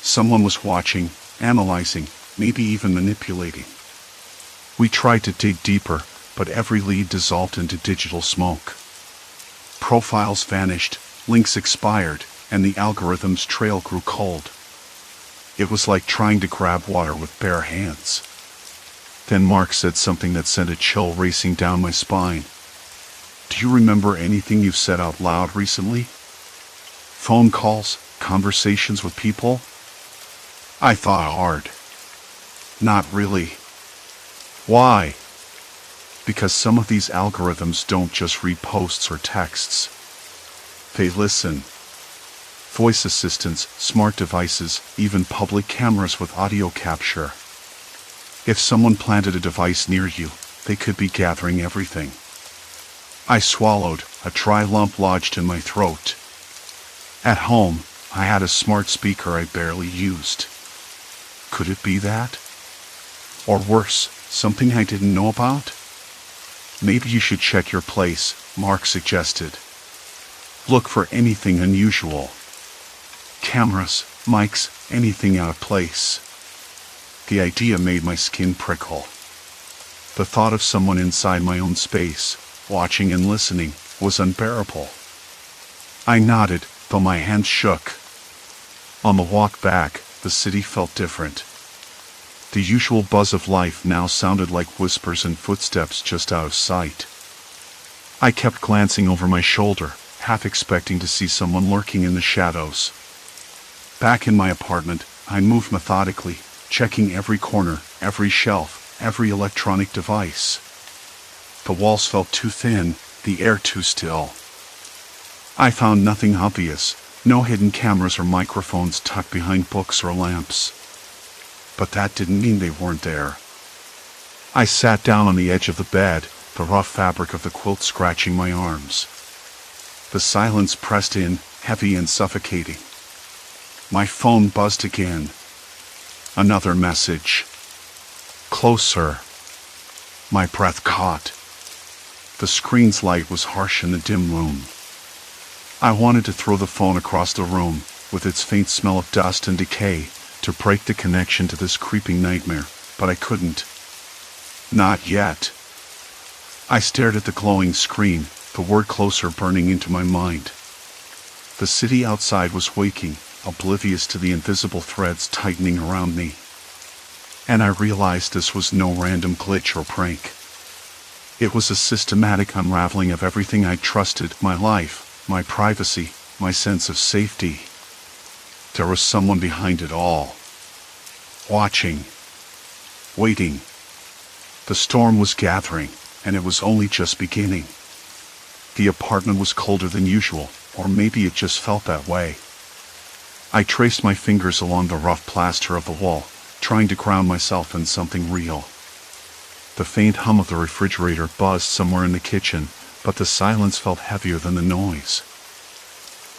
A: Someone was watching, analyzing, maybe even manipulating. We tried to dig deeper, but every lead dissolved into digital smoke. Profiles vanished, links expired, and the algorithm's trail grew cold. It was like trying to grab water with bare hands. Then Mark said something that sent a chill racing down my spine. Do you remember anything you've said out loud recently? Phone calls, conversations with people? I thought hard. Not really. Why? Because some of these algorithms don't just read posts or texts. They listen. Voice assistants, smart devices, even public cameras with audio capture. If someone planted a device near you, they could be gathering everything. I swallowed, a dry lump lodged in my throat. At home, I had a smart speaker I barely used. Could it be that? Or worse, something I didn't know about? Maybe you should check your place, Mark suggested. Look for anything unusual. Cameras, mics, anything out of place. The idea made my skin prickle. The thought of someone inside my own space, watching and listening, was unbearable. I nodded, though my hands shook. On the walk back, the city felt different. The usual buzz of life now sounded like whispers and footsteps just out of sight. I kept glancing over my shoulder, half expecting to see someone lurking in the shadows. Back in my apartment, I moved methodically, checking every corner, every shelf, every electronic device. The walls felt too thin, the air too still. I found nothing obvious, no hidden cameras or microphones tucked behind books or lamps. But that didn't mean they weren't there. I sat down on the edge of the bed, the rough fabric of the quilt scratching my arms. The silence pressed in, heavy and suffocating. My phone buzzed again. Another message. Closer. My breath caught. The screen's light was harsh in the dim room. I wanted to throw the phone across the room, with its faint smell of dust and decay, to break the connection to this creeping nightmare, but I couldn't. Not yet. I stared at the glowing screen, the word closer burning into my mind. The city outside was waking, oblivious to the invisible threads tightening around me. And I realized this was no random glitch or prank. It was a systematic unraveling of everything I trusted: my life, my privacy, my sense of safety. There was someone behind it all. Watching. Waiting. The storm was gathering, and it was only just beginning. The apartment was colder than usual, or maybe it just felt that way. I traced my fingers along the rough plaster of the wall, trying to ground myself in something real. The faint hum of the refrigerator buzzed somewhere in the kitchen, but the silence felt heavier than the noise.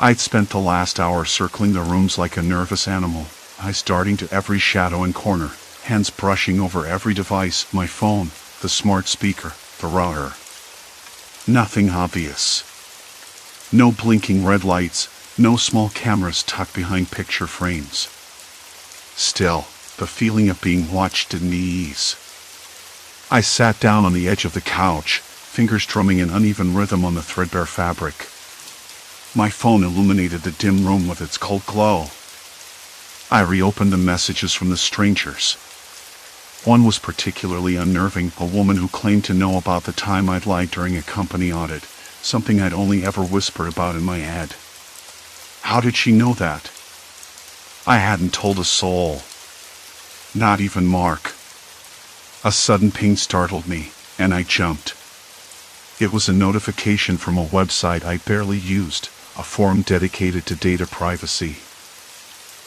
A: I'd spent the last hour circling the rooms like a nervous animal, eyes darting to every shadow and corner, hands brushing over every device: my phone, the smart speaker, the router. Nothing obvious. No blinking red lights, no small cameras tucked behind picture frames. Still, the feeling of being watched didn't ease. I sat down on the edge of the couch, fingers drumming an uneven rhythm on the threadbare fabric. My phone illuminated the dim room with its cold glow. I reopened the messages from the strangers. One was particularly unnerving: a woman who claimed to know about the time I'd lied during a company audit, something I'd only ever whispered about in my head. How did she know that? I hadn't told a soul. Not even Mark. A sudden ping startled me, and I jumped. It was a notification from a website I barely used, a forum dedicated to data privacy.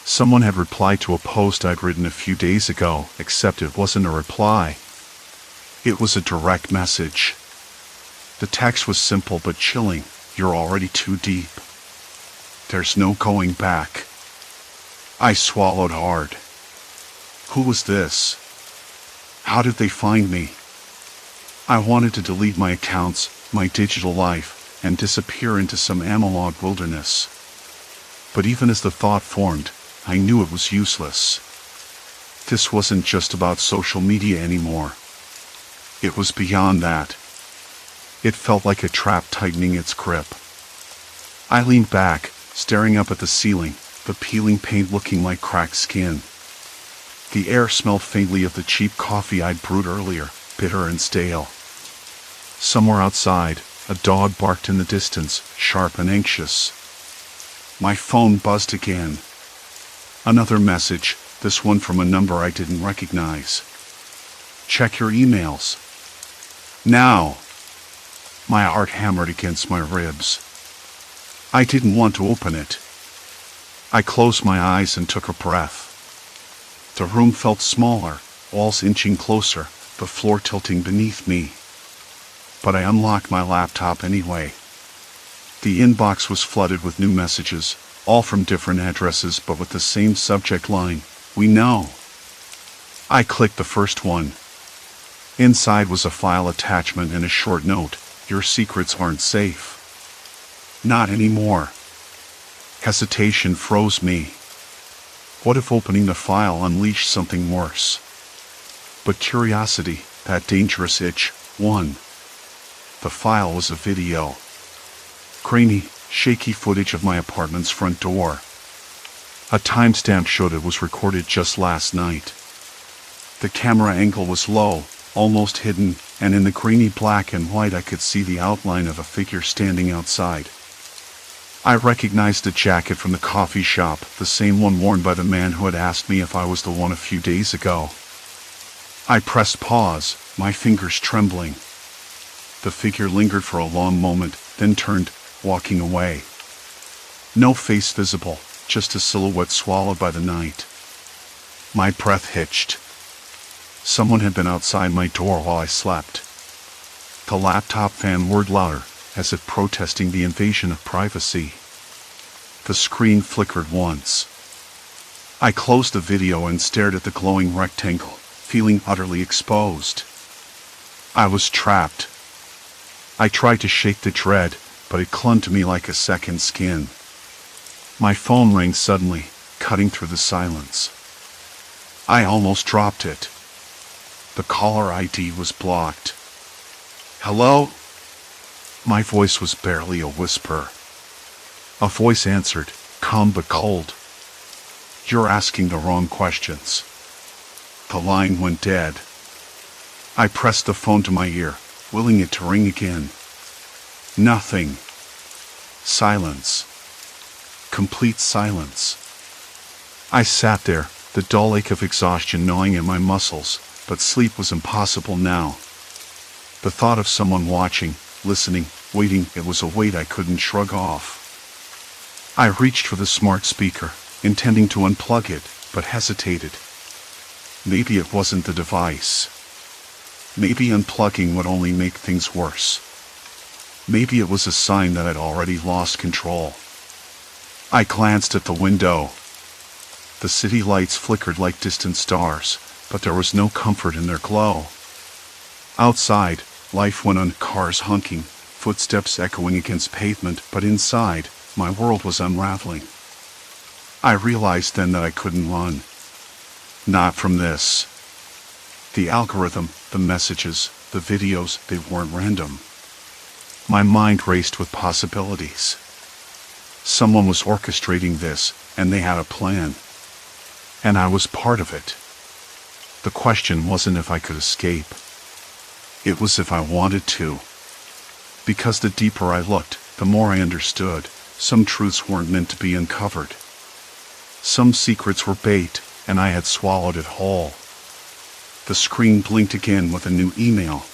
A: Someone had replied to a post I'd written a few days ago, except it wasn't a reply. It was a direct message. The text was simple but chilling: "You're already too deep. There's no going back." I swallowed hard. Who was this? How did they find me? I wanted to delete my accounts, my digital life, and disappear into some analog wilderness. But even as the thought formed, I knew it was useless. This wasn't just about social media anymore. It was beyond that. It felt like a trap tightening its grip. I leaned back, staring up at the ceiling, the peeling paint looking like cracked skin. The air smelled faintly of the cheap coffee I'd brewed earlier, bitter and stale. Somewhere outside, a dog barked in the distance, sharp and anxious. My phone buzzed again. Another message, this one from a number I didn't recognize. "Check your emails. Now." My heart hammered against my ribs. I didn't want to open it. I closed my eyes and took a breath. The room felt smaller, walls inching closer, the floor tilting beneath me. But I unlocked my laptop anyway. The inbox was flooded with new messages, all from different addresses but with the same subject line: "We know." I clicked the first one. Inside was a file attachment and a short note: "Your secrets aren't safe." Not anymore. Hesitation froze me. What if opening the file unleashed something worse? But curiosity, that dangerous itch, won. The file was a video. Grainy, shaky footage of my apartment's front door. A timestamp showed it was recorded just last night. The camera angle was low, almost hidden, and in the grainy black and white I could see the outline of a figure standing outside. I recognized the jacket from the coffee shop, the same one worn by the man who had asked me if I was the one a few days ago. I pressed pause, my fingers trembling. The figure lingered for a long moment, then turned, walking away. No face visible, just a silhouette swallowed by the night. My breath hitched. Someone had been outside my door while I slept. The laptop fan whirred louder, as if protesting the invasion of privacy. The screen flickered once. I closed the video and stared at the glowing rectangle, feeling utterly exposed. I was trapped. I tried to shake the dread, but it clung to me like a second skin. My phone rang suddenly, cutting through the silence. I almost dropped it. The caller ID was blocked. "Hello?" My voice was barely a whisper. A voice answered, calm but cold. "You're asking the wrong questions." The line went dead. I pressed the phone to my ear, willing it to ring again. Nothing. Silence. Complete silence. I sat there, the dull ache of exhaustion gnawing at my muscles, but sleep was impossible now. The thought of someone watching, listening, waiting, it was a weight I couldn't shrug off. I reached for the smart speaker, intending to unplug it, but hesitated. Maybe it wasn't the device. Maybe unplugging would only make things worse. Maybe it was a sign that I'd already lost control. I glanced at the window. The city lights flickered like distant stars, but there was no comfort in their glow. Outside, life went on, cars honking, footsteps echoing against pavement, but inside, my world was unraveling. I realized then that I couldn't run. Not from this. The algorithm, the messages, the videos, they weren't random. My mind raced with possibilities. Someone was orchestrating this, and they had a plan. And I was part of it. The question wasn't if I could escape. It was if I wanted to. Because the deeper I looked, the more I understood. Some truths weren't meant to be uncovered. Some secrets were bait, and I had swallowed it whole. The screen blinked again with a new email.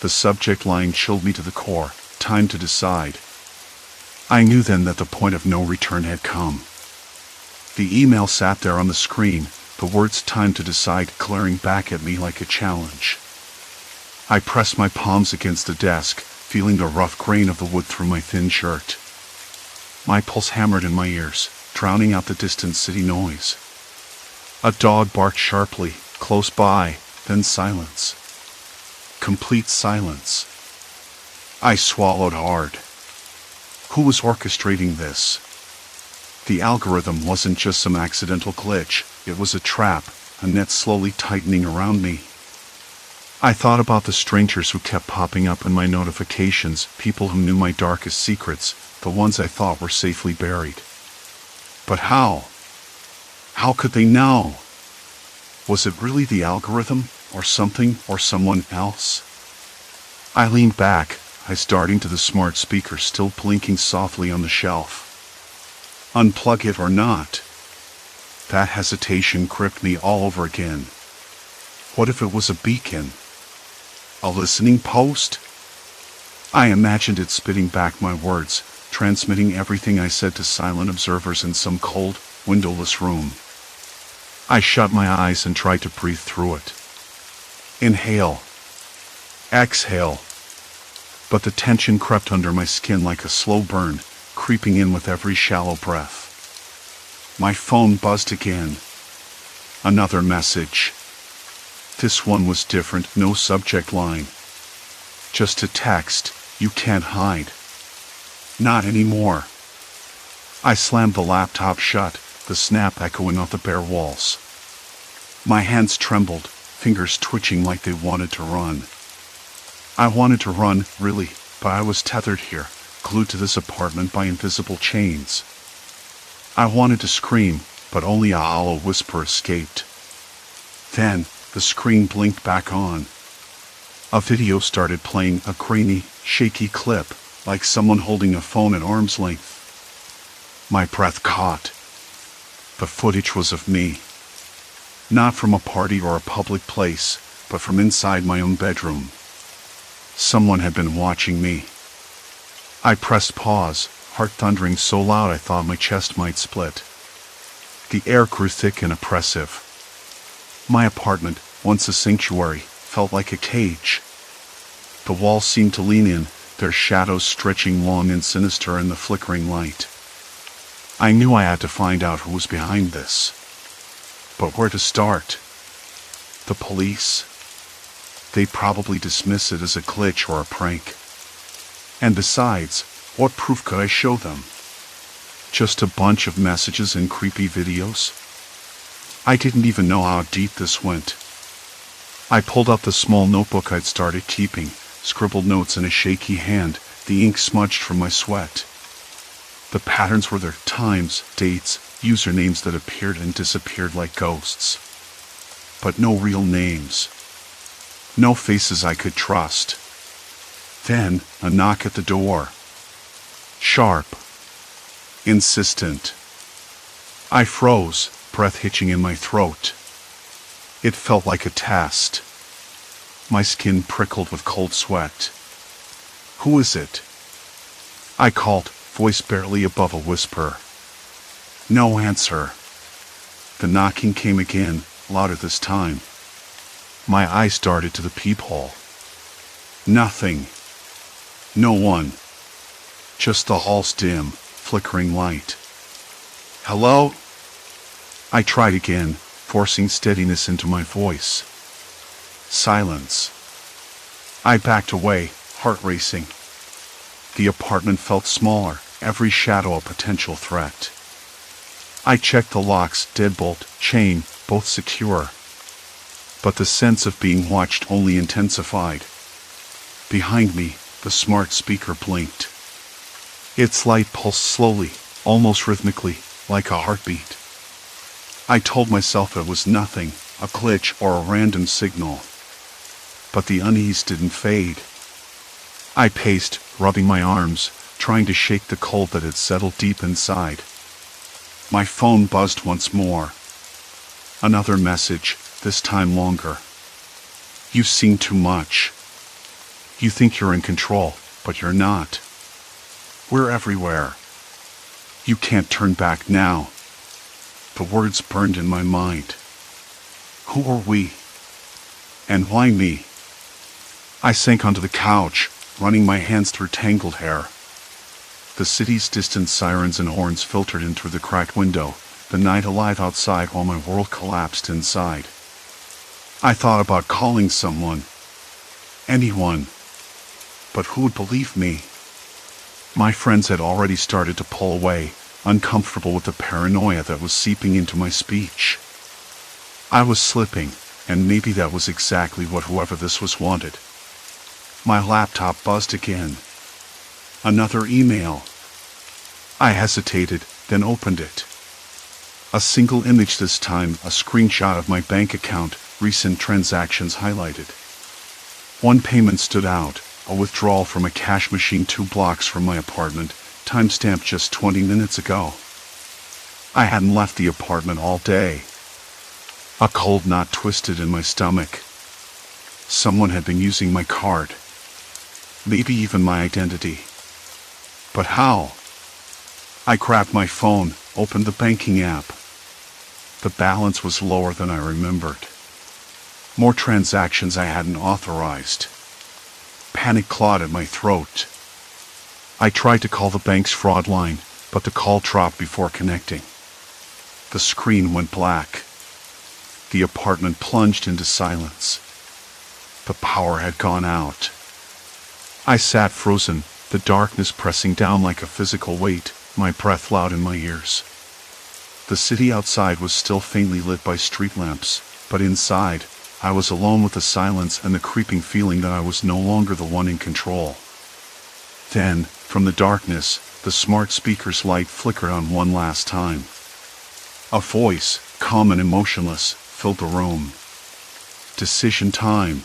A: The subject line chilled me to the core, time to decide. I knew then that the point of no return had come. The email sat there on the screen, the words "time to decide" glaring back at me like a challenge. I pressed my palms against the desk, feeling the rough grain of the wood through my thin shirt. My pulse hammered in my ears, drowning out the distant city noise. A dog barked sharply, close by, then silence. Complete silence. I swallowed hard. Who was orchestrating this? The algorithm wasn't just some accidental glitch, it was a trap, a net slowly tightening around me. I thought about the strangers who kept popping up in my notifications, people who knew my darkest secrets, the ones I thought were safely buried. But how? How could they know? Was it really the algorithm, or something, or someone else? I leaned back, eyes darting to the smart speaker still blinking softly on the shelf. Unplug it or not? That hesitation gripped me all over again. What if it was a beacon? A listening post? I imagined it spitting back my words, transmitting everything I said to silent observers in some cold, windowless room. I shut my eyes and tried to breathe through it. Inhale. Exhale. But the tension crept under my skin like a slow burn, creeping in with every shallow breath. My phone buzzed again. Another message. This one was different, no subject line. Just a text, "You can't hide." Not anymore. I slammed the laptop shut, the snap echoing off the bare walls. My hands trembled, fingers twitching like they wanted to run. I wanted to run, really, but I was tethered here, glued to this apartment by invisible chains. I wanted to scream, but only a hollow whisper escaped. Then, the screen blinked back on. A video started playing, a grainy, shaky clip, like someone holding a phone at arm's length. My breath caught. The footage was of me. Not from a party or a public place, but from inside my own bedroom. Someone had been watching me. I pressed pause, heart thundering so loud I thought my chest might split. The air grew thick and oppressive. My apartment, once a sanctuary, felt like a cage. The walls seemed to lean in, their shadows stretching long and sinister in the flickering light. I knew I had to find out who was behind this. But where to start? The police? They'd probably dismiss it as a glitch or a prank. And besides, what proof could I show them? Just a bunch of messages and creepy videos? I didn't even know how deep this went. I pulled out the small notebook I'd started keeping, scribbled notes in a shaky hand, the ink smudged from my sweat. The patterns were their times, dates, usernames that appeared and disappeared like ghosts. But no real names. No faces I could trust. Then, a knock at the door. Sharp. Insistent. I froze, breath hitching in my throat. It felt like a test. My skin prickled with cold sweat. Who is it? I called, voice barely above a whisper. No answer. The knocking came again, louder this time. My eyes darted to the peephole. Nothing. No one. Just the hall's dim, flickering light. Hello? I tried again, forcing steadiness into my voice. Silence. I backed away, heart racing. The apartment felt smaller, every shadow a potential threat. I checked the locks, deadbolt, chain, both secure. But the sense of being watched only intensified. Behind me, the smart speaker blinked. Its light pulsed slowly, almost rhythmically, like a heartbeat. I told myself it was nothing, a glitch or a random signal. But the unease didn't fade. I paced, rubbing my arms, trying to shake the cold that had settled deep inside. My phone buzzed once more. Another message, this time longer. You've seen too much. You think you're in control, but you're not. We're everywhere. You can't turn back now. The words burned in my mind. Who are we? And why me? I sank onto the couch, running my hands through tangled hair. The city's distant sirens and horns filtered in through the cracked window, the night alive outside while my world collapsed inside. I thought about calling someone. Anyone. But who would believe me? My friends had already started to pull away, uncomfortable with the paranoia that was seeping into my speech. I was slipping, and maybe that was exactly what whoever this was wanted. My laptop buzzed again. Another email. I hesitated, then opened it. A single image this time, a screenshot of my bank account, recent transactions highlighted. One payment stood out, a withdrawal from a cash machine 2 blocks from my apartment, timestamped just 20 minutes ago. I hadn't left the apartment all day. A cold knot twisted in my stomach. Someone had been using my card. Maybe even my identity. But how? I grabbed my phone, opened the banking app. The balance was lower than I remembered. More transactions I hadn't authorized. Panic clawed at my throat. I tried to call the bank's fraud line, but the call dropped before connecting. The screen went black. The apartment plunged into silence. The power had gone out. I sat frozen, the darkness pressing down like a physical weight, my breath loud in my ears. The city outside was still faintly lit by street lamps, but inside, I was alone with the silence and the creeping feeling that I was no longer the one in control. Then, from the darkness, the smart speaker's light flickered on one last time. A voice, calm and emotionless, filled the room. Decision time.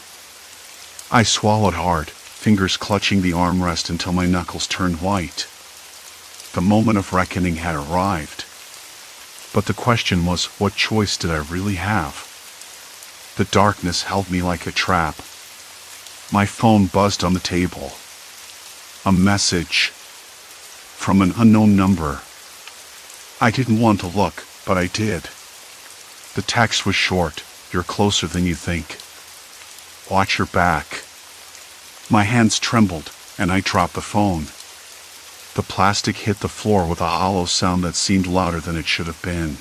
A: I swallowed hard, fingers clutching the armrest until my knuckles turned white. The moment of reckoning had arrived. But the question was, what choice did I really have? The darkness held me like a trap. My phone buzzed on the table. A message. From an unknown number. I didn't want to look, but I did. The text was short, "You're closer than you think. Watch your back." My hands trembled, and I dropped the phone. The plastic hit the floor with a hollow sound that seemed louder than it should have been.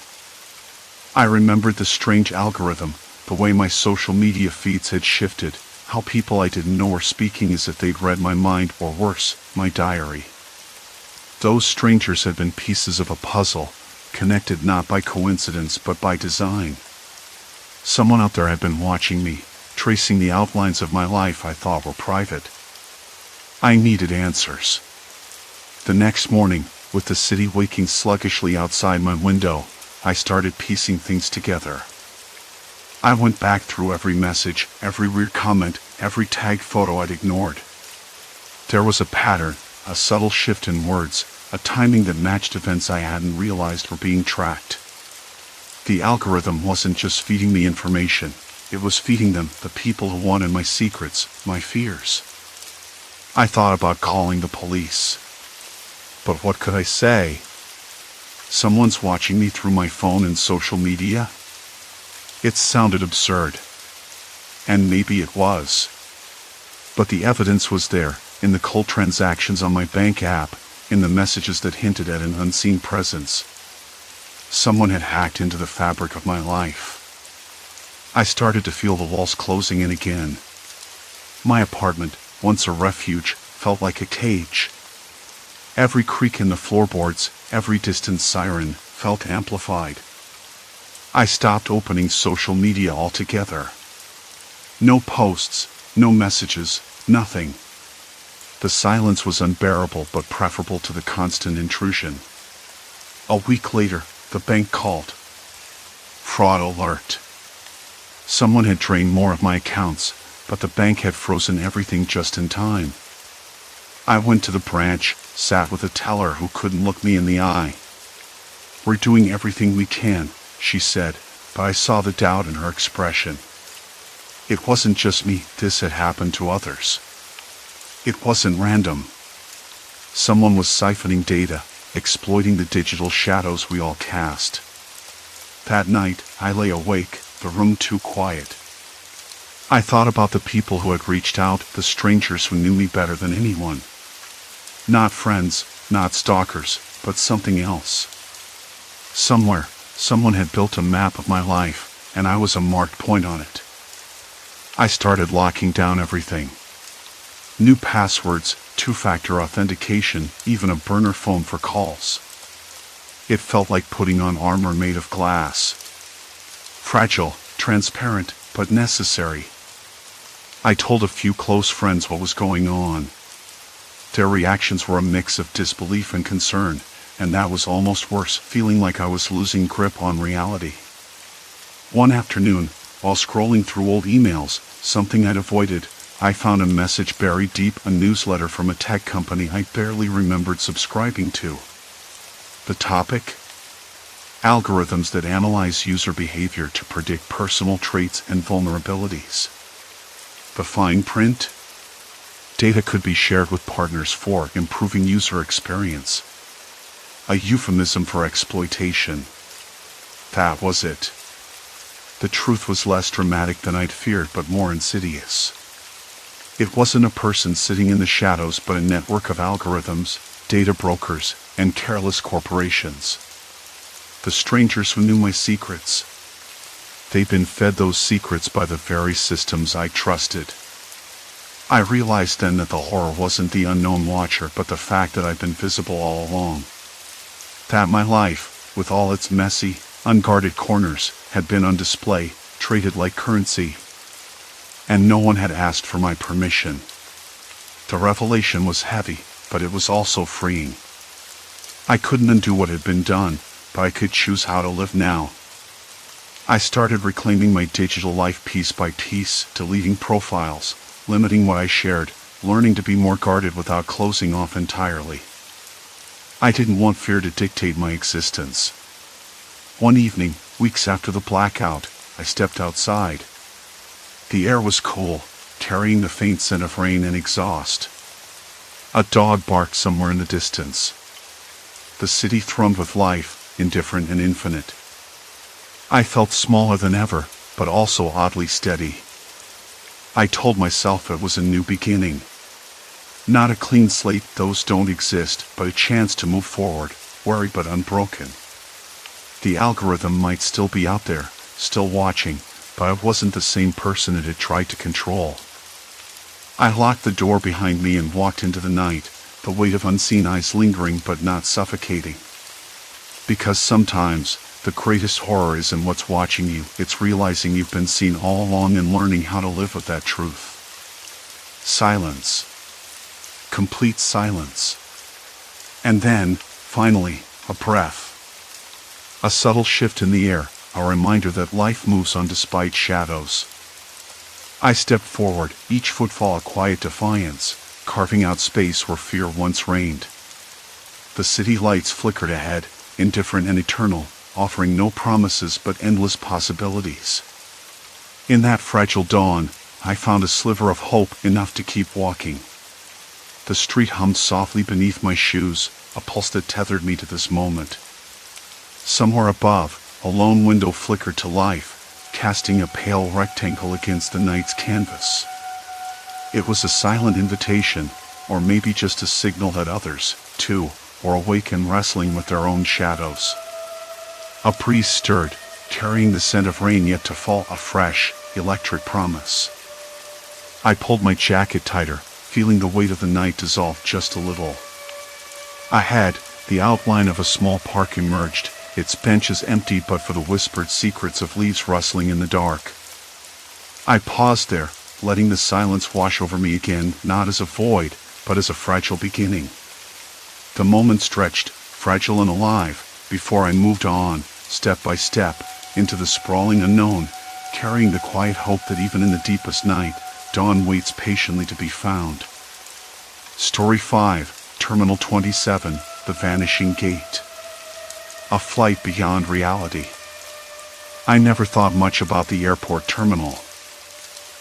A: I remembered the strange algorithm, the way my social media feeds had shifted, how people I didn't know were speaking as if they'd read my mind, or worse, my diary. Those strangers had been pieces of a puzzle, connected not by coincidence but by design. Someone out there had been watching me, tracing the outlines of my life I thought were private. I needed answers. The next morning, With the city waking sluggishly outside my window, I started piecing things together. I went back through every message, every weird comment, every tagged photo I'd ignored. There was a pattern, a subtle shift in words, a timing that matched events I hadn't realized were being tracked. The algorithm wasn't just feeding me information, it was feeding them, the people who wanted my secrets, my fears. I thought about calling the police. But what could I say? Someone's watching me through my phone and social media? It sounded absurd. And maybe it was. But the evidence was there, in the cold transactions on my bank app, in the messages that hinted at an unseen presence. Someone had hacked into the fabric of my life. I started to feel the walls closing in again. My apartment, once a refuge, felt like a cage. Every creak in the floorboards, every distant siren, felt amplified. I stopped opening social media altogether. No posts, no messages, nothing. The silence was unbearable but preferable to the constant intrusion. A week later, the bank called. Fraud alert. Someone had drained more of my accounts, but the bank had frozen everything just in time. I went to the branch, sat with a teller who couldn't look me in the eye. "We're doing everything we can," she said, but I saw the doubt in her expression. It wasn't just me, this had happened to others. It wasn't random. Someone was siphoning data, exploiting the digital shadows we all cast. That night, I lay awake, the room too quiet. I thought about the people who had reached out, the strangers who knew me better than anyone. Not friends, not stalkers, but something else. Somewhere, someone had built a map of my life, and I was a marked point on it. I started locking down everything. New passwords, two-factor authentication, even a burner phone for calls. It felt like putting on armor made of glass. Fragile, transparent, but necessary. I told a few close friends what was going on. Their reactions were a mix of disbelief and concern, and that was almost worse, feeling like I was losing grip on reality. One afternoon, while scrolling through old emails, something I'd avoided, I found a message buried deep, a newsletter from a tech company I barely remembered subscribing to. The topic? Algorithms that analyze user behavior to predict personal traits and vulnerabilities. The fine print? Data could be shared with partners for improving user experience. A euphemism for exploitation. That was it. The truth was less dramatic than I'd feared, but more insidious. It wasn't a person sitting in the shadows, but a network of algorithms, data brokers, and careless corporations. The strangers who knew my secrets. They'd been fed those secrets by the very systems I trusted. I realized then that the horror wasn't the unknown watcher, but the fact that I'd been visible all along. That my life, with all its messy, unguarded corners, had been on display, traded like currency. And no one had asked for my permission. The revelation was heavy, but it was also freeing. I couldn't undo what had been done, but I could choose how to live now. I started reclaiming my digital life piece by piece, deleting profiles, limiting what I shared, learning to be more guarded without closing off entirely. I didn't want fear to dictate my existence. One evening, weeks after the blackout, I stepped outside. The air was cool, carrying the faint scent of rain and exhaust. A dog barked somewhere in the distance. The city thrummed with life, indifferent and infinite. I felt smaller than ever, but also oddly steady. I told myself it was a new beginning. Not a clean slate, those don't exist, but a chance to move forward, worried but unbroken. The algorithm might still be out there, still watching, but I wasn't the same person it had tried to control. I locked the door behind me and walked into the night, the weight of unseen eyes lingering but not suffocating. Because sometimes, the greatest horror isn't what's watching you, it's realizing you've been seen all along and learning how to live with that truth. Silence. Complete silence. And then, Finally, a breath. A subtle shift in the air, a reminder that life moves on despite shadows. I stepped forward, each footfall a quiet defiance, carving out space where fear once reigned. The city lights flickered ahead, indifferent and eternal, offering no promises but endless possibilities. In that fragile dawn, I found a sliver of hope, enough to keep walking. The street hummed softly beneath my shoes, a pulse that tethered me to this moment. Somewhere above, a lone window flickered to life, casting a pale rectangle against the night's canvas. It was a silent invitation, or maybe just a signal that others, too, were awake and wrestling with their own shadows. A breeze stirred, carrying the scent of rain yet to fall, a fresh, electric promise. I pulled my jacket tighter, feeling the weight of the night dissolve just a little. Ahead, the outline of a small park emerged, its benches empty but for the whispered secrets of leaves rustling in the dark. I paused there, letting the silence wash over me again, not as a void, but as a fragile beginning. The moment stretched, fragile and alive, before I moved on, step by step, into the sprawling unknown, carrying the quiet hope that even in the deepest night, dawn waits patiently to be found. Story 5, Terminal 27, The Vanishing Gate. A flight beyond reality. I never thought much about the airport terminal.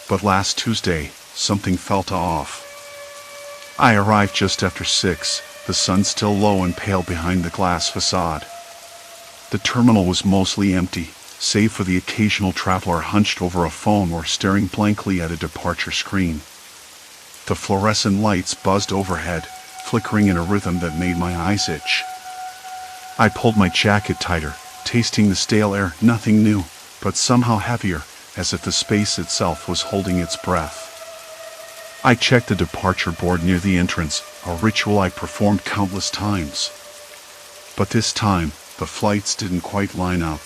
A: But last Tuesday, something felt off. I arrived just after 6, the sun still low and pale behind the glass facade. The terminal was mostly empty, save for the occasional traveler hunched over a phone or staring blankly at a departure screen. The fluorescent lights buzzed overhead, flickering in a rhythm that made my eyes itch. I pulled my jacket tighter, tasting the stale air, nothing new, but somehow heavier, as if the space itself was holding its breath. I checked the departure board near the entrance, a ritual I performed countless times. But this time, the flights didn't quite line up.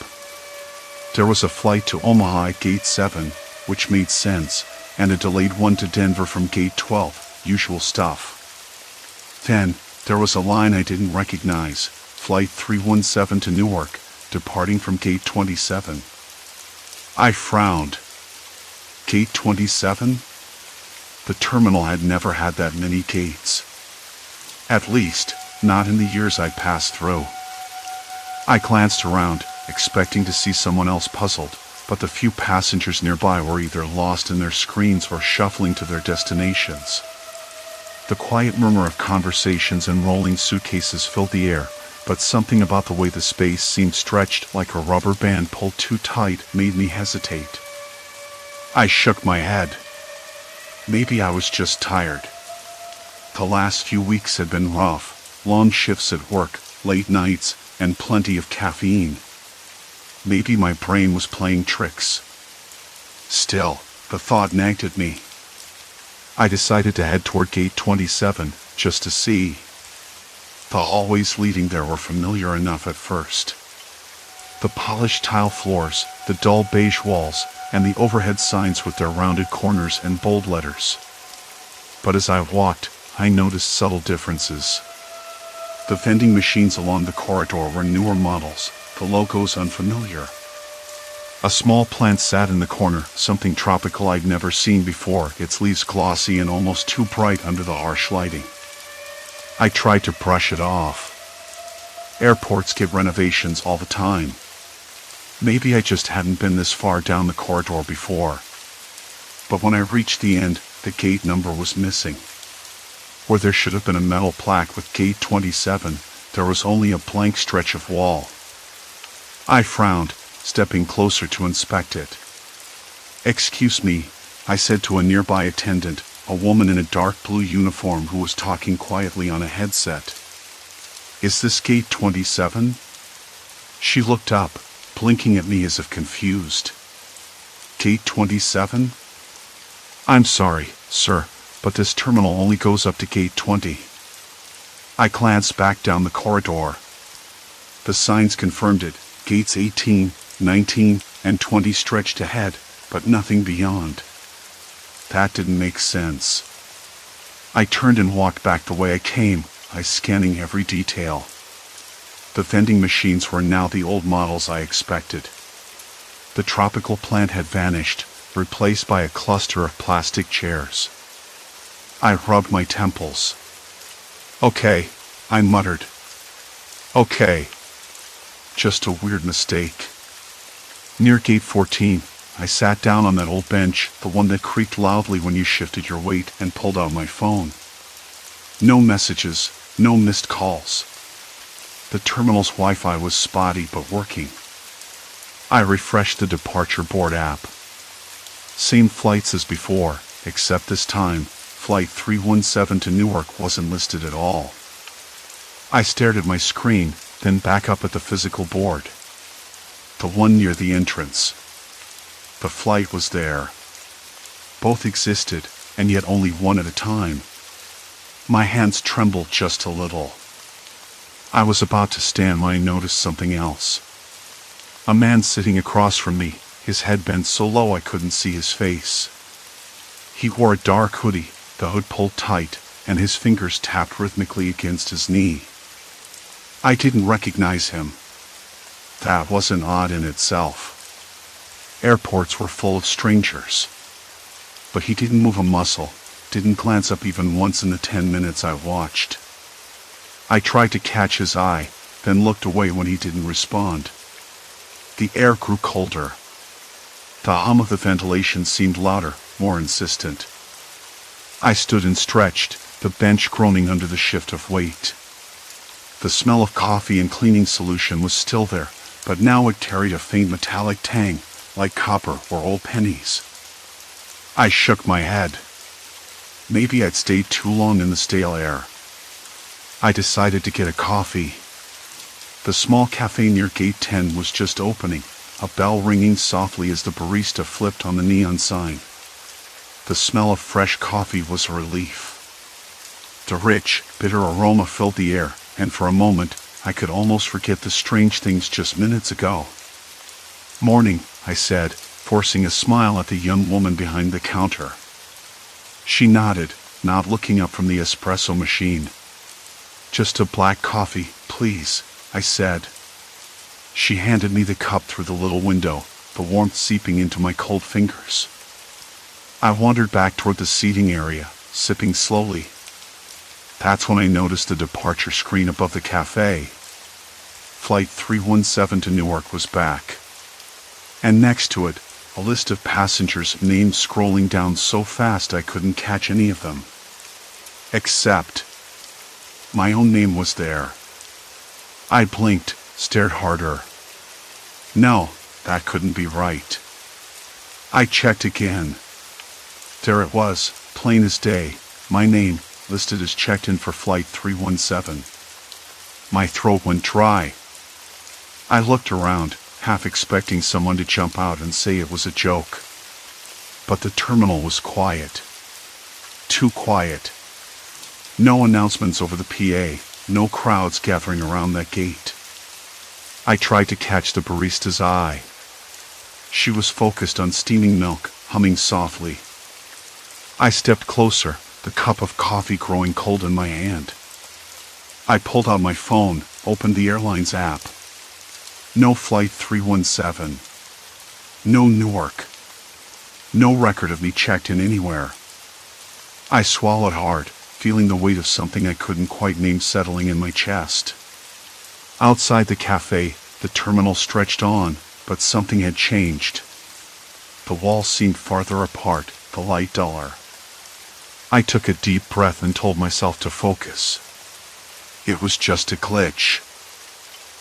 A: There was a flight to Omaha at Gate 7, which made sense, and a delayed one to Denver from Gate 12, usual stuff. Then, there was a line I didn't recognize, Flight 317 to Newark, departing from Gate 27. I frowned. Gate 27? The terminal had never had that many gates. At least, not in the years I'd passed through. I glanced around, expecting to see someone else puzzled, but the few passengers nearby were either lost in their screens or shuffling to their destinations. The quiet murmur of conversations and rolling suitcases filled the air, but something about the way the space seemed stretched like a rubber band pulled too tight made me hesitate. I shook my head. Maybe I was just tired. The last few weeks had been rough, long shifts at work, late nights, and plenty of caffeine. Maybe my brain was playing tricks. Still, the thought nagged at me. I decided to head toward Gate 27, just to see. The hallways leading there were familiar enough at first. The polished tile floors, the dull beige walls, and the overhead signs with their rounded corners and bold letters. But as I walked, I noticed subtle differences. The vending machines along the corridor were newer models, the logos unfamiliar. A small plant sat in the corner, something tropical I'd never seen before, its leaves glossy and almost too bright under the harsh lighting. I tried to brush it off. Airports get renovations all the time. Maybe I just hadn't been this far down the corridor before. But when I reached the end, the gate number was missing. Where there should have been a metal plaque with Gate 27, there was only a blank stretch of wall. I frowned, stepping closer to inspect it. "Excuse me," I said to a nearby attendant, a woman in a dark blue uniform who was talking quietly on a headset. "Is this Gate 27? She looked up, blinking at me as if confused. "Gate 27? "I'm sorry, sir, but this terminal only goes up to Gate 20. I glanced back down the corridor. The signs confirmed it. Gates 18, 19, and 20 stretched ahead, but nothing beyond. That didn't make sense. I turned and walked back the way I came, eyes scanning every detail. The vending machines were now the old models I expected. The tropical plant had vanished, replaced by a cluster of plastic chairs. I rubbed my temples. Okay, I muttered. Okay. Just a weird mistake. Near gate 14, I sat down on that old bench, the one that creaked loudly when you shifted your weight, and pulled out my phone. No messages, no missed calls. The terminal's Wi-Fi was spotty but working. I refreshed the departure board app. Same flights as before, except this time, Flight 317 to Newark wasn't listed at all. I stared at my screen, then back up at the physical board. The one near the entrance. The flight was there. Both existed, and yet only one at a time. My hands trembled just a little. I was about to stand when I noticed something else. A man sitting across from me, his head bent so low I couldn't see his face. He wore a dark hoodie, the hood pulled tight, and his fingers tapped rhythmically against his knee. I didn't recognize him. That wasn't odd in itself. Airports were full of strangers. But he didn't move a muscle, didn't glance up even once in the 10 minutes I watched. I tried to catch his eye, then looked away when he didn't respond. The air grew colder. The hum of the ventilation seemed louder, more insistent. I stood and stretched, the bench groaning under the shift of weight. The smell of coffee and cleaning solution was still there, but now it carried a faint metallic tang, like copper or old pennies. I shook my head. Maybe I'd stayed too long in the stale air. I decided to get a coffee. The small cafe near gate 10 was just opening, a bell ringing softly as the barista flipped on the neon sign. The smell of fresh coffee was a relief. The rich, bitter aroma filled the air, and for a moment, I could almost forget the strange things just minutes ago. "Morning," I said, forcing a smile at the young woman behind the counter. She nodded, not looking up from the espresso machine. "Just a black coffee, please," I said. She handed me the cup through the little window, the warmth seeping into my cold fingers. I wandered back toward the seating area, sipping slowly. That's when I noticed the departure screen above the cafe. Flight 317 to Newark was back. And next to it, a list of passengers' names scrolling down so fast I couldn't catch any of them. Except my own name was there. I blinked, stared harder. No, that couldn't be right. I checked again. There it was, plain as day, my name, listed as checked in for Flight 317. My throat went dry. I looked around, half expecting someone to jump out and say it was a joke. But the terminal was quiet. Too quiet. No announcements over the PA, no crowds gathering around that gate. I tried to catch the barista's eye. She was focused on steaming milk, humming softly. I stepped closer, the cup of coffee growing cold in my hand. I pulled out my phone, opened the airline's app. No Flight 317. No Newark. No record of me checked in anywhere. I swallowed hard, feeling the weight of something I couldn't quite name settling in my chest. Outside the cafe, the terminal stretched on, but something had changed. The walls seemed farther apart, the light duller. I took a deep breath and told myself to focus. It was just a glitch.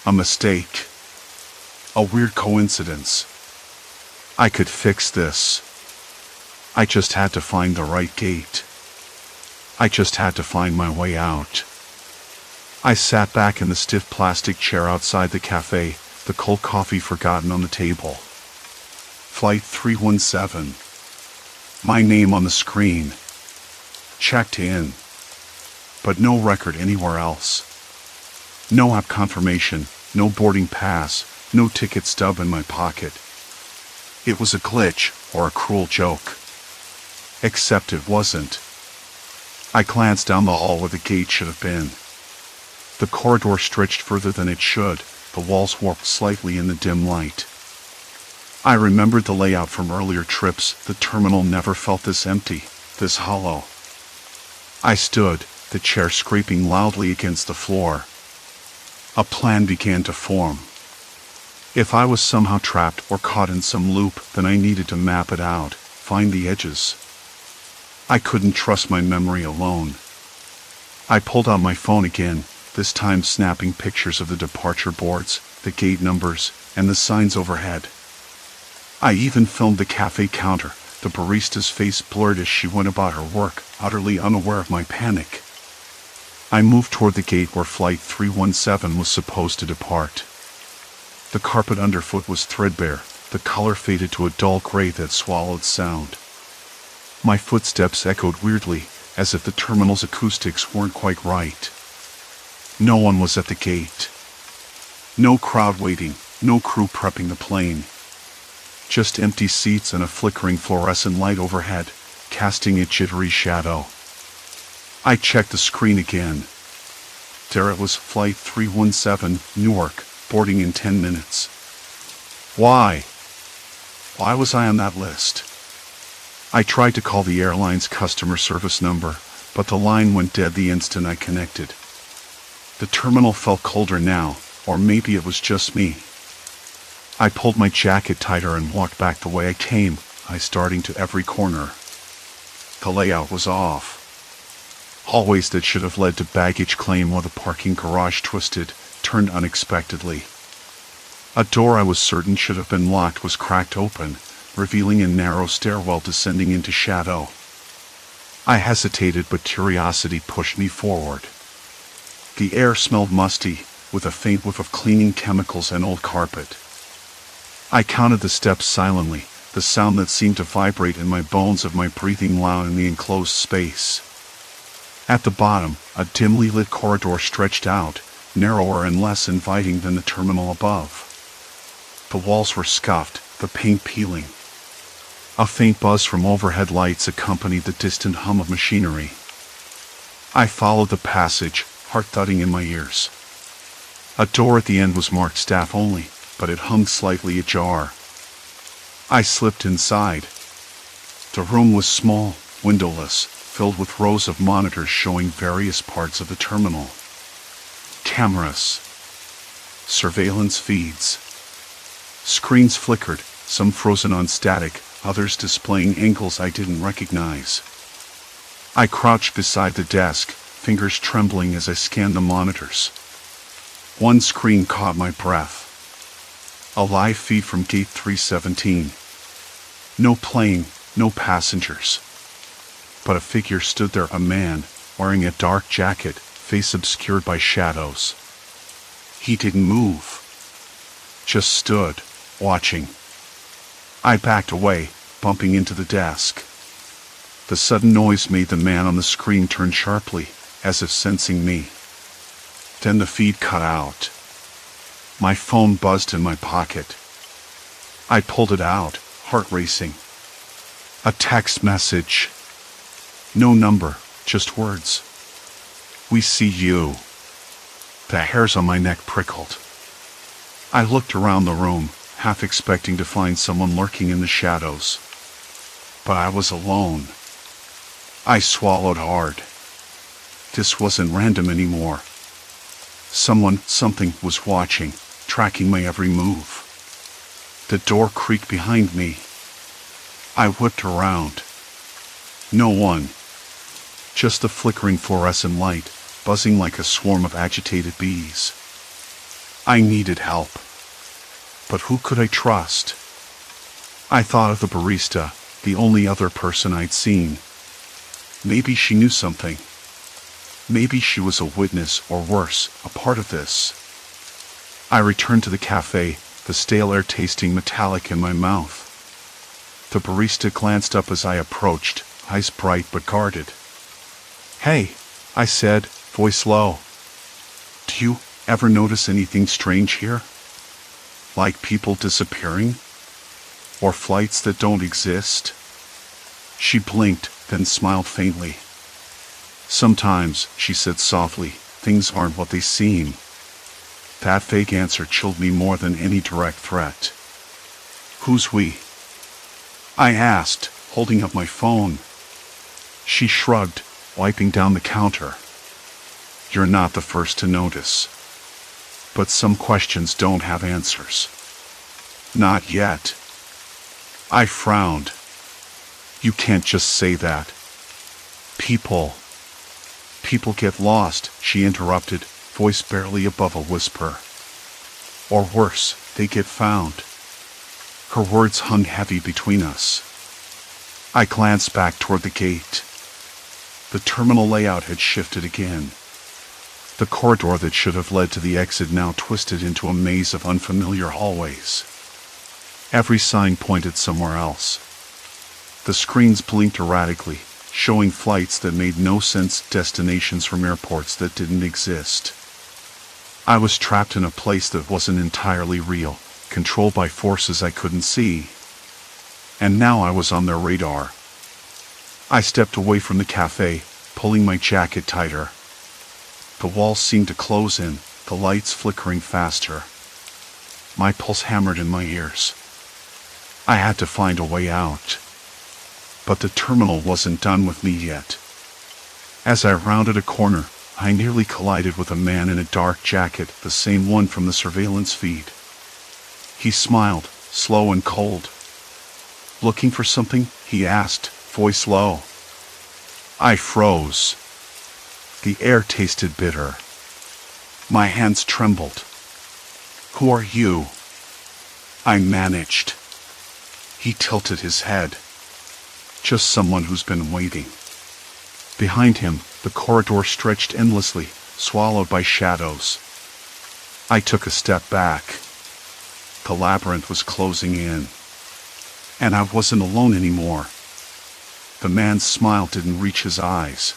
A: A mistake. A weird coincidence. I could fix this. I just had to find the right gate. I just had to find my way out. I sat back in the stiff plastic chair outside the cafe, the cold coffee forgotten on the table. Flight 317. My name on the screen. Checked in. But no record anywhere else. No app confirmation, no boarding pass, no ticket stub in my pocket. It was a glitch or a cruel joke. Except it wasn't. I glanced down the hall where the gate should have been. The corridor stretched further than it should, the walls warped slightly in the dim light. I remembered the layout from earlier trips. The terminal never felt this empty, this hollow. I stood, the chair scraping loudly against the floor. A plan began to form. If I was somehow trapped or caught in some loop, then I needed to map it out, find the edges. I couldn't trust my memory alone. I pulled out my phone again, this time snapping pictures of the departure boards, the gate numbers, and the signs overhead. I even filmed the cafe counter, the barista's face blurred as she went about her work, utterly unaware of my panic. I moved toward the gate where Flight 317 was supposed to depart. The carpet underfoot was threadbare, the color faded to a dull gray that swallowed sound. My footsteps echoed weirdly, as if the terminal's acoustics weren't quite right. No one was at the gate. No crowd waiting, no crew prepping the plane. Just empty seats and a flickering fluorescent light overhead, casting a jittery shadow. I checked the screen again. There it was, Flight 317, Newark, boarding in 10 minutes. Why? Why was I on that list? I tried to call the airline's customer service number, but the line went dead the instant I connected. The terminal felt colder now, or maybe it was just me. I pulled my jacket tighter and walked back the way I came, eyes starting to every corner. The layout was off. Hallways that should have led to baggage claim while the parking garage twisted, turned unexpectedly. A door I was certain should have been locked was cracked open, revealing a narrow stairwell descending into shadow. I hesitated, but curiosity pushed me forward. The air smelled musty, with a faint whiff of cleaning chemicals and old carpet. I counted the steps silently, the sound that seemed to vibrate in my bones of my breathing loud in the enclosed space. At the bottom, a dimly lit corridor stretched out, narrower and less inviting than the terminal above. The walls were scuffed, the paint peeling. A faint buzz from overhead lights accompanied the distant hum of machinery. I followed the passage, heart thudding in my ears. A door at the end was marked staff only, but it hung slightly ajar. I slipped inside. The room was small, windowless, filled with rows of monitors showing various parts of the terminal. Cameras. Surveillance feeds. Screens flickered, some frozen on static, others displaying angles I didn't recognize. I crouched beside the desk, fingers trembling as I scanned the monitors. One screen caught my breath. A live feed from Gate 317. No plane, no passengers. But a figure stood there, a man, wearing a dark jacket, face obscured by shadows. He didn't move. Just stood, watching. I backed away, bumping into the desk. The sudden noise made the man on the screen turn sharply, as if sensing me. Then the feed cut out. My phone buzzed in my pocket. I pulled it out, heart racing. A text message. No number, just words. We see you. The hairs on my neck prickled. I looked around the room, half expecting to find someone lurking in the shadows. But I was alone. I swallowed hard. This wasn't random anymore. Something was watching, tracking my every move. The door creaked behind me. I whipped around. No one. Just the flickering fluorescent light, buzzing like a swarm of agitated bees. I needed help. But who could I trust? I thought of the barista, the only other person I'd seen. Maybe she knew something. Maybe she was a witness, or worse, a part of this. I returned to the cafe, the stale air tasting metallic in my mouth. The barista glanced up as I approached, eyes bright but guarded. "Hey," I said, voice low. "Do you ever notice anything strange here? Like people disappearing? Or flights that don't exist?" She blinked, then smiled faintly. "Sometimes," she said softly, things aren't what they seem. That vague answer chilled me more than any direct threat. Who's we? I asked, holding up my phone. She shrugged, wiping down the counter. You're not the first to notice. But some questions don't have answers. Not yet. I frowned. You can't just say that. People get lost, she interrupted, voice barely above a whisper. Or worse, they get found. Her words hung heavy between us. I glanced back toward the gate. The terminal layout had shifted again. The corridor that should have led to the exit now twisted into a maze of unfamiliar hallways. Every sign pointed somewhere else. The screens blinked erratically, showing flights that made no sense, destinations from airports that didn't exist. I was trapped in a place that wasn't entirely real, controlled by forces I couldn't see. And now I was on their radar. I stepped away from the cafe, pulling my jacket tighter. The walls seemed to close in, the lights flickering faster. My pulse hammered in my ears. I had to find a way out. But the terminal wasn't done with me yet. As I rounded a corner, I nearly collided with a man in a dark jacket, the same one from the surveillance feed. He smiled, slow and cold. Looking for something? He asked, voice low. I froze. The air tasted bitter. My hands trembled. Who are you? I managed. He tilted his head. Just someone who's been waiting. Behind him, the corridor stretched endlessly, swallowed by shadows. I took a step back. The labyrinth was closing in. And I wasn't alone anymore. The man's smile didn't reach his eyes.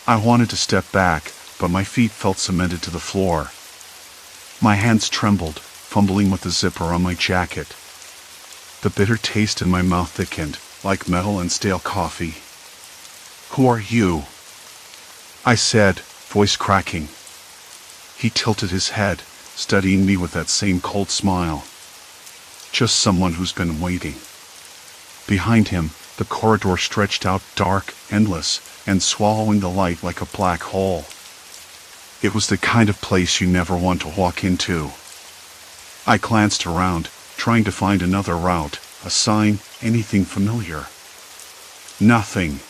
A: I wanted to step back, but my feet felt cemented to the floor. My hands trembled, fumbling with the zipper on my jacket. The bitter taste in my mouth thickened, like metal and stale coffee. Who are you? I said, voice cracking. He tilted his head, studying me with that same cold smile. Just someone who's been waiting. Behind him, the corridor stretched out dark, endless, and swallowing the light like a black hole. It was the kind of place you never want to walk into. I glanced around, trying to find another route, a sign, anything familiar. Nothing.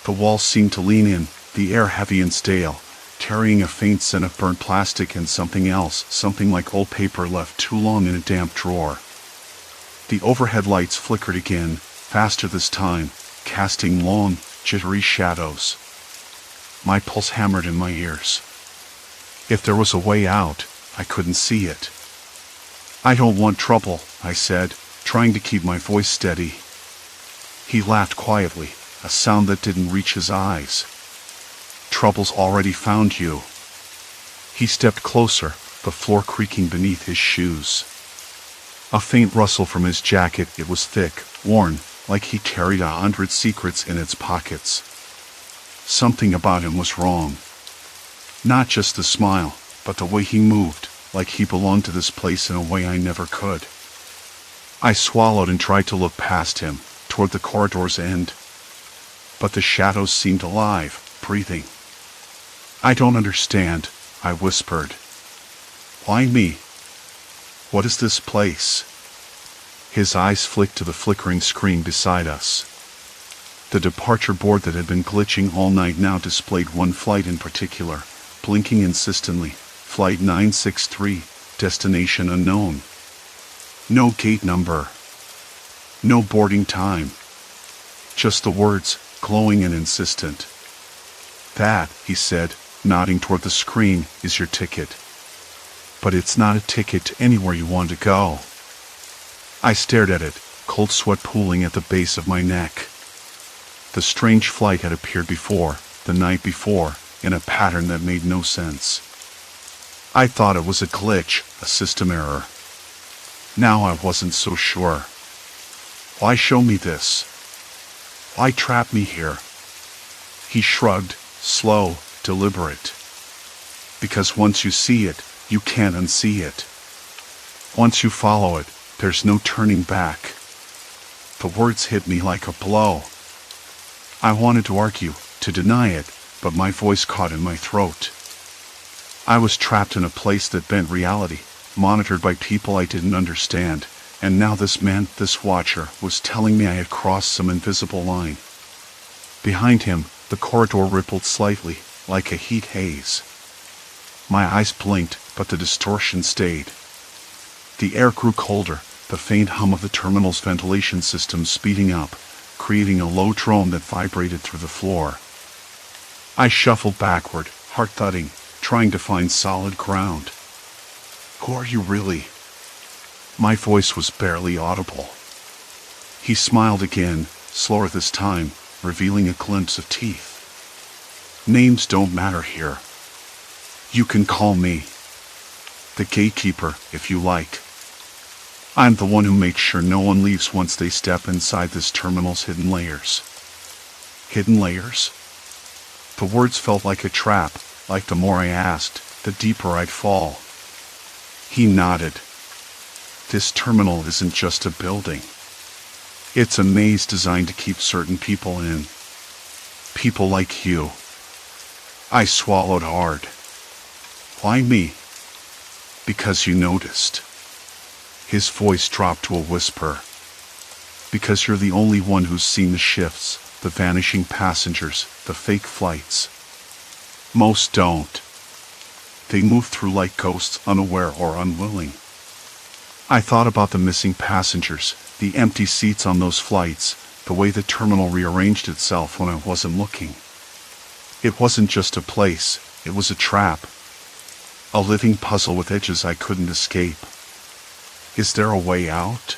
A: The walls seemed to lean in, the air heavy and stale, carrying a faint scent of burnt plastic and something else, something like old paper left too long in a damp drawer. The overhead lights flickered again, faster this time, casting long, jittery shadows. My pulse hammered in my ears. If there was a way out, I couldn't see it. I don't want trouble, I said, trying to keep my voice steady. He laughed quietly, a sound that didn't reach his eyes. Trouble's already found you. He stepped closer, the floor creaking beneath his shoes. A faint rustle from his jacket, it was thick, worn, like he carried 100 secrets in its pockets. Something about him was wrong. Not just the smile, but the way he moved, like he belonged to this place in a way I never could. I swallowed and tried to look past him, toward the corridor's end. But the shadows seemed alive, breathing. I don't understand, I whispered. Why me? What is this place? His eyes flicked to the flickering screen beside us. The departure board that had been glitching all night now displayed one flight in particular, blinking insistently. Flight 963, destination unknown. No gate number. No boarding time. Just the words, glowing and insistent. That, he said, nodding toward the screen, is your ticket. But it's not a ticket to anywhere you want to go. I stared at it, cold sweat pooling at the base of my neck. The strange flight had appeared before, the night before, in a pattern that made no sense. I thought it was a glitch, a system error. Now I wasn't so sure. Why show me this? Why trap me here? He shrugged, slow, deliberate. Because once you see it, you can't unsee it. Once you follow it, there's no turning back. The words hit me like a blow. I wanted to argue, to deny it, but my voice caught in my throat. I was trapped in a place that bent reality, monitored by people I didn't understand, and now this man, this watcher, was telling me I had crossed some invisible line. Behind him, the corridor rippled slightly, like a heat haze. My eyes blinked, but the distortion stayed. The air grew colder, the faint hum of the terminal's ventilation system speeding up, creating a low drone that vibrated through the floor. I shuffled backward, heart thudding, trying to find solid ground. Who are you really? My voice was barely audible. He smiled again, slower this time, revealing a glimpse of teeth. Names don't matter here. You can call me the gatekeeper, if you like. I'm the one who makes sure no one leaves once they step inside this terminal's hidden layers. Hidden layers? The words felt like a trap, like the more I asked, the deeper I'd fall. He nodded. This terminal isn't just a building. It's a maze designed to keep certain people in. People like you. I swallowed hard. Why me? Because you noticed. His voice dropped to a whisper. Because you're the only one who's seen the shifts, the vanishing passengers, the fake flights. Most don't. They move through like ghosts, unaware or unwilling. I thought about the missing passengers, the empty seats on those flights, the way the terminal rearranged itself when I wasn't looking. It wasn't just a place, it was a trap. A living puzzle with edges I couldn't escape. Is there a way out?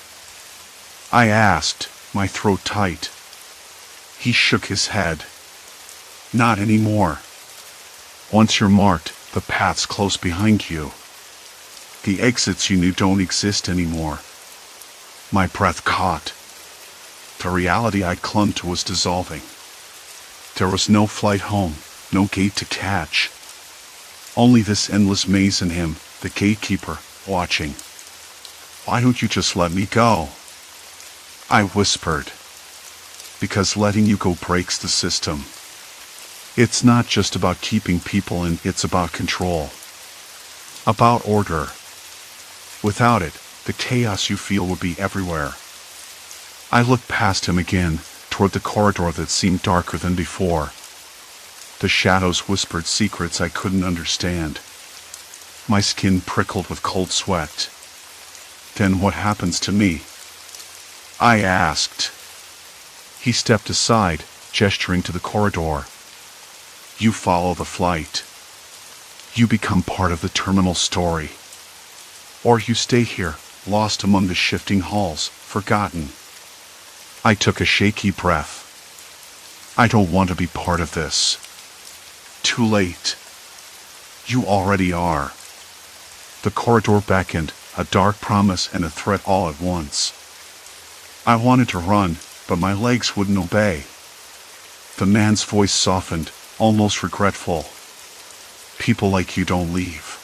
A: I asked, my throat tight. He shook his head. Not anymore. Once you're marked, the path's close behind you. The exits you knew don't exist anymore. My breath caught. The reality I clung to was dissolving. There was no flight home, no gate to catch. Only this endless maze and him, the gatekeeper, watching. Why don't you just let me go? I whispered. Because letting you go breaks the system. It's not just about keeping people in, it's about control. About order. Without it, the chaos you feel would be everywhere. I looked past him again, toward the corridor that seemed darker than before. The shadows whispered secrets I couldn't understand. My skin prickled with cold sweat. Then what happens to me? I asked. He stepped aside, gesturing to the corridor. You follow the flight. You become part of the terminal story. Or you stay here, lost among the shifting halls, forgotten. I took a shaky breath. I don't want to be part of this. Too late. You already are. The corridor beckoned, a dark promise and a threat all at once. I wanted to run, but my legs wouldn't obey. The man's voice softened, almost regretful. People like you don't leave.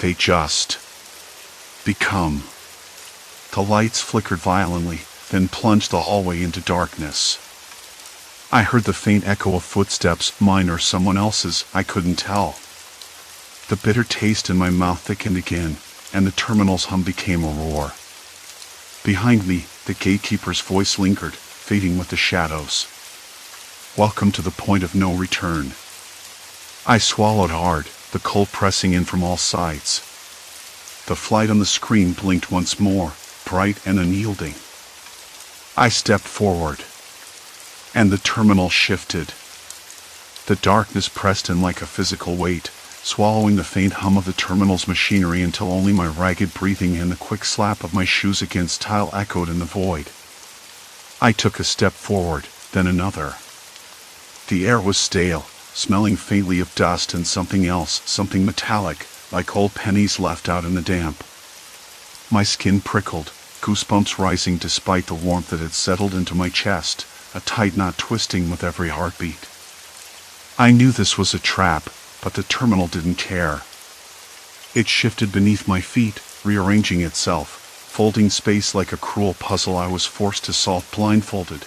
A: They just become. The lights flickered violently, then plunged the hallway into darkness. I heard the faint echo of footsteps, mine or someone else's, I couldn't tell. The bitter taste in my mouth thickened again, and the terminal's hum became a roar. Behind me, the gatekeeper's voice lingered, fading with the shadows. Welcome to the point of no return. I swallowed hard, the cold pressing in from all sides. The flight on the screen blinked once more, bright and unyielding. I stepped forward, and the terminal shifted. The darkness pressed in like a physical weight, swallowing the faint hum of the terminal's machinery until only my ragged breathing and the quick slap of my shoes against tile echoed in the void. I took a step forward, then another. The air was stale, smelling faintly of dust and something else, something metallic, like old pennies left out in the damp. My skin prickled, goosebumps rising despite the warmth that had settled into my chest, a tight knot twisting with every heartbeat. I knew this was a trap, but the terminal didn't care. It shifted beneath my feet, rearranging itself, folding space like a cruel puzzle I was forced to solve blindfolded.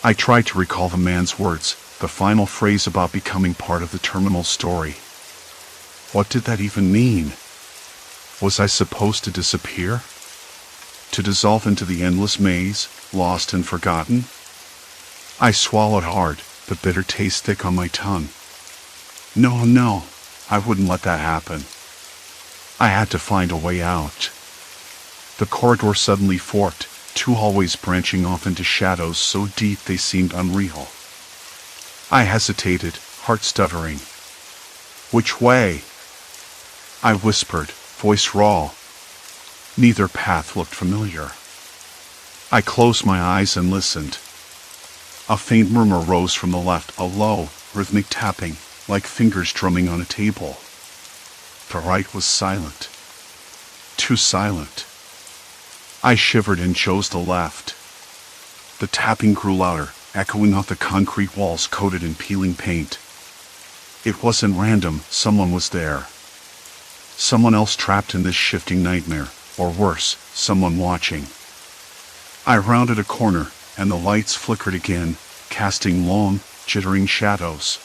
A: I tried to recall the man's words, the final phrase about becoming part of the terminal story. What did that even mean? Was I supposed to disappear? To dissolve into the endless maze, lost and forgotten? I swallowed hard, the bitter taste thick on my tongue. No, I wouldn't let that happen. I had to find a way out. The corridor suddenly forked, two hallways branching off into shadows so deep they seemed unreal. I hesitated, heart stuttering. Which way? I whispered, voice raw. Neither path looked familiar. I closed my eyes and listened. A faint murmur rose from the left, a low, rhythmic tapping, like fingers drumming on a table. The right was silent. Too silent. I shivered and chose the left. The tapping grew louder, echoing off the concrete walls coated in peeling paint. It wasn't random, someone was there. Someone else trapped in this shifting nightmare, or worse, someone watching. I rounded a corner, and the lights flickered again, casting long, jittering shadows.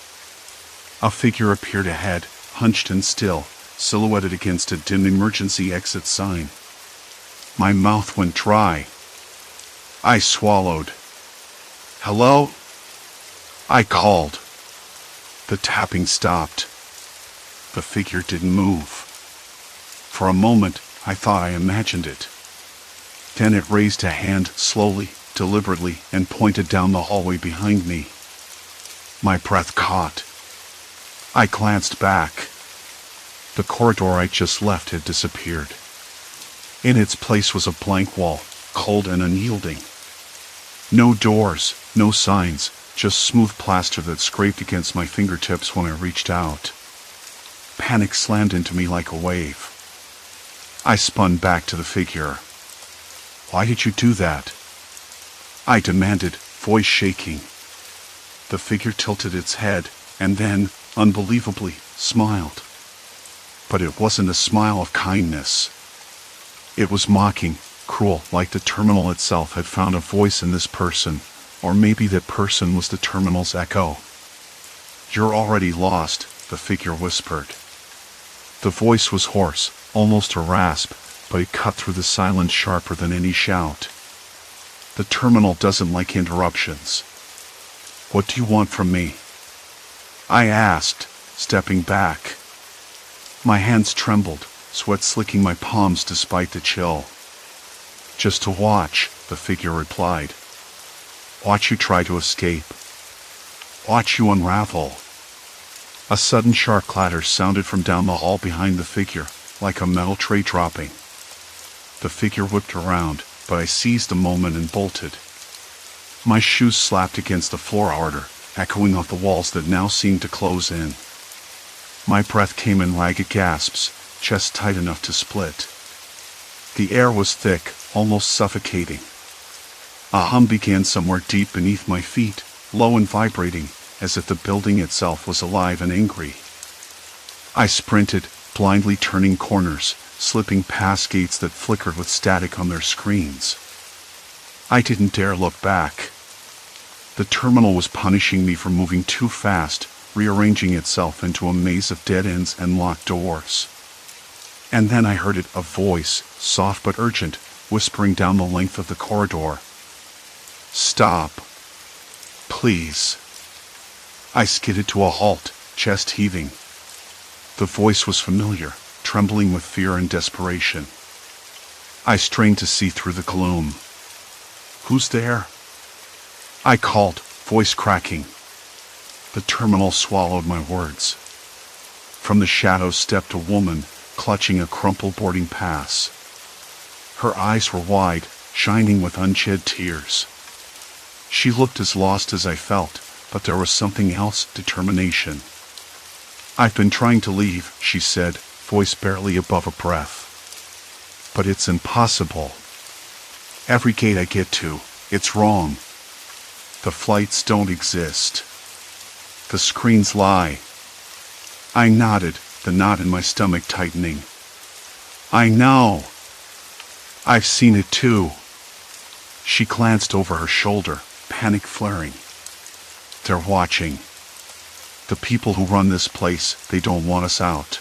A: A figure appeared ahead, hunched and still, silhouetted against a dim emergency exit sign. My mouth went dry. I swallowed. Hello? I called. The tapping stopped. The figure didn't move. For a moment, I thought I imagined it. Then it raised a hand slowly, deliberately, and pointed down the hallway behind me. My breath caught. I glanced back. The corridor I just left had disappeared. In its place was a blank wall, cold and unyielding. No doors, no signs, just smooth plaster that scraped against my fingertips when I reached out. Panic slammed into me like a wave. I spun back to the figure. Why did you do that? I demanded, voice shaking. The figure tilted its head, and then, unbelievably, smiled. But it wasn't a smile of kindness. It was mocking, cruel, like the terminal itself had found a voice in this person, or maybe that person was the terminal's echo. You're already lost, the figure whispered. The voice was hoarse, almost a rasp, but it cut through the silence sharper than any shout. The terminal doesn't like interruptions. What do you want from me? I asked, stepping back. My hands trembled, sweat slicking my palms despite the chill. Just to watch, the figure replied. Watch you try to escape. Watch you unravel. A sudden sharp clatter sounded from down the hall behind the figure, like a metal tray dropping. The figure whipped around, but I seized the moment and bolted. My shoes slapped against the floor harder, echoing off the walls that now seemed to close in. My breath came in ragged gasps, chest tight enough to split. The air was thick, almost suffocating. A hum began somewhere deep beneath my feet, low and vibrating, as if the building itself was alive and angry. I sprinted, blindly turning corners, slipping past gates that flickered with static on their screens. I didn't dare look back. The terminal was punishing me for moving too fast, rearranging itself into a maze of dead ends and locked doors. And then I heard it, a voice, soft but urgent, whispering down the length of the corridor. Stop. Please. I skidded to a halt, chest heaving. The voice was familiar, trembling with fear and desperation. I strained to see through the gloom. Who's there? I called, voice cracking. The terminal swallowed my words. From the shadows stepped a woman, clutching a crumpled boarding pass. Her eyes were wide, shining with unshed tears. She looked as lost as I felt, but there was something else, determination. I've been trying to leave, she said, voice barely above a breath. But it's impossible. Every gate I get to, it's wrong. The flights don't exist. The screens lie. I nodded, the knot in my stomach tightening. I know. I've seen it too. She glanced over her shoulder, panic flaring. They're watching. The people who run this place, they don't want us out.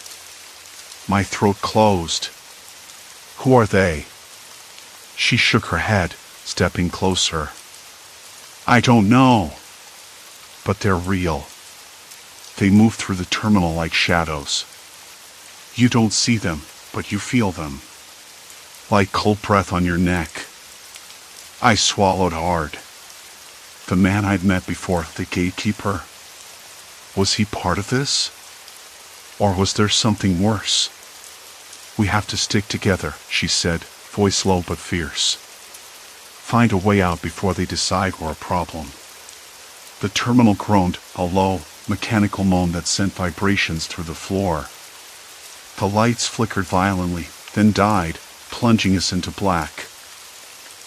A: My throat closed. Who are they? She shook her head, stepping closer. I don't know. But they're real. They move through the terminal like shadows. You don't see them, but you feel them. Like cold breath on your neck. I swallowed hard. The man I'd met before, the gatekeeper. Was he part of this? Or was there something worse? We have to stick together, she said, voice low but fierce. Find a way out before they decide we're a problem. The terminal groaned, a low, mechanical moan that sent vibrations through the floor. The lights flickered violently, then died, plunging us into black.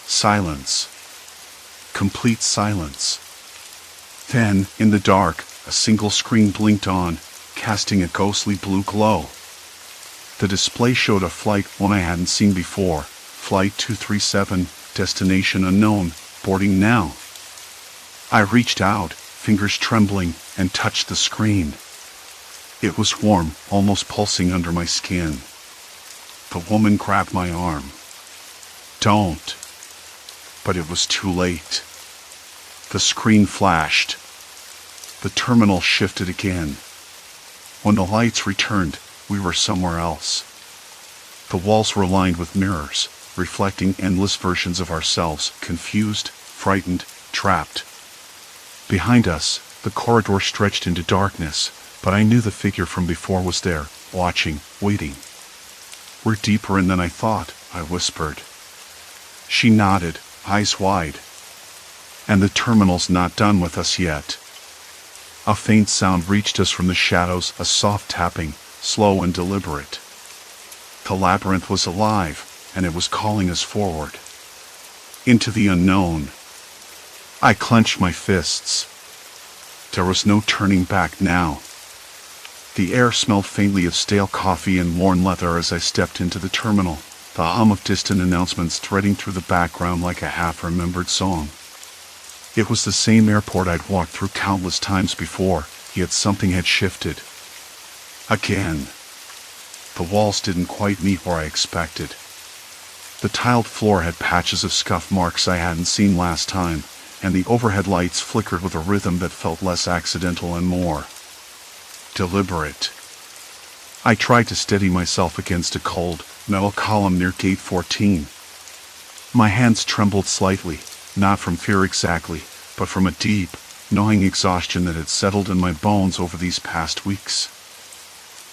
A: Silence. Complete silence. Then, in the dark, a single screen blinked on, casting a ghostly blue glow. The display showed a flight one I hadn't seen before, Flight 237, destination unknown, boarding now. I reached out, fingers trembling, and touched the screen. It was warm, almost pulsing under my skin. The woman grabbed my arm. Don't. But it was too late. The screen flashed. The terminal shifted again. When the lights returned, we were somewhere else. The walls were lined with mirrors, reflecting endless versions of ourselves, confused, frightened, trapped. Behind us, the corridor stretched into darkness, but I knew the figure from before was there, watching, waiting. We're deeper in than I thought, I whispered. She nodded, eyes wide. And the terminal's not done with us yet. A faint sound reached us from the shadows, a soft tapping, slow and deliberate. The labyrinth was alive, and it was calling us forward. Into the unknown. I clenched my fists. There was no turning back now. The air smelled faintly of stale coffee and worn leather as I stepped into the terminal, the hum of distant announcements threading through the background like a half-remembered song. It was the same airport I'd walked through countless times before, yet something had shifted. Again. The walls didn't quite meet where I expected. The tiled floor had patches of scuff marks I hadn't seen last time, and the overhead lights flickered with a rhythm that felt less accidental and more deliberate. I tried to steady myself against a cold, metal column near gate 14. My hands trembled slightly, not from fear exactly, but from a deep, gnawing exhaustion that had settled in my bones over these past weeks.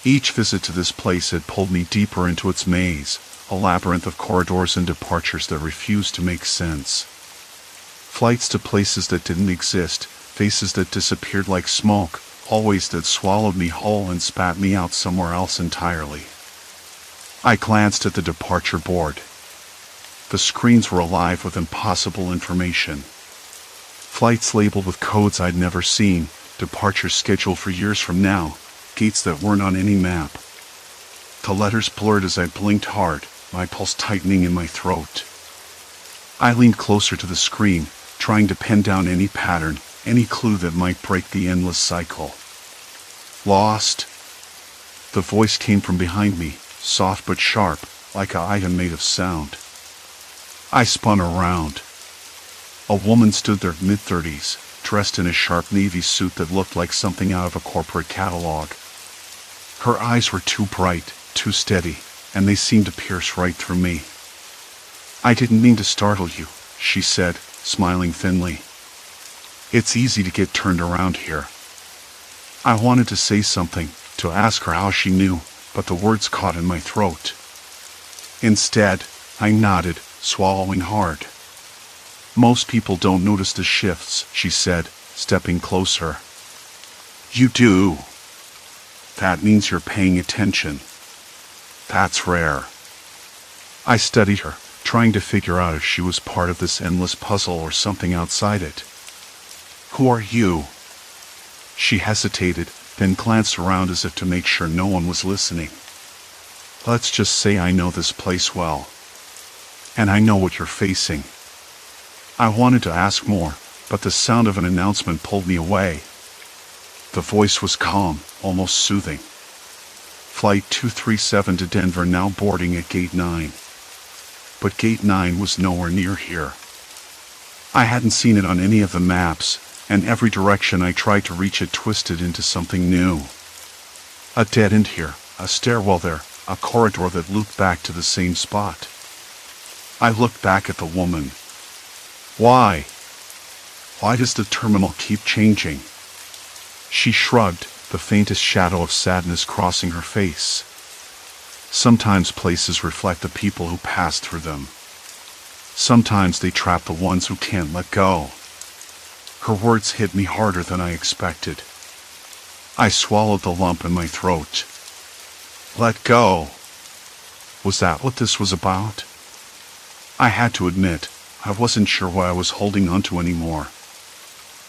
A: Each visit to this place had pulled me deeper into its maze, a labyrinth of corridors and departures that refused to make sense. Flights to places that didn't exist, faces that disappeared like smoke, hallways that swallowed me whole and spat me out somewhere else entirely. I glanced at the departure board. The screens were alive with impossible information. Flights labeled with codes I'd never seen, departures scheduled for years from now, gates that weren't on any map. The letters blurred as I blinked hard, my pulse tightening in my throat. I leaned closer to the screen, trying to pin down any pattern, any clue that might break the endless cycle. Lost? The voice came from behind me, soft but sharp, like an item made of sound. I spun around. A woman stood there, mid-30s, dressed in a sharp navy suit that looked like something out of a corporate catalog. Her eyes were too bright, too steady, and they seemed to pierce right through me. I didn't mean to startle you, she said, smiling thinly. It's easy to get turned around here. I wanted to say something, to ask her how she knew, but the words caught in my throat. Instead, I nodded, swallowing hard. Most people don't notice the shifts, she said, stepping closer. You do. That means you're paying attention. That's rare. I studied her, trying to figure out if she was part of this endless puzzle or something outside it. Who are you? She hesitated, then glanced around as if to make sure no one was listening. Let's just say I know this place well. And I know what you're facing. I wanted to ask more, but the sound of an announcement pulled me away. The voice was calm, almost soothing. Flight 237 to Denver now boarding at Gate 9. But Gate 9 was nowhere near here. I hadn't seen it on any of the maps, and every direction I tried to reach it twisted into something new. A dead end here, a stairwell there, a corridor that looped back to the same spot. I looked back at the woman. Why? Why does the terminal keep changing? She shrugged, the faintest shadow of sadness crossing her face. Sometimes places reflect the people who pass through them. Sometimes they trap the ones who can't let go. Her words hit me harder than I expected. I swallowed the lump in my throat. Let go. Was that what this was about? I had to admit, I wasn't sure what I was holding onto anymore.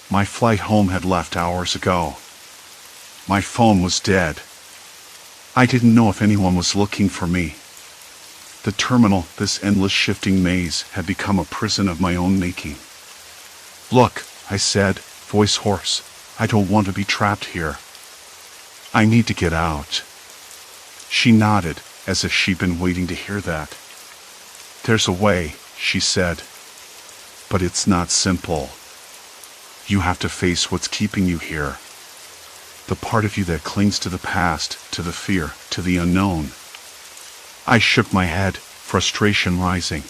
A: My flight home had left hours ago. My phone was dead. I didn't know if anyone was looking for me. The terminal, this endless shifting maze, had become a prison of my own making. Look, I said, voice hoarse, I don't want to be trapped here. I need to get out. She nodded, as if she'd been waiting to hear that. There's a way, she said. But it's not simple. You have to face what's keeping you here. The part of you that clings to the past, to the fear, to the unknown. I shook my head, frustration rising.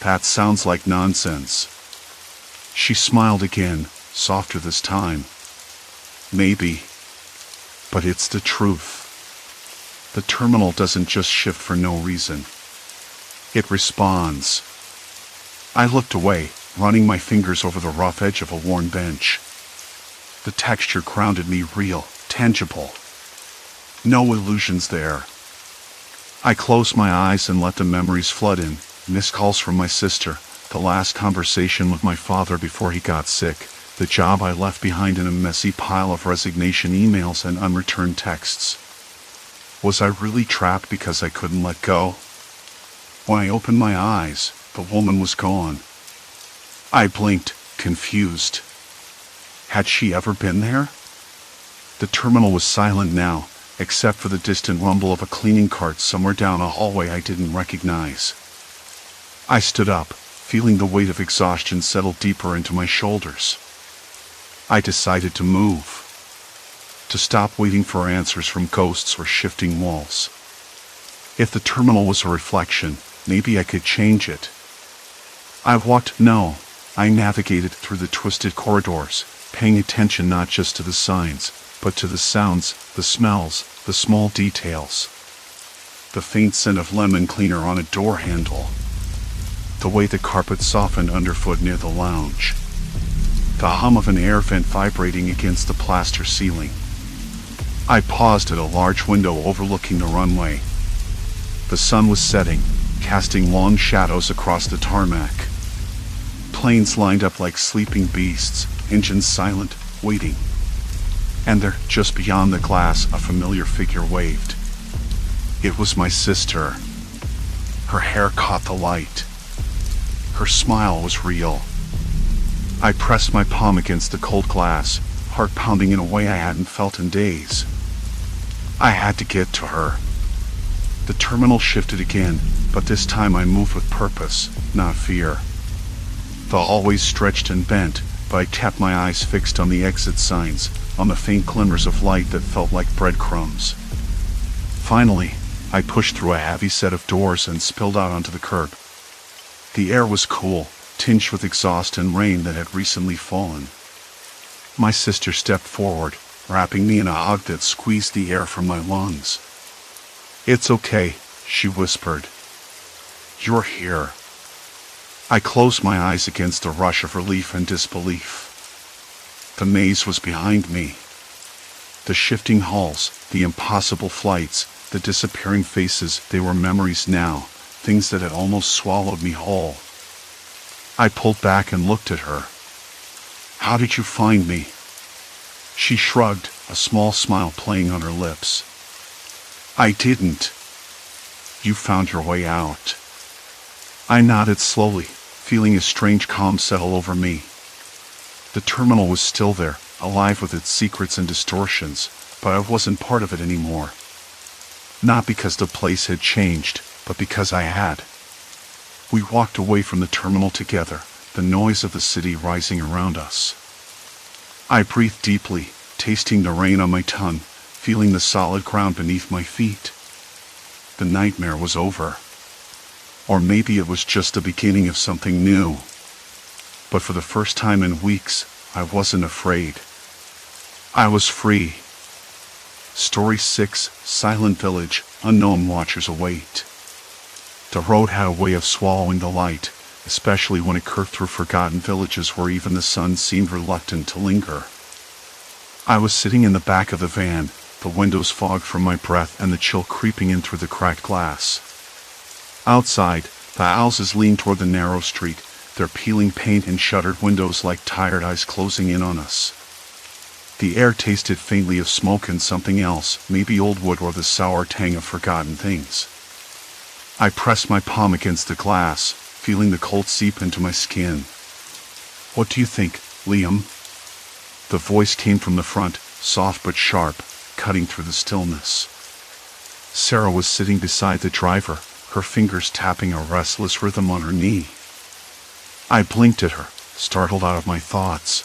A: That sounds like nonsense. She smiled again, softer this time. Maybe. But it's the truth. The terminal doesn't just shift for no reason. It responds. I looked away, running my fingers over the rough edge of a worn bench. The texture grounded me real, tangible. No illusions there. I closed my eyes and let the memories flood in, missed calls from my sister, the last conversation with my father before he got sick, the job I left behind in a messy pile of resignation emails and unreturned texts. Was I really trapped because I couldn't let go? When I opened my eyes, the woman was gone. I blinked, confused. Had she ever been there? The terminal was silent now, except for the distant rumble of a cleaning cart somewhere down a hallway I didn't recognize. I stood up, feeling the weight of exhaustion settle deeper into my shoulders. I decided to move. To stop waiting for answers from ghosts or shifting walls. If the terminal was a reflection, maybe I could change it. I navigated through the twisted corridors, paying attention not just to the signs, but to the sounds, the smells, the small details. The faint scent of lemon cleaner on a door handle. The way the carpet softened underfoot near the lounge. The hum of an air vent vibrating against the plaster ceiling. I paused at a large window overlooking the runway. The sun was setting, casting long shadows across the tarmac. Planes lined up like sleeping beasts, engines silent, waiting. And there, just beyond the glass, a familiar figure waved. It was my sister. Her hair caught the light. Her smile was real. I pressed my palm against the cold glass, heart pounding in a way I hadn't felt in days. I had to get to her. The terminal shifted again, but this time I moved with purpose, not fear. The hallway stretched and bent, but I kept my eyes fixed on the exit signs, on the faint glimmers of light that felt like breadcrumbs. Finally, I pushed through a heavy set of doors and spilled out onto the curb. The air was cool, tinged with exhaust and rain that had recently fallen. My sister stepped forward, wrapping me in a hug that squeezed the air from my lungs. "It's okay," she whispered. "You're here." I closed my eyes against a rush of relief and disbelief. The maze was behind me. The shifting halls, the impossible flights, the disappearing faces, they were memories now, things that had almost swallowed me whole. I pulled back and looked at her. "How did you find me?" She shrugged, a small smile playing on her lips. I didn't. You found your way out. I nodded slowly, feeling a strange calm settle over me. The terminal was still there, alive with its secrets and distortions, but I wasn't part of it anymore. Not because the place had changed, but because I had. We walked away from the terminal together, the noise of the city rising around us. I breathed deeply, tasting the rain on my tongue, feeling the solid ground beneath my feet. The nightmare was over. Or maybe it was just the beginning of something new. But for the first time in weeks, I wasn't afraid. I was free. Story 6, Silent Village, Unknown Watchers Await. The road had a way of swallowing the light, especially when it curved through forgotten villages where even the sun seemed reluctant to linger. I was sitting in the back of the van, the windows fogged from my breath and the chill creeping in through the cracked glass. Outside, the houses leaned toward the narrow street, their peeling paint and shuttered windows like tired eyes closing in on us. The air tasted faintly of smoke and something else, maybe old wood or the sour tang of forgotten things. I pressed my palm against the glass, feeling the cold seep into my skin. What do you think, Liam? The voice came from the front, soft but sharp, cutting through the stillness. Sarah was sitting beside the driver, her fingers tapping a restless rhythm on her knee. I blinked at her, startled out of my thoughts.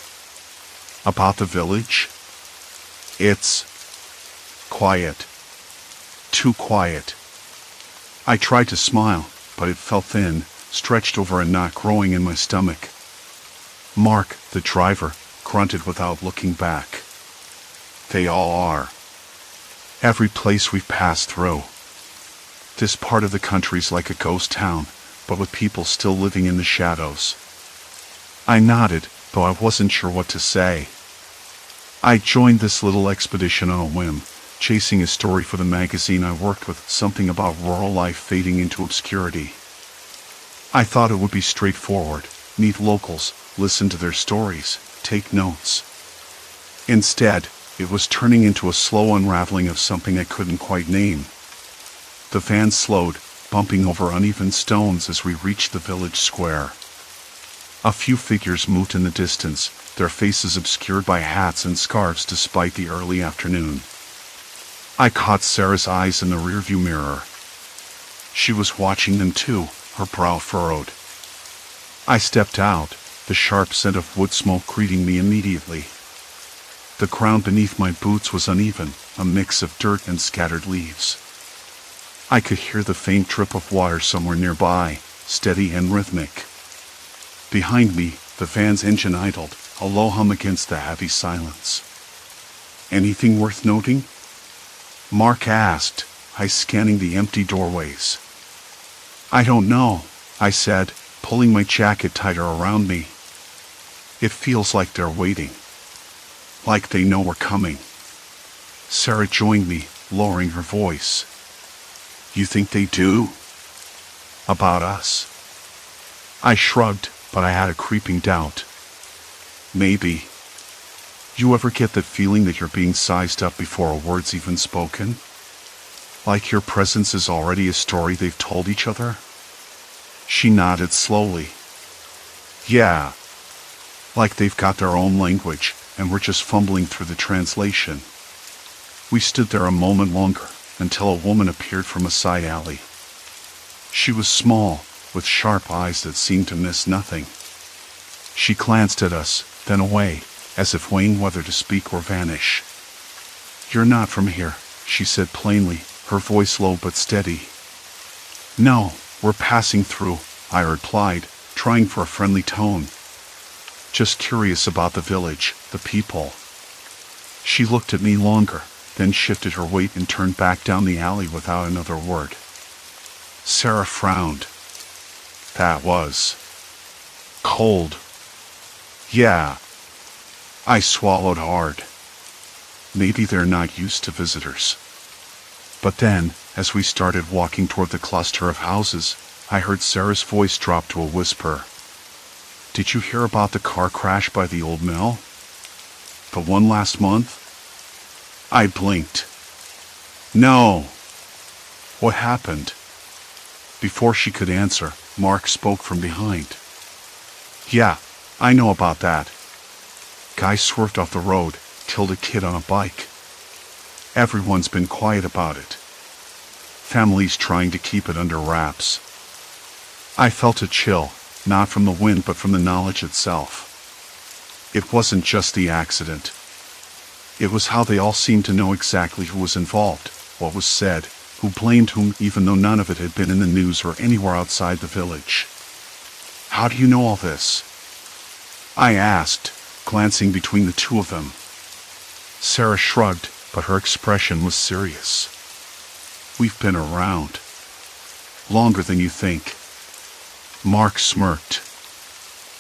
A: About the village? It's quiet. Too quiet. I tried to smile, but it felt thin, stretched over a knot growing in my stomach. Mark, the driver, grunted without looking back. They all are. Every place we've passed through. This part of the country's like a ghost town, but with people still living in the shadows. I nodded, though I wasn't sure what to say. I joined this little expedition on a whim, chasing a story for the magazine I worked with, something about rural life fading into obscurity. I thought it would be straightforward, meet locals, listen to their stories, take notes. Instead, it was turning into a slow unraveling of something I couldn't quite name. The van slowed, bumping over uneven stones as we reached the village square. A few figures moved in the distance, their faces obscured by hats and scarves despite the early afternoon. I caught Sarah's eyes in the rearview mirror. She was watching them too, her brow furrowed. I stepped out, the sharp scent of wood smoke greeting me immediately. The ground beneath my boots was uneven, a mix of dirt and scattered leaves. I could hear the faint drip of water somewhere nearby, steady and rhythmic. Behind me, the van's engine idled, a low hum against the heavy silence. Anything worth noting? Mark asked, eyes scanning the empty doorways. I don't know, I said, pulling my jacket tighter around me. It feels like they're waiting. Like they know we're coming. Sarah joined me, lowering her voice. You think they do? About us? I shrugged, but I had a creeping doubt. Maybe. You ever get that feeling that you're being sized up before a word's even spoken? Like your presence is already a story they've told each other? She nodded slowly. Yeah. Like they've got their own language, and we're just fumbling through the translation. We stood there a moment longer, until a woman appeared from a side alley. She was small, with sharp eyes that seemed to miss nothing. She glanced at us, then away, as if weighing whether to speak or vanish. You're not from here, she said plainly, her voice low but steady. No, we're passing through, I replied, trying for a friendly tone. Just curious about the village, the people. She looked at me longer, then shifted her weight and turned back down the alley without another word. Sarah frowned. That was cold. Yeah. I swallowed hard. Maybe they're not used to visitors. But then, as we started walking toward the cluster of houses, I heard Sarah's voice drop to a whisper. Did you hear about the car crash by the old mill? The one last month? I blinked. No. What happened? Before she could answer, Mark spoke from behind. Yeah, I know about that. Guy swerved off the road, killed a kid on a bike. Everyone's been quiet about it. Family's trying to keep it under wraps. I felt a chill, not from the wind but from the knowledge itself. It wasn't just the accident. It was how they all seemed to know exactly who was involved, what was said, who blamed whom, even though none of it had been in the news or anywhere outside the village. How do you know all this? I asked, glancing between the two of them. Sarah shrugged, but her expression was serious. We've been around. Longer than you think. Mark smirked.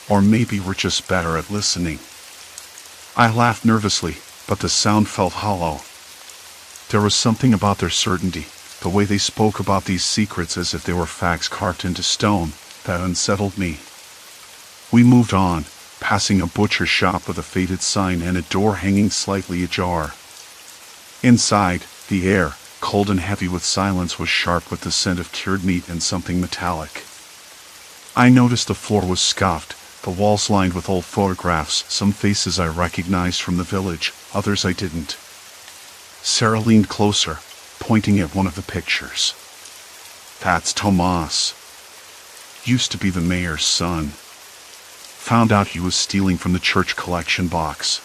A: Or maybe we're just better at listening. I laughed nervously, but the sound felt hollow. There was something about their certainty, the way they spoke about these secrets as if they were facts carved into stone, that unsettled me. We moved on, passing a butcher shop with a faded sign and a door hanging slightly ajar. Inside, the air, cold and heavy with silence, was sharp with the scent of cured meat and something metallic. I noticed the floor was scuffed, the walls lined with old photographs, some faces I recognized from the village, others I didn't. Sarah leaned closer, pointing at one of the pictures. That's Tomas. Used to be the mayor's son. Found out he was stealing from the church collection box.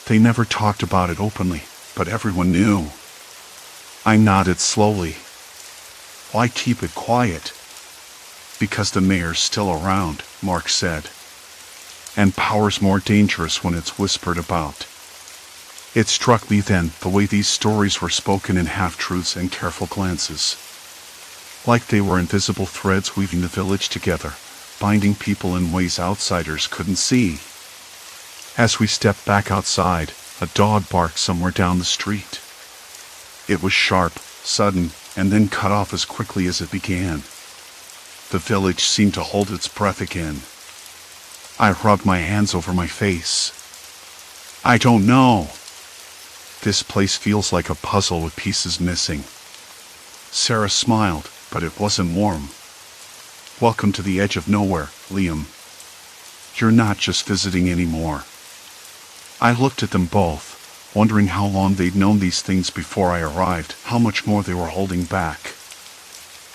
A: They never talked about it openly, but everyone knew. I nodded slowly. Why keep it quiet? Because the mayor's still around, Mark said. And power's more dangerous when it's whispered about. It struck me then, the way these stories were spoken in half-truths and careful glances. Like they were invisible threads weaving the village together, binding people in ways outsiders couldn't see. As we stepped back outside, a dog barked somewhere down the street. It was sharp, sudden, and then cut off as quickly as it began. The village seemed to hold its breath again. I rubbed my hands over my face. I don't know. This place feels like a puzzle with pieces missing. Sarah smiled, but it wasn't warm. Welcome to the edge of nowhere, Liam. You're not just visiting anymore. I looked at them both, wondering how long they'd known these things before I arrived, how much more they were holding back.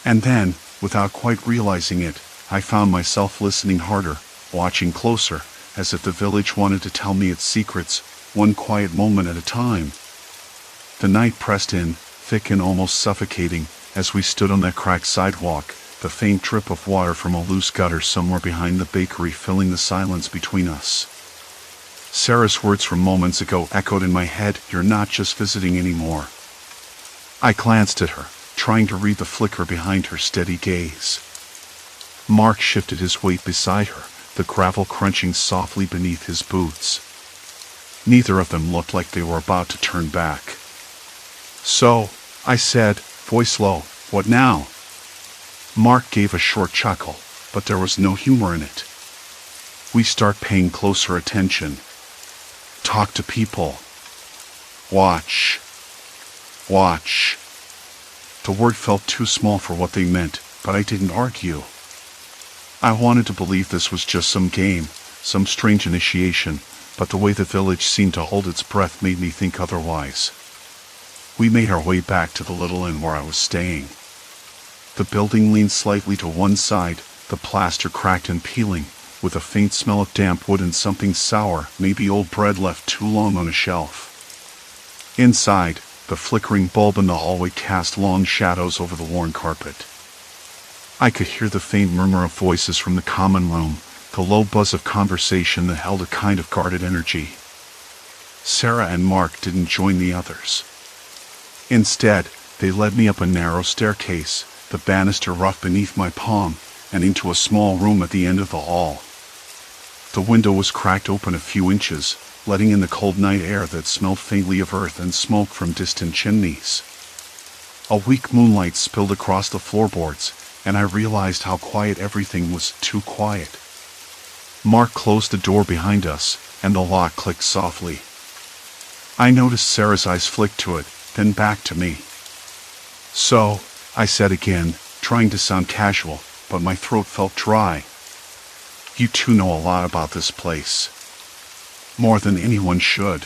A: And then, without quite realizing it, I found myself listening harder, watching closer, as if the village wanted to tell me its secrets, one quiet moment at a time. The night pressed in, thick and almost suffocating, as we stood on that cracked sidewalk, the faint drip of water from a loose gutter somewhere behind the bakery filling the silence between us. Sarah's words from moments ago echoed in my head, "You're not just visiting anymore." I glanced at her, trying to read the flicker behind her steady gaze. Mark shifted his weight beside her, the gravel crunching softly beneath his boots. Neither of them looked like they were about to turn back. "So," I said, voice low, "what now?" Mark gave a short chuckle, but there was no humor in it. "We start paying closer attention. Talk to people. Watch. Watch." The word felt too small for what they meant, but I didn't argue. I wanted to believe this was just some game, some strange initiation, but the way the village seemed to hold its breath made me think otherwise. We made our way back to the little inn where I was staying. The building leaned slightly to one side, the plaster cracked and peeling, with a faint smell of damp wood and something sour, maybe old bread left too long on a shelf. Inside, the flickering bulb in the hallway cast long shadows over the worn carpet. I could hear the faint murmur of voices from the common room, the low buzz of conversation that held a kind of guarded energy. Sarah and Mark didn't join the others. Instead, they led me up a narrow staircase, the banister rough beneath my palm, and into a small room at the end of the hall. The window was cracked open a few inches, letting in the cold night air that smelled faintly of earth and smoke from distant chimneys. A weak moonlight spilled across the floorboards, and I realized how quiet everything was, too quiet. Mark closed the door behind us, and the lock clicked softly. I noticed Sarah's eyes flick to it, then back to me. So, I said again, trying to sound casual, but my throat felt dry. You two know a lot about this place. More than anyone should.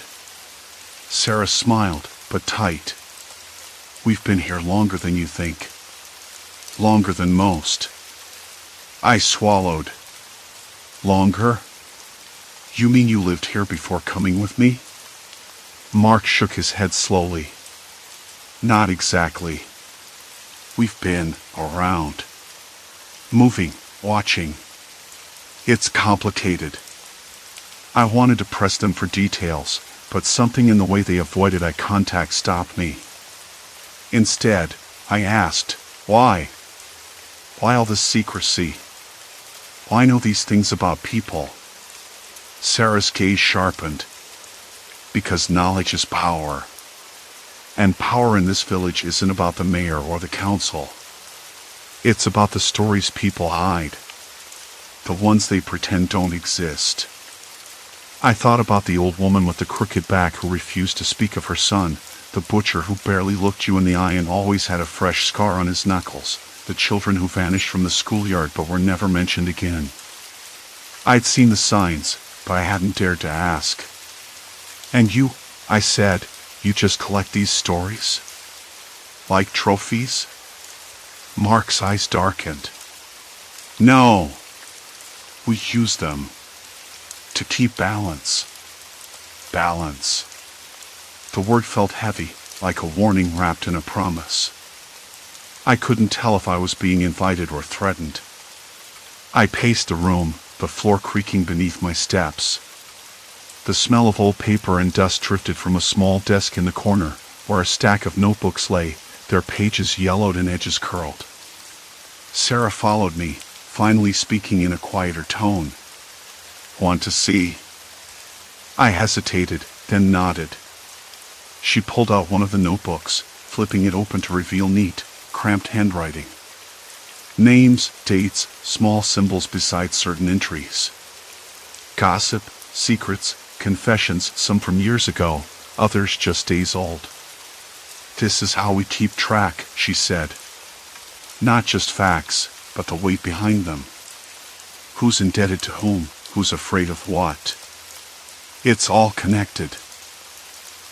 A: Sarah smiled, but tight. We've been here longer than you think. Longer than most. I swallowed. Longer? You mean you lived here before coming with me? Mark shook his head slowly. Not exactly. We've been around. Moving, watching. It's complicated. I wanted to press them for details, but something in the way they avoided eye contact stopped me. Instead, I asked, why? Why all this secrecy? Why know these things about people? Sarah's gaze sharpened. Because knowledge is power. And power in this village isn't about the mayor or the council. It's about the stories people hide. The ones they pretend don't exist. I thought about the old woman with the crooked back who refused to speak of her son, the butcher who barely looked you in the eye and always had a fresh scar on his knuckles, the children who vanished from the schoolyard but were never mentioned again. I'd seen the signs, but I hadn't dared to ask. And you, I said, you just collect these stories? Like trophies? Mark's eyes darkened. No. We use them. To keep balance. Balance. The word felt heavy, like a warning wrapped in a promise. I couldn't tell if I was being invited or threatened. I paced the room, the floor creaking beneath my steps. The smell of old paper and dust drifted from a small desk in the corner, where a stack of notebooks lay, their pages yellowed and edges curled. Sarah followed me, finally speaking in a quieter tone. Want to see? I hesitated, then nodded. She pulled out one of the notebooks, flipping it open to reveal neat, cramped handwriting. Names, dates, small symbols beside certain entries. Gossip, secrets, confessions, some from years ago, others just days old. This is how we keep track, she said. Not just facts, but the weight behind them. Who's indebted to whom, who's afraid of what. It's all connected.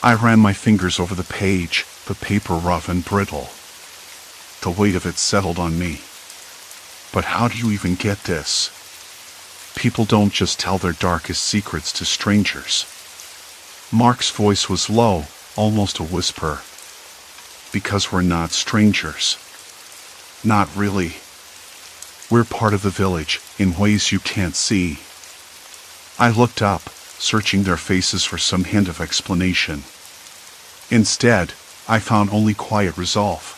A: I ran my fingers over the page, the paper rough and brittle. The weight of it settled on me. But how do you even get this? People don't just tell their darkest secrets to strangers. Mark's voice was low, almost a whisper. Because we're not strangers. Not really. We're part of the village, in ways you can't see. I looked up, searching their faces for some hint of explanation. Instead, I found only quiet resolve.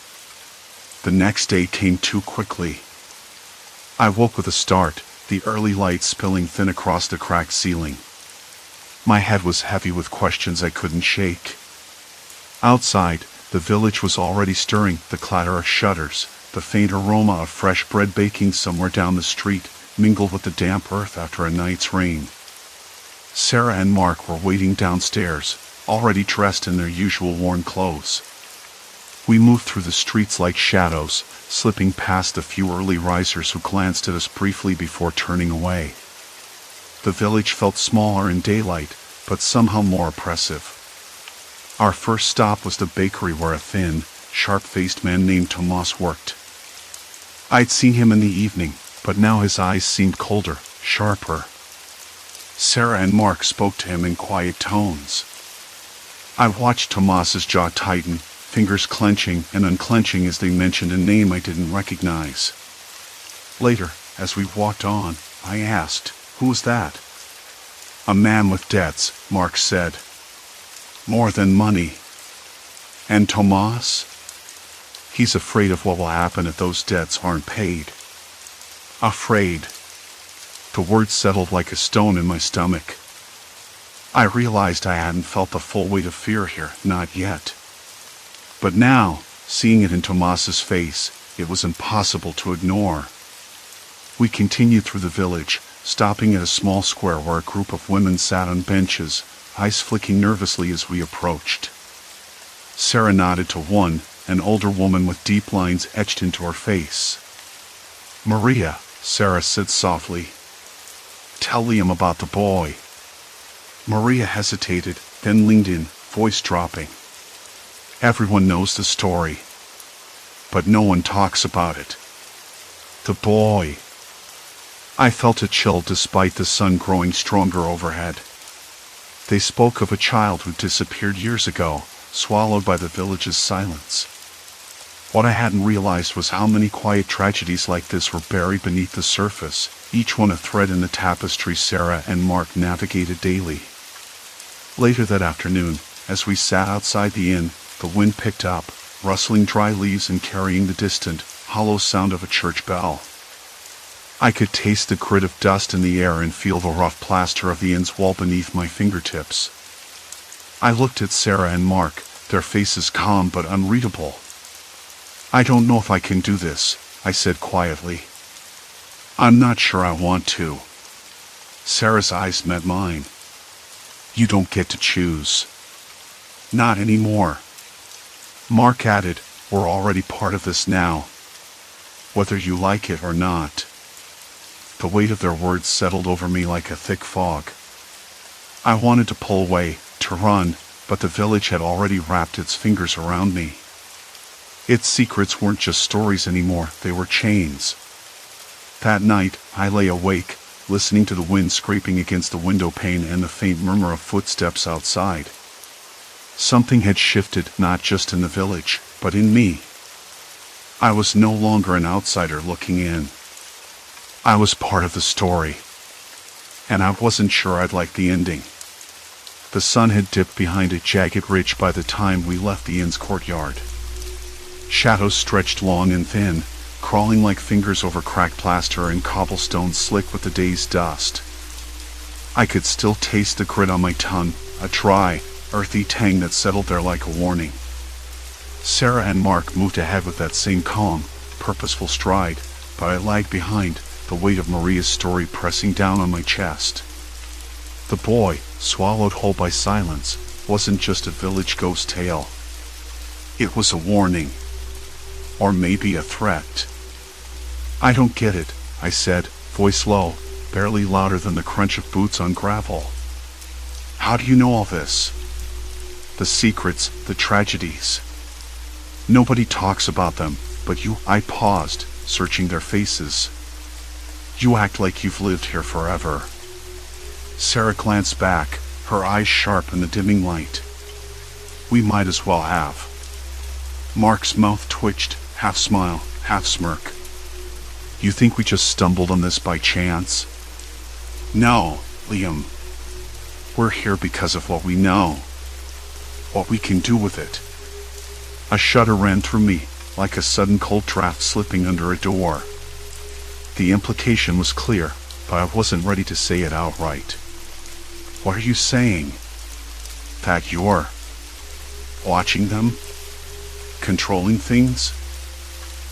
A: The next day came too quickly. I woke with a start, the early light spilling thin across the cracked ceiling. My head was heavy with questions I couldn't shake. Outside, the village was already stirring, the clatter of shutters, the faint aroma of fresh bread baking somewhere down the street, mingled with the damp earth after a night's rain. Sarah and Mark were waiting downstairs, already dressed in their usual worn clothes. We moved through the streets like shadows, slipping past the few early risers who glanced at us briefly before turning away. The village felt smaller in daylight, but somehow more oppressive. Our first stop was the bakery where a thin, sharp-faced man named Tomas worked. I'd seen him in the evening, but now his eyes seemed colder, sharper. Sarah and Mark spoke to him in quiet tones. I watched Tomas's jaw tighten, fingers clenching and unclenching as they mentioned a name I didn't recognize. Later, as we walked on, I asked, "Who was that?" "A man with debts," Mark said. "More than money." "And Tomas?" "He's afraid of what will happen if those debts aren't paid." Afraid. The words settled like a stone in my stomach. I realized I hadn't felt the full weight of fear here, not yet. But now, seeing it in Tomas's face, it was impossible to ignore. We continued through the village, stopping at a small square where a group of women sat on benches, eyes flicking nervously as we approached. Sarah nodded to one, an older woman with deep lines etched into her face. "Maria," Sarah said softly. "Tell Liam about the boy." Maria hesitated, then leaned in, voice dropping. "Everyone knows the story, but no one talks about it. The boy." I felt a chill despite the sun growing stronger overhead. They spoke of a child who disappeared years ago, swallowed by the village's silence. What I hadn't realized was how many quiet tragedies like this were buried beneath the surface, each one a thread in the tapestry Sarah and Mark navigated daily. Later that afternoon, as we sat outside the inn, the wind picked up, rustling dry leaves and carrying the distant, hollow sound of a church bell. I could taste the grit of dust in the air and feel the rough plaster of the inn's wall beneath my fingertips. I looked at Sarah and Mark, their faces calm but unreadable. "I don't know if I can do this," I said quietly. "I'm not sure I want to." Sarah's eyes met mine. "You don't get to choose." "Not anymore." Mark added, "We're already part of this now, whether you like it or not." The weight of their words settled over me like a thick fog. I wanted to pull away, to run, but the village had already wrapped its fingers around me. Its secrets weren't just stories anymore, they were chains. That night, I lay awake, listening to the wind scraping against the window pane and the faint murmur of footsteps outside. Something had shifted, not just in the village, but in me. I was no longer an outsider looking in. I was part of the story, and I wasn't sure I'd like the ending. The sun had dipped behind a jagged ridge by the time we left the inn's courtyard. Shadows stretched long and thin, crawling like fingers over cracked plaster and cobblestone slick with the day's dust. I could still taste the grit on my tongue, a dry, earthy tang that settled there like a warning. Sarah and Mark moved ahead with that same calm, purposeful stride, but I lagged behind, the weight of Maria's story pressing down on my chest. The boy, swallowed whole by silence, wasn't just a village ghost tale. It was a warning. Or maybe a threat. "I don't get it," I said, voice low, barely louder than the crunch of boots on gravel. "How do you know all this? The secrets, the tragedies. Nobody talks about them, but you..." I paused, searching their faces. "You act like you've lived here forever." Sarah glanced back, her eyes sharp in the dimming light. "We might as well have." Mark's mouth twitched, half smile, half smirk. "You think we just stumbled on this by chance?" "No, Liam. We're here because of what we know. What we can do with it." A shudder ran through me, like a sudden cold draft slipping under a door. The implication was clear, but I wasn't ready to say it outright. "What are you saying? That you're watching them? Controlling things?"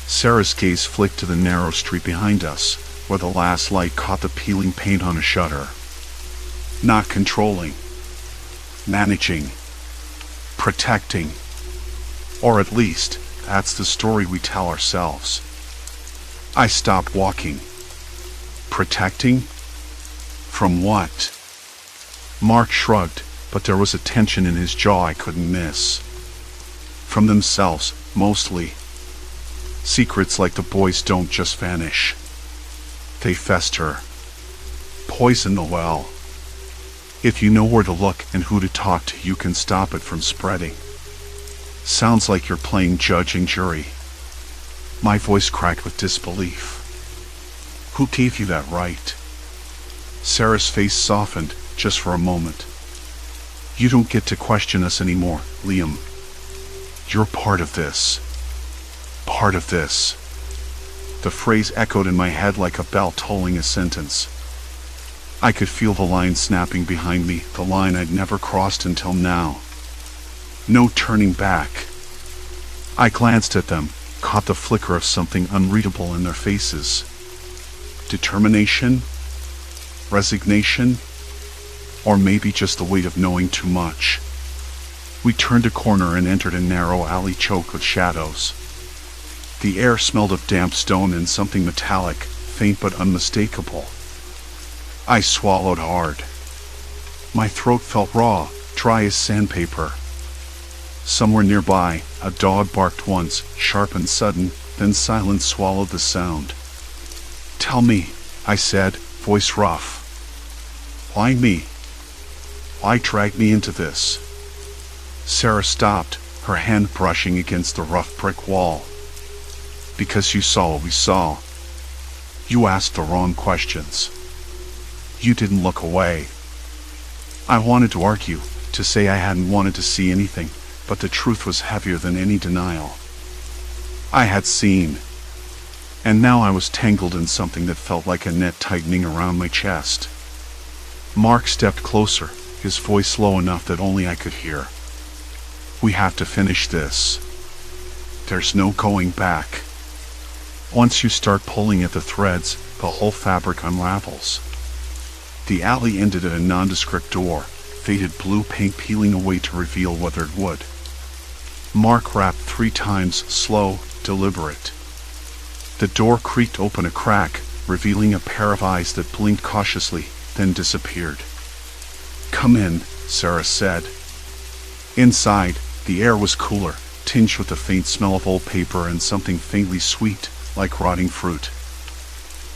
A: Sarah's gaze flicked to the narrow street behind us, where the last light caught the peeling paint on a shutter. "Not controlling. Managing. Protecting. Or at least, that's the story we tell ourselves." I stopped walking. "Protecting? From what?" Mark shrugged, but there was a tension in his jaw I couldn't miss. "From themselves, mostly. Secrets like the boys don't just vanish. They fester. Poison the well. If you know where to look and who to talk to, you can stop it from spreading." "Sounds like you're playing judge and jury." My voice cracked with disbelief. "Who gave you that right?" Sarah's face softened, just for a moment. "You don't get to question us anymore, Liam. You're part of this. Part of this." The phrase echoed in my head like a bell tolling a sentence. I could feel the line snapping behind me, the line I'd never crossed until now. No turning back. I glanced at them, caught the flicker of something unreadable in their faces. Determination? Resignation? Or maybe just the weight of knowing too much. We turned a corner and entered a narrow alley choked with shadows. The air smelled of damp stone and something metallic, faint but unmistakable. I swallowed hard. My throat felt raw, dry as sandpaper. Somewhere nearby, a dog barked once, sharp and sudden, then silence swallowed the sound. "Tell me," I said, voice rough. "Why me? Why drag me into this?" Sarah stopped, her hand brushing against the rough brick wall. "Because you saw what we saw. You asked the wrong questions. You didn't look away." I wanted to argue, to say I hadn't wanted to see anything, but the truth was heavier than any denial. I had seen. And now I was tangled in something that felt like a net tightening around my chest. Mark stepped closer, his voice low enough that only I could hear. "We have to finish this. There's no going back. Once you start pulling at the threads, the whole fabric unravels." The alley ended at a nondescript door, faded blue paint peeling away to reveal weathered wood. Mark rapped 3 times, slow, deliberate. The door creaked open a crack, revealing a pair of eyes that blinked cautiously, then disappeared. "Come in," Sarah said. Inside, the air was cooler, tinged with the faint smell of old paper and something faintly sweet, like rotting fruit.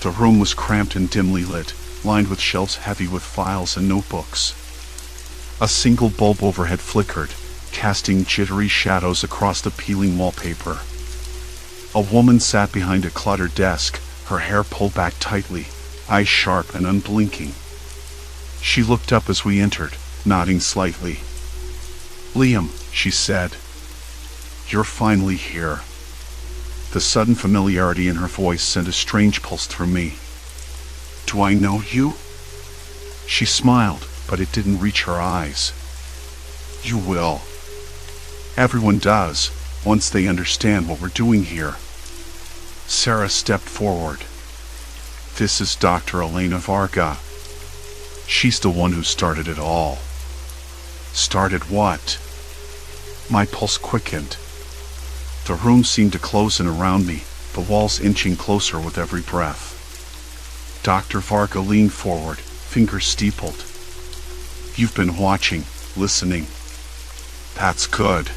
A: The room was cramped and dimly lit, lined with shelves heavy with files and notebooks. A single bulb overhead flickered, casting jittery shadows across the peeling wallpaper. A woman sat behind a cluttered desk, her hair pulled back tightly, eyes sharp and unblinking. She looked up as we entered, nodding slightly. "Liam," she said, "you're finally here." The sudden familiarity in her voice sent a strange pulse through me. "Do I know you?" She smiled, but it didn't reach her eyes. "You will. Everyone does, once they understand what we're doing here." Sarah stepped forward. "This is Dr. Elena Varga. She's the one who started it all." "Started what?" My pulse quickened. The room seemed to close in around me, the walls inching closer with every breath. Dr. Varga leaned forward, fingers steepled. "You've been watching, listening. That's good.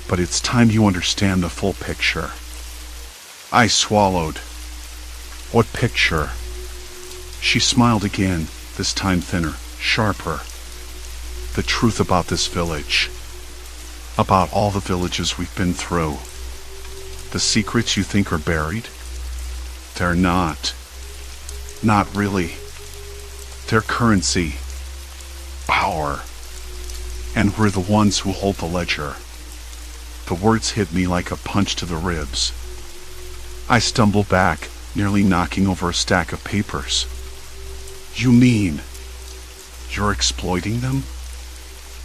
A: But it's time you understand the full picture." I swallowed. "What picture?" She smiled again, this time thinner, sharper. "The truth about this village. About all the villages we've been through. The secrets you think are buried? They're not. Not really. They're currency. Power. And we're the ones who hold the ledger." The words hit me like a punch to the ribs. I stumbled back, nearly knocking over a stack of papers. "You mean you're exploiting them?"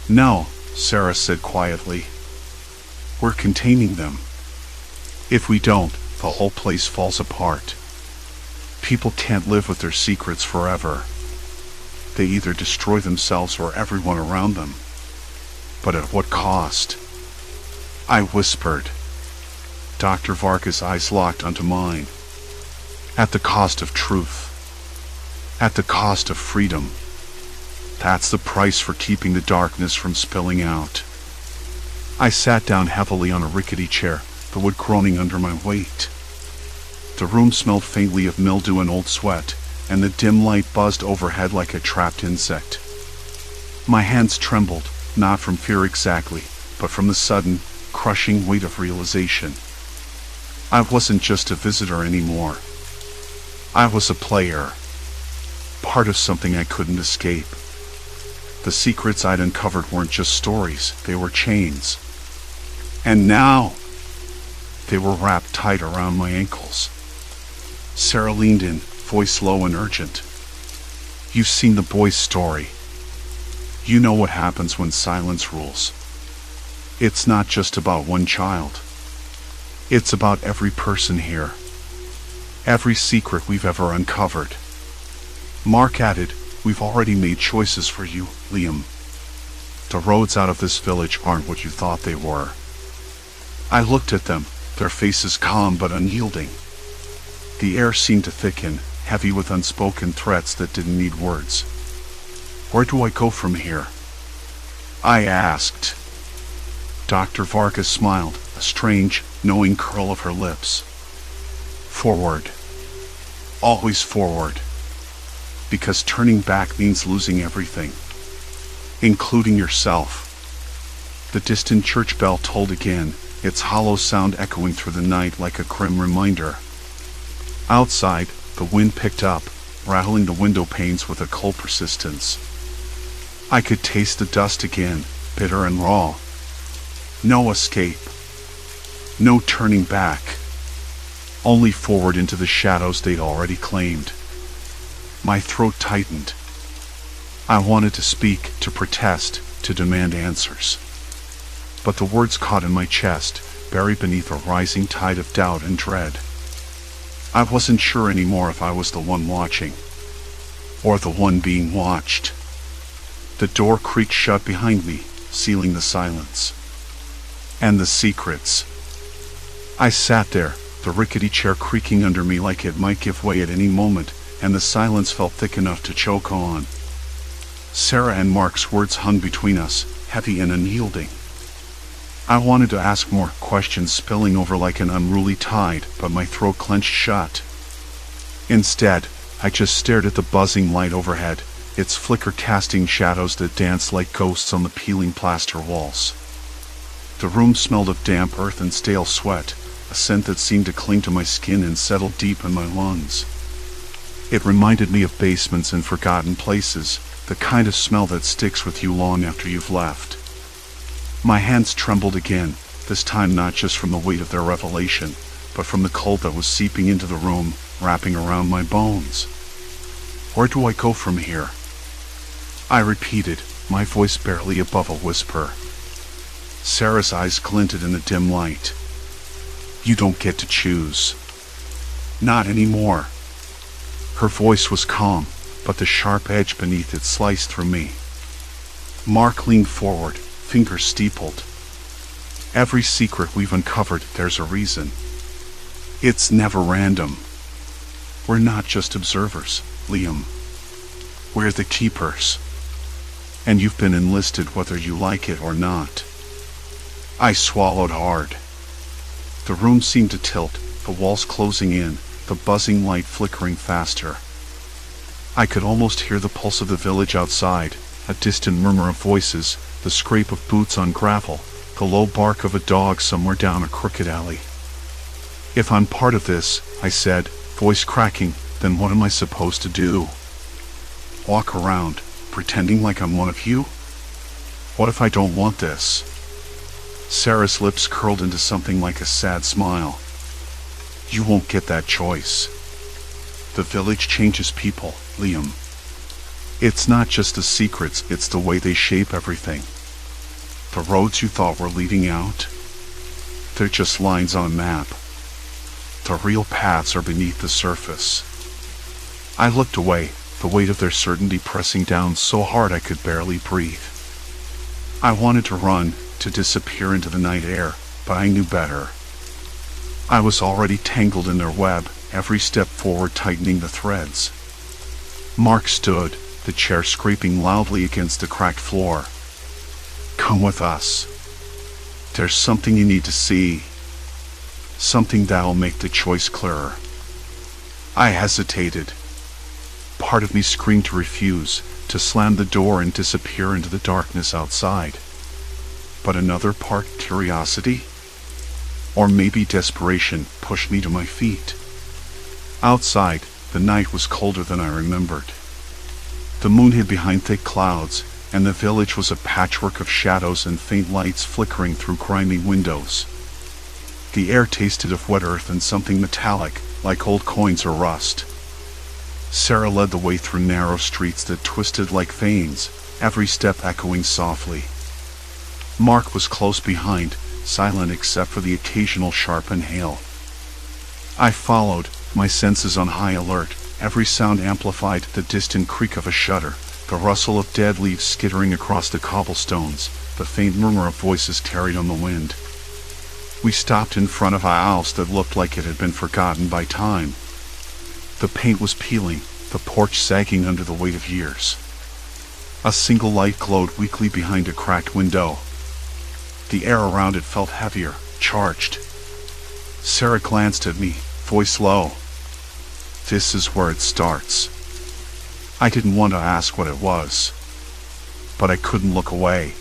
A: "No," Sarah said quietly. "We're containing them. If we don't, the whole place falls apart. People can't live with their secrets forever. They either destroy themselves or everyone around them. But at what cost?" I whispered. Dr. Varga's eyes locked onto mine. "At the cost of truth. At the cost of freedom. That's the price for keeping the darkness from spilling out." I sat down heavily on a rickety chair, the wood groaning under my weight. The room smelled faintly of mildew and old sweat, and the dim light buzzed overhead like a trapped insect. My hands trembled, not from fear exactly, but from the sudden, crushing weight of realization. I wasn't just a visitor anymore. I was a player. Part of something I couldn't escape. The secrets I'd uncovered weren't just stories, they were chains. And now, they were wrapped tight around my ankles. Sarah leaned in, voice low and urgent. "You've seen the boy's story. You know what happens when silence rules. It's not just about one child. It's about every person here. Every secret we've ever uncovered." Mark added, We've already made choices for you, Liam. The roads out of this village aren't what you thought they were. I looked at them, their faces calm but unyielding. The air seemed to thicken, heavy with unspoken threats that didn't need words. Where do I go from here? I asked. Dr. Vargas smiled, a strange, knowing curl of her lips. Forward. Always forward. Because turning back means losing everything, including yourself. The distant church bell tolled again, its hollow sound echoing through the night like a grim reminder. Outside, the wind picked up, rattling the window panes with a cold persistence. I could taste the dust again, bitter and raw. No escape. No turning back. Only forward into the shadows they'd already claimed. My throat tightened. I wanted to speak, to protest, to demand answers. But the words caught in my chest, buried beneath a rising tide of doubt and dread. I wasn't sure anymore if I was the one watching, or the one being watched. The door creaked shut behind me, sealing the silence. And the secrets. I sat there, the rickety chair creaking under me like it might give way at any moment, and the silence felt thick enough to choke on. Sarah and Mark's words hung between us, heavy and unyielding. I wanted to ask more, questions spilling over like an unruly tide, but my throat clenched shut. Instead, I just stared at the buzzing light overhead, its flicker casting shadows that danced like ghosts on the peeling plaster walls. The room smelled of damp earth and stale sweat, a scent that seemed to cling to my skin and settle deep in my lungs. It reminded me of basements and forgotten places, the kind of smell that sticks with you long after you've left. My hands trembled again, this time not just from the weight of their revelation, but from the cold that was seeping into the room, wrapping around my bones. Where do I go from here? I repeated, my voice barely above a whisper. Sarah's eyes glinted in the dim light. You don't get to choose. Not anymore. Her voice was calm, but the sharp edge beneath it sliced through me. Mark leaned forward, fingers steepled. Every secret we've uncovered, there's a reason. It's never random. We're not just observers, Liam. We're the keepers. And you've been enlisted whether you like it or not. I swallowed hard. The room seemed to tilt, the walls closing in, the buzzing light flickering faster. I could almost hear the pulse of the village outside, a distant murmur of voices, the scrape of boots on gravel, the low bark of a dog somewhere down a crooked alley. If I'm part of this, I said, voice cracking, then what am I supposed to do? Walk around, pretending like I'm one of you? What if I don't want this? Sarah's lips curled into something like a sad smile. You won't get that choice. The village changes people, Liam. It's not just the secrets, it's the way they shape everything. The roads you thought were leading out, they're just lines on a map. The real paths are beneath the surface. I looked away, the weight of their certainty pressing down so hard I could barely breathe. I wanted to run, to disappear into the night air, but I knew better. I was already tangled in their web, every step forward tightening the threads. Mark stood, the chair scraping loudly against the cracked floor. Come with us. There's something you need to see. Something that'll make the choice clearer. I hesitated. Part of me screamed to refuse, to slam the door and disappear into the darkness outside. But another part, curiosity, or maybe desperation, pushed me to my feet. Outside, the night was colder than I remembered. The moon hid behind thick clouds, and the village was a patchwork of shadows and faint lights flickering through grimy windows. The air tasted of wet earth and something metallic, like old coins or rust. Sarah led the way through narrow streets that twisted like veins, every step echoing softly. Mark was close behind, silent except for the occasional sharp inhale. I followed, my senses on high alert, Every sound amplified: the distant creak of a shutter, the rustle of dead leaves skittering across the cobblestones, the faint murmur of voices carried on the wind. We stopped in front of a house that looked like it had been forgotten by time. The paint was peeling, the porch sagging under the weight of years. A single light glowed weakly behind a cracked window. The air around it felt heavier, charged. Sarah glanced at me, voice low. "This is where it starts." I didn't want to ask what it was, but I couldn't look away.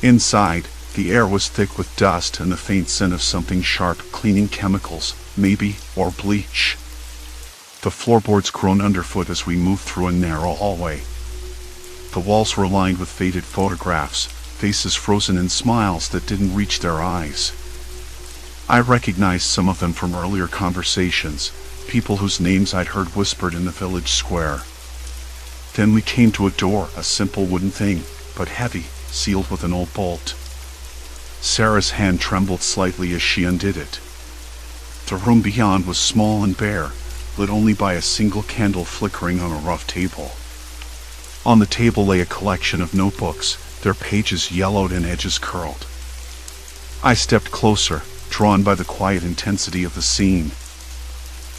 A: Inside, the air was thick with dust and the faint scent of something sharp, cleaning chemicals, maybe, or bleach. The floorboards groaned underfoot as we moved through a narrow hallway. The walls were lined with faded photographs, faces frozen in smiles that didn't reach their eyes. I recognized some of them from earlier conversations, people whose names I'd heard whispered in the village square. Then we came to a door, a simple wooden thing, but heavy, sealed with an old bolt. Sarah's hand trembled slightly as she undid it. The room beyond was small and bare, lit only by a single candle flickering on a rough table. On the table lay a collection of notebooks, their pages yellowed and edges curled. I stepped closer, drawn by the quiet intensity of the scene.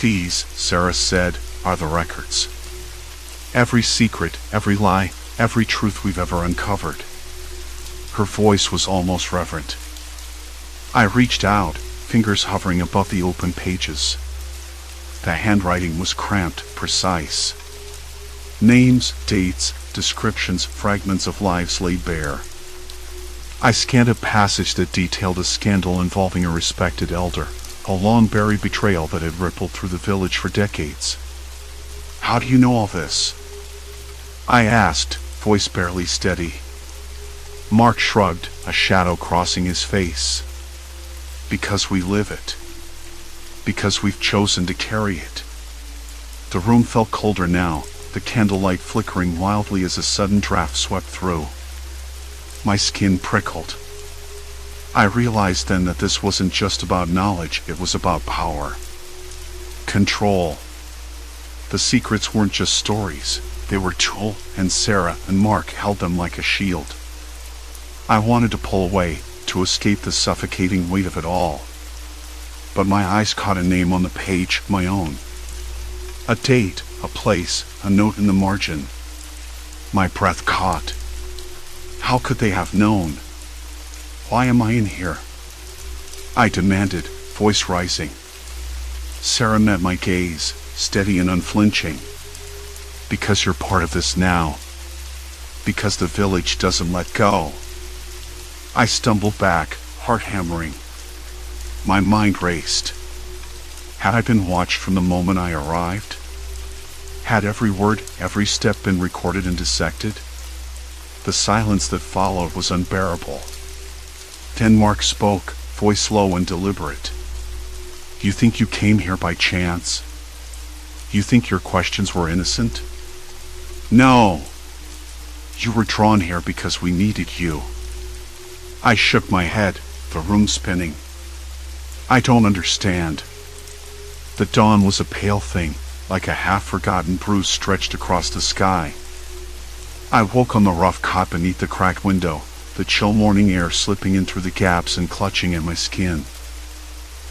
A: "These," Sarah said, "are the records. Every secret, every lie, every truth we've ever uncovered." Her voice was almost reverent. I reached out, fingers hovering above the open pages. The handwriting was cramped, precise. Names, dates, descriptions, fragments of lives laid bare. I scanned a passage that detailed a scandal involving a respected elder, a long-buried betrayal that had rippled through the village for decades. "How do you know all this?" I asked, voice barely steady. Mark shrugged, a shadow crossing his face. "Because we live it. Because we've chosen to carry it." The room felt colder now, the candlelight flickering wildly as a sudden draft swept through. My skin prickled. I realized then that this wasn't just about knowledge, it was about power. Control. The secrets weren't just stories, they were tools, and Sarah and Mark held them like a shield. I wanted to pull away, to escape the suffocating weight of it all. But my eyes caught a name on the page, my own. A date, a place, a note in the margin. My breath caught. How could they have known? Why am I in here? I demanded, voice rising. Sarah met my gaze, steady and unflinching. Because you're part of this now. Because the village doesn't let go. I stumbled back, heart hammering. My mind raced. Had I been watched from the moment I arrived? Had every word, every step been recorded and dissected? The silence that followed was unbearable. Then Mark spoke, voice low and deliberate. "You think you came here by chance? You think your questions were innocent? No! You were drawn here because we needed you." I shook my head, the room spinning. "I don't understand." The dawn was a pale thing, like a half-forgotten bruise stretched across the sky. I woke on the rough cot beneath the cracked window, the chill morning air slipping in through the gaps and clutching at my skin.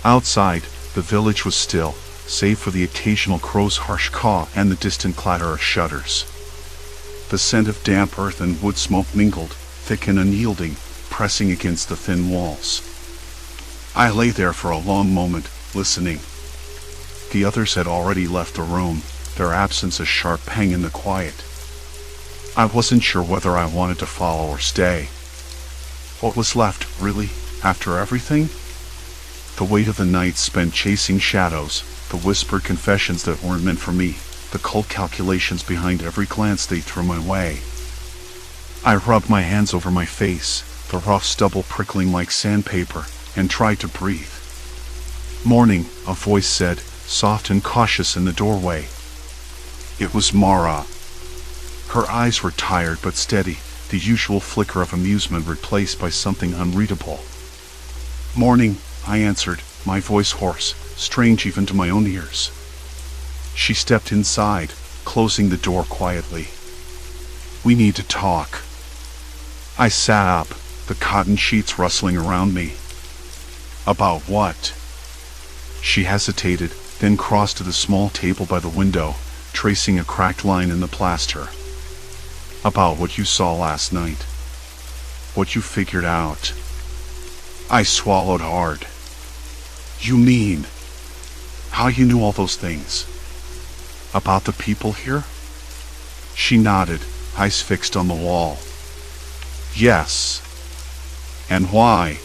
A: Outside, the village was still, save for the occasional crow's harsh caw and the distant clatter of shutters. The scent of damp earth and wood smoke mingled, thick and unyielding, pressing against the thin walls. I lay there for a long moment, listening. The others had already left the room, their absence a sharp pang in the quiet. I wasn't sure whether I wanted to follow or stay. What was left, really, after everything? The weight of the night spent chasing shadows, the whispered confessions that weren't meant for me, the cold calculations behind every glance they threw my way. I rubbed my hands over my face, the rough stubble prickling like sandpaper, and tried to breathe. "Morning," a voice said, soft and cautious in the doorway. It was Mara. Her eyes were tired but steady, the usual flicker of amusement replaced by something unreadable. "Morning," I answered, my voice hoarse, strange even to my own ears. She stepped inside, closing the door quietly. "We need to talk." I sat up, the cotton sheets rustling around me. "About what?" She hesitated, then crossed to the small table by the window, tracing a cracked line in the plaster. "About what you saw last night. What you figured out." I swallowed hard. "You mean, how you knew all those things? About the people here?" She nodded, eyes fixed on the wall. "Yes." "And why?"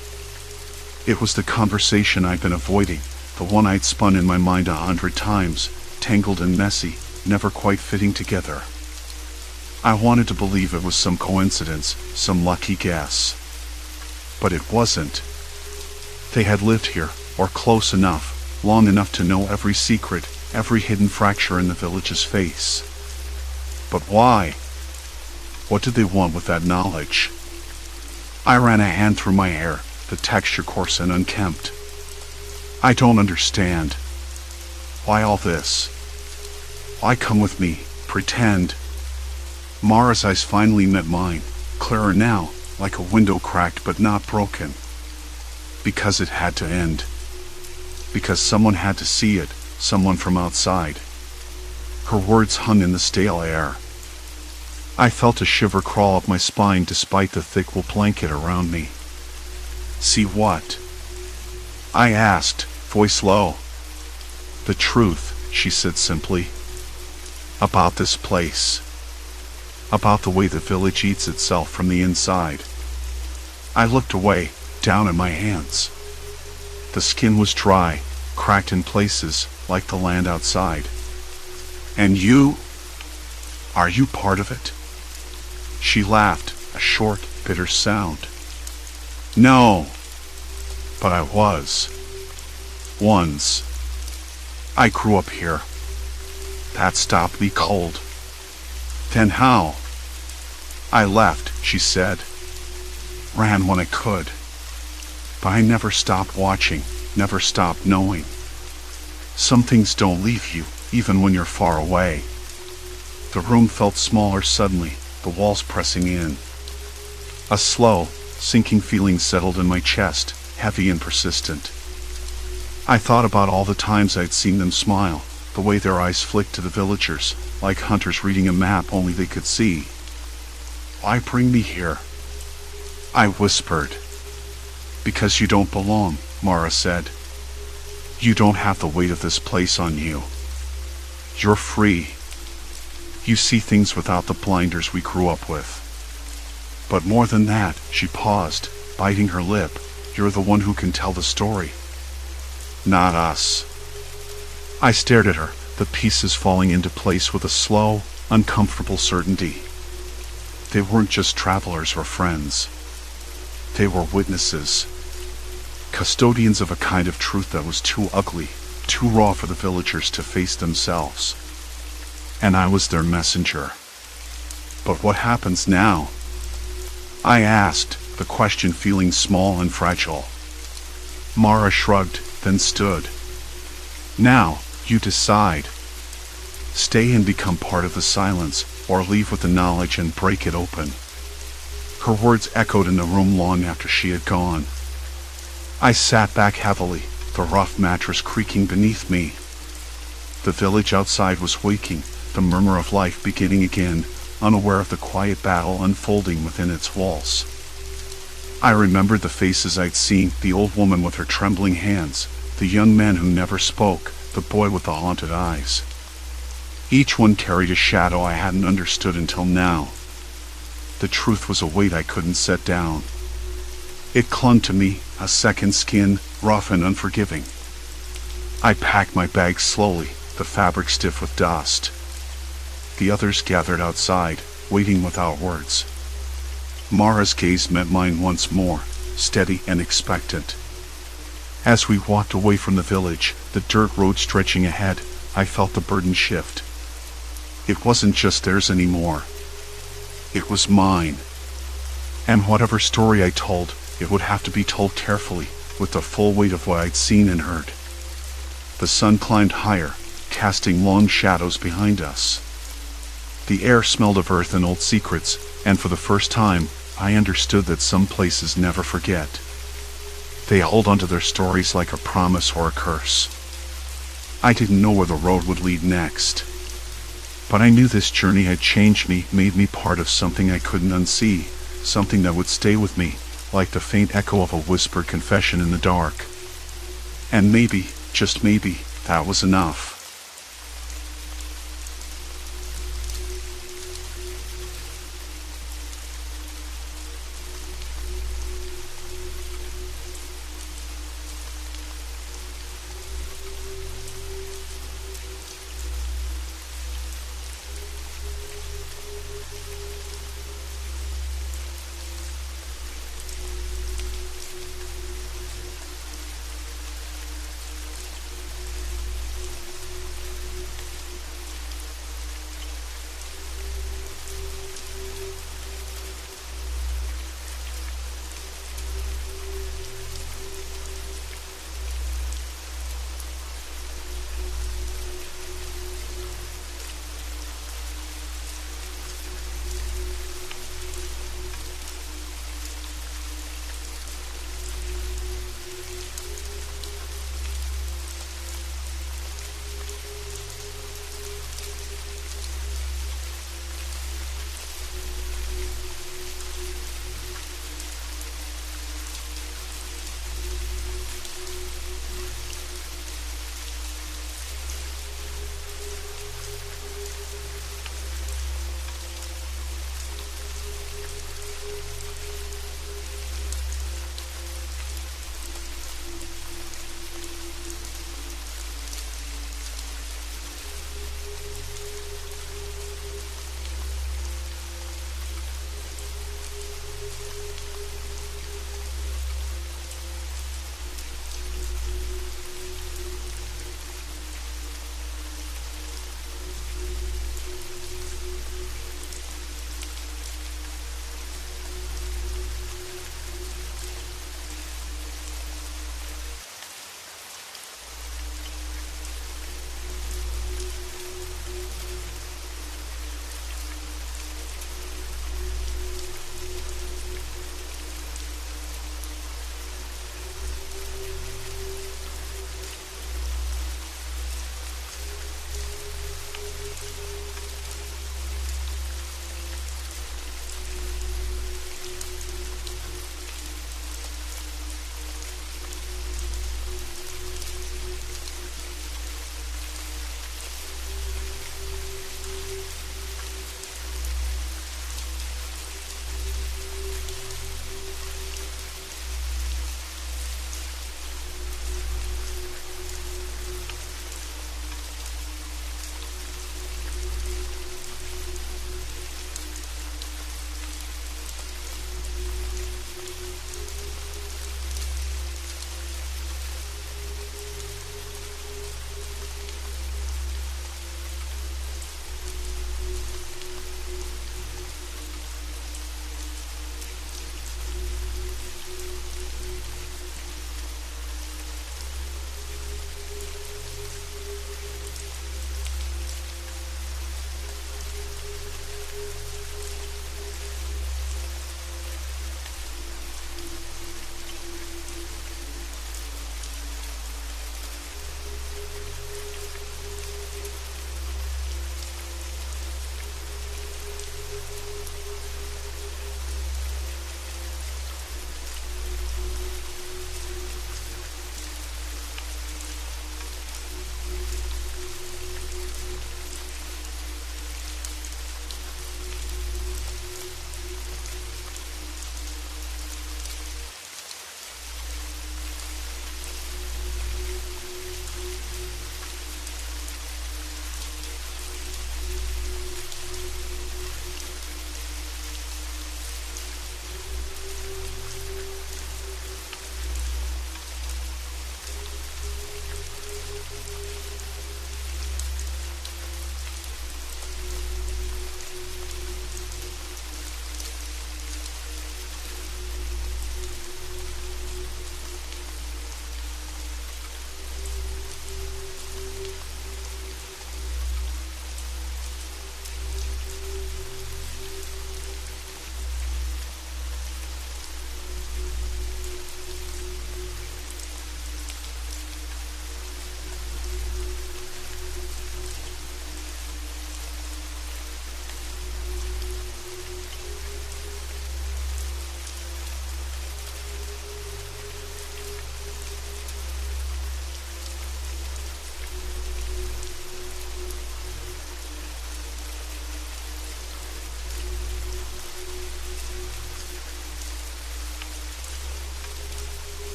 A: It was the conversation I'd been avoiding, the one I'd spun in my mind 100 times, tangled and messy, never quite fitting together. I wanted to believe it was some coincidence, some lucky guess. But it wasn't. They had lived here, or close enough, long enough to know every secret, every hidden fracture in the village's face. But why? What did they want with that knowledge? I ran a hand through my hair, the texture coarse and unkempt. "I don't understand. Why all this? Why come with me, pretend?" Mara's eyes finally met mine, clearer now, like a window cracked but not broken. "Because it had to end. Because someone had to see it, someone from outside." Her words hung in the stale air. I felt a shiver crawl up my spine despite the thick wool blanket around me. "See what?" I asked, voice low. "The truth," she said simply. "About this place. About the way the village eats itself from the inside." I looked away, down at my hands. The skin was dry, cracked in places, like the land outside. "And you? Are you part of it?" She laughed, a short, bitter sound. "No. But I was. Once. I grew up here. That stopped me cold." "Then how?" "I left," she said. "Ran when I could. But I never stopped watching, never stopped knowing. Some things don't leave you, even when you're far away." The room felt smaller suddenly, the walls pressing in. A slow, sinking feeling settled in my chest, heavy and persistent. I thought about all the times I'd seen them smile, the way their eyes flicked to the villagers, like hunters reading a map only they could see. "Why bring me here?" I whispered. "Because you don't belong," Mara said. "You don't have the weight of this place on you. You're free. You see things without the blinders we grew up with. But more than that," she paused, biting her lip, "you're the one who can tell the story. Not us." I stared at her, the pieces falling into place with a slow, uncomfortable certainty. They weren't just travelers or friends. They were witnesses. Custodians of a kind of truth that was too ugly, too raw for the villagers to face themselves. And I was their messenger. But what happens now? I asked, the question feeling small and fragile. Mara shrugged, then stood. "Now, you decide. Stay and become part of the silence, or leave with the knowledge and break it open." Her words echoed in the room long after she had gone. I sat back heavily, the rough mattress creaking beneath me. The village outside was waking, the murmur of life beginning again, unaware of the quiet battle unfolding within its walls. I remembered the faces I'd seen, the old woman with her trembling hands, the young man who never spoke, the boy with the haunted eyes. Each one carried a shadow I hadn't understood until now. The truth was a weight I couldn't set down. It clung to me, a second skin, rough and unforgiving. I packed my bag slowly, the fabric stiff with dust. The others gathered outside, waiting without words. Mara's gaze met mine once more, steady and expectant. As we walked away from the village, the dirt road stretching ahead, I felt the burden shift. It wasn't just theirs anymore. It was mine. And whatever story I told, it would have to be told carefully, with the full weight of what I'd seen and heard. The sun climbed higher, casting long shadows behind us. The air smelled of earth and old secrets, and for the first time, I understood that some places never forget. They hold onto their stories like a promise or a curse. I didn't know where the road would lead next, but I knew this journey had changed me, made me part of something I couldn't unsee, something that would stay with me, like the faint echo of a whispered confession in the dark. And maybe, just maybe, that was enough.